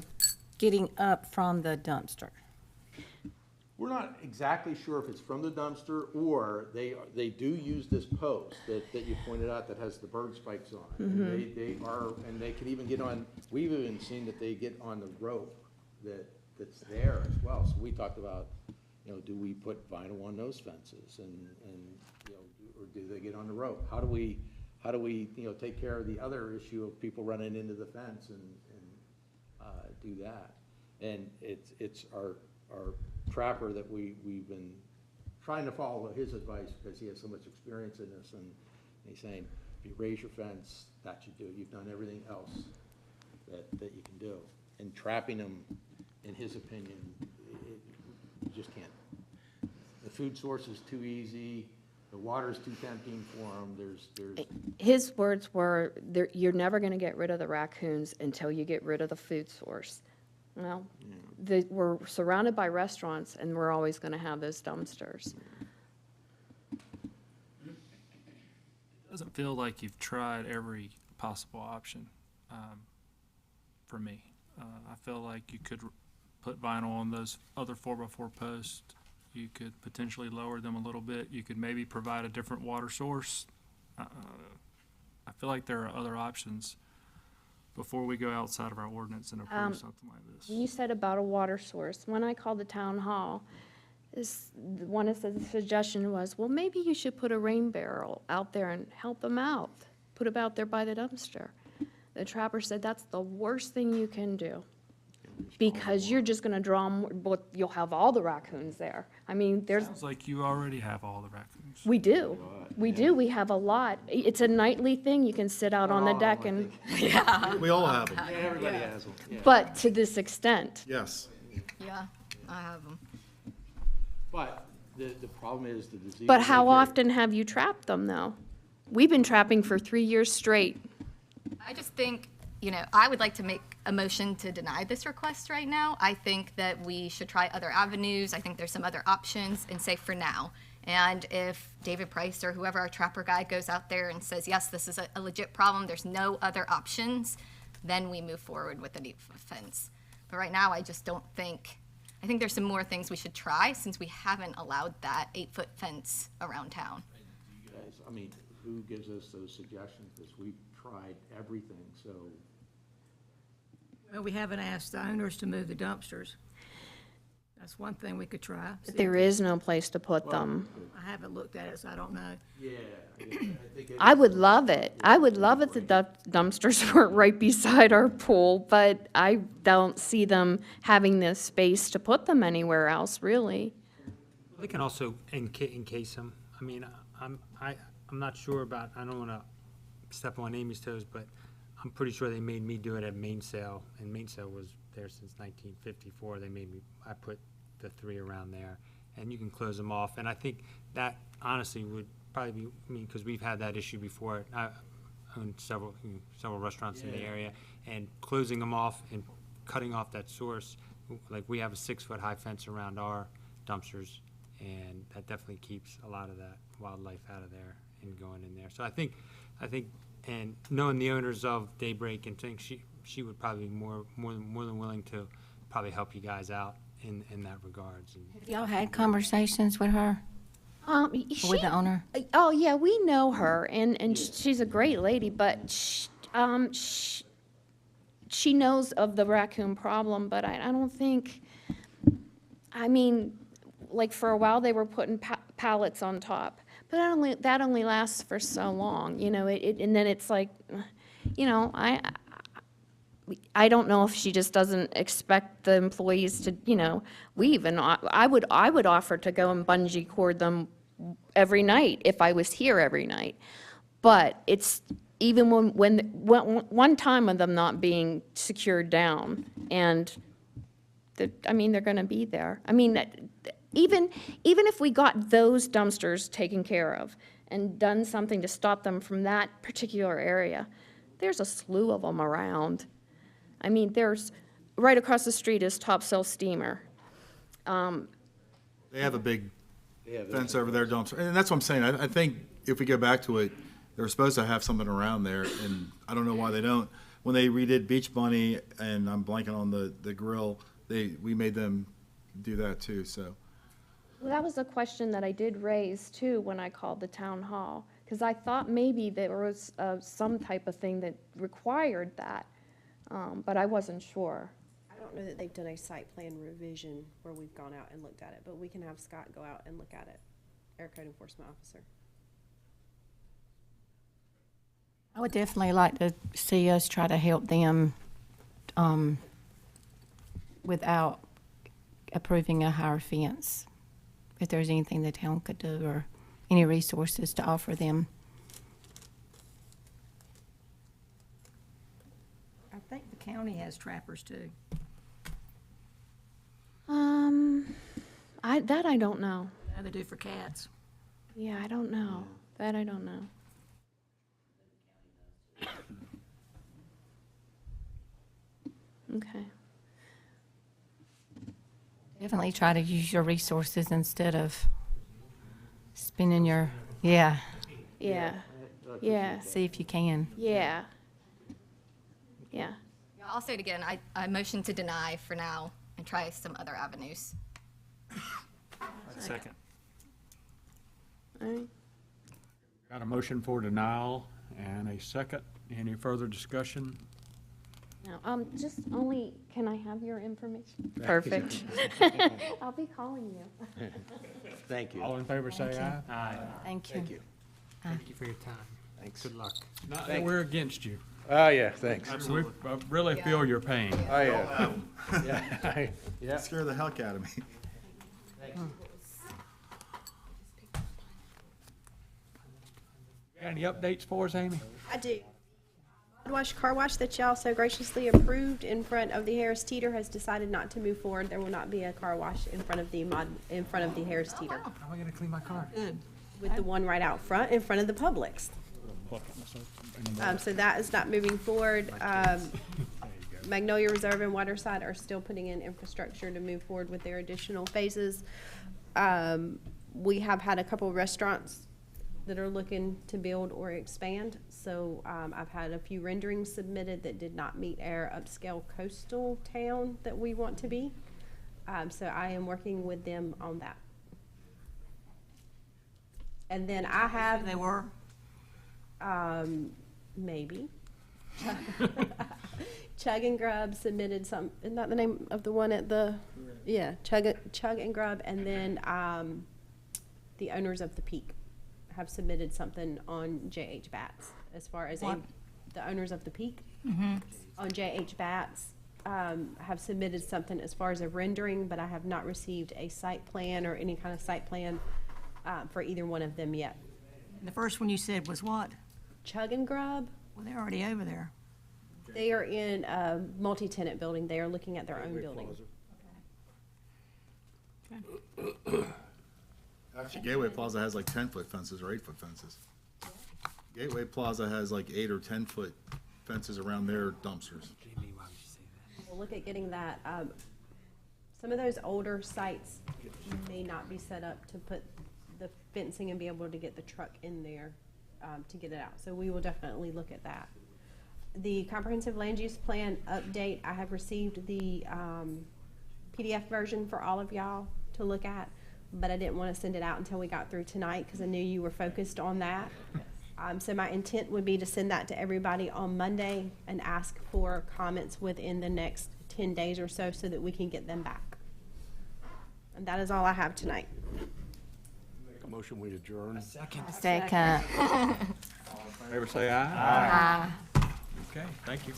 getting up from the dumpster? We're not exactly sure if it's from the dumpster, or they do use this post that you pointed out that has the bird spikes on it. And they can even get on, we've even seen that they get on the rope that's there as well. So we talked about, do we put vinyl on those fences, and or do they get on the rope? How do we take care of the other issue of people running into the fence and do that? And it's our trapper that we've been trying to follow his advice, because he has so much experience in this, and he's saying, if you raise your fence, that you do. You've done everything else that you can do. And trapping them, in his opinion, you just can't. The food source is too easy, the water's too tempting for them, there's. His words were, you're never gonna get rid of the raccoons until you get rid of the food source. Well, we're surrounded by restaurants, and we're always gonna have those dumpsters. It doesn't feel like you've tried every possible option, for me. I feel like you could put vinyl on those other 4x4 posts. You could potentially lower them a little bit. You could maybe provide a different water source. I feel like there are other options before we go outside of our ordinance and approve something like this. You said about a water source. When I called the town hall, one of the suggestion was, well, maybe you should put a rain barrel out there and help them out. Put it out there by the dumpster. The trapper said that's the worst thing you can do, because you're just gonna draw more, but you'll have all the raccoons there. I mean, Sounds like you already have all the raccoons. we do. We do. We have a lot. It's a nightly thing. You can sit out on the deck and, We all have them. Yeah, everybody has them. Yeah. but to this extent. Yes. Yeah, I have them. But the problem is the disease. But how often have you trapped them, though? We've been trapping for 3 years straight. I just think, I would like to make a motion to deny this request right now. I think that we should try other avenues. I think there's some other options, and say for now, And if David Price or whoever our trapper guy goes out there and says, yes, this is a legit problem, there's no other options, then we move forward with an 8-foot fence. But right now, I just don't think, I think there's some more things we should try since we haven't allowed that 8-foot fence around town. You guys, I mean, who gives us those suggestions? Because we've tried everything, so. Well, we haven't asked the owners to move the dumpsters. That's one thing we could try. See There if- is no place to put them. I haven't looked at it, so I don't know. Yeah, I think it. I would love it. I would love it if the dumpsters weren't right beside our pool, but I don't see them having the space to put them anywhere else, really. They can also encase them. I mean, I'm not sure about, I don't want to step on Amy's toes, but I'm pretty sure they made me do it at Mainsail, and Mainsail was there since 1954. They made me, I put the 3 around there, and you can close them off. And I think that honestly would probably be, I mean, because we've had that issue before. I own several restaurants in the area, and closing them off and cutting off that source, like we have a 6-foot high fence around our dumpsters, and that definitely keeps a lot of that wildlife out of there and going in there. So I think, and knowing the owners of Daybreak and things, she would probably be more than willing to probably help you guys out in that regards. And Have y'all had conversations with her, or with the owner? Oh, yeah, we know her, and she's a great lady, but she knows of the raccoon problem, but I don't think, I mean, like for a while they were putting pallets on top, but that only lasts for so long, you know, and then it's like, you know, I don't know if she just doesn't expect the employees to, you know, I would offer to go and bungee cord them every night if I was here every night. But it's even when one time of them not being secured down, and I mean, they're going to be there. I mean, even if we got those dumpsters taken care of and done something to stop them from that particular area, there's a slew of them around. I mean, there's, right across the street is Topsail Steamer. They have a big fence over their dumpster, and that's what I'm saying. I think if we go back to it, they're supposed to have something around there, and I don't know why they don't. When they redid Beach Bunny, and I'm blanking on the grill, we made them do that too, so. Well, that was a question that I did raise too when I called the town hall, because I thought maybe there was some type of thing that required that, but I wasn't sure. I don't know that they've done a site plan revision where we've gone out and looked at it, but we can have Scott go out and look at it, our code enforcement officer. I would definitely like to see us try to help them without approving a higher fence. If there's anything the town could do or any resources to offer them. I think the county has trappers too. I don't know. How they do for cats. Yeah, I don't know. That I don't know. Okay. Definitely try to use your resources instead of spending your, yeah. Yeah. Yeah. See if you can. Yeah. Yeah. Yeah, I'll say it again, I motion to deny for now and try some other avenues. Second. All right. Got a motion for denial and a second. Any further discussion? No, just only, can I have your information? Perfect. I'll be calling you. Thank you. All in favor, say aye. Aye. Thank you. Thank you. Thank you for your time. Thanks. Good luck. Not that we're against you. Oh, yeah, thanks. We really feel your pain. Oh, yeah. Yeah. Yeah. Scare the heck out of me. Got any updates for us, Amy? I do. Car wash that y'all so graciously approved in front of the Harris Teeter has decided not to move forward. There will not be a car wash in front of the Harris Teeter. How am I gonna clean my car? Good. With the one right out front in front of the Publix. So that is not moving forward. Magnolia Reserve and Waterside are still putting in infrastructure to move forward with their additional phases. We have had a couple of restaurants that are looking to build or expand. So I've had a few renderings submitted that did not meet our upscale coastal town that we want to be. So I am working with them on that. And then I have. They were? Maybe. Chug and Grub submitted some, isn't that the name of the one at the, yeah, Chug and Grub, and then the owners of the Peak have submitted something on JH Bats as far as the owners of the Peak on JH Bats have submitted something as far as a rendering, but I have not received a site plan or any kind of site plan for either one of them yet. The first one you said was what? Chug and Grub. Well, they're already over there. They are in a multi-tenant building. They are looking at their own building. Actually, Gateway Plaza has like 10-foot fences or 8-foot fences. Gateway Plaza has like 8 or 10-foot fences around their dumpsters. We'll look at getting that. Some of those older sites may not be set up to put the fencing and be able to get the truck in there to get it out. So we will definitely look at that. The comprehensive land use plan update, I have received the PDF version for all of y'all to look at, but I didn't want to send it out until we got through tonight because I knew you were focused on that. So my intent would be to send that to everybody on Monday and ask for comments within the next 10 days or so that we can get them back. And that is all I have tonight. Make a motion, we adjourn. Second. All in favor, say aye. Aye. Okay, thank you.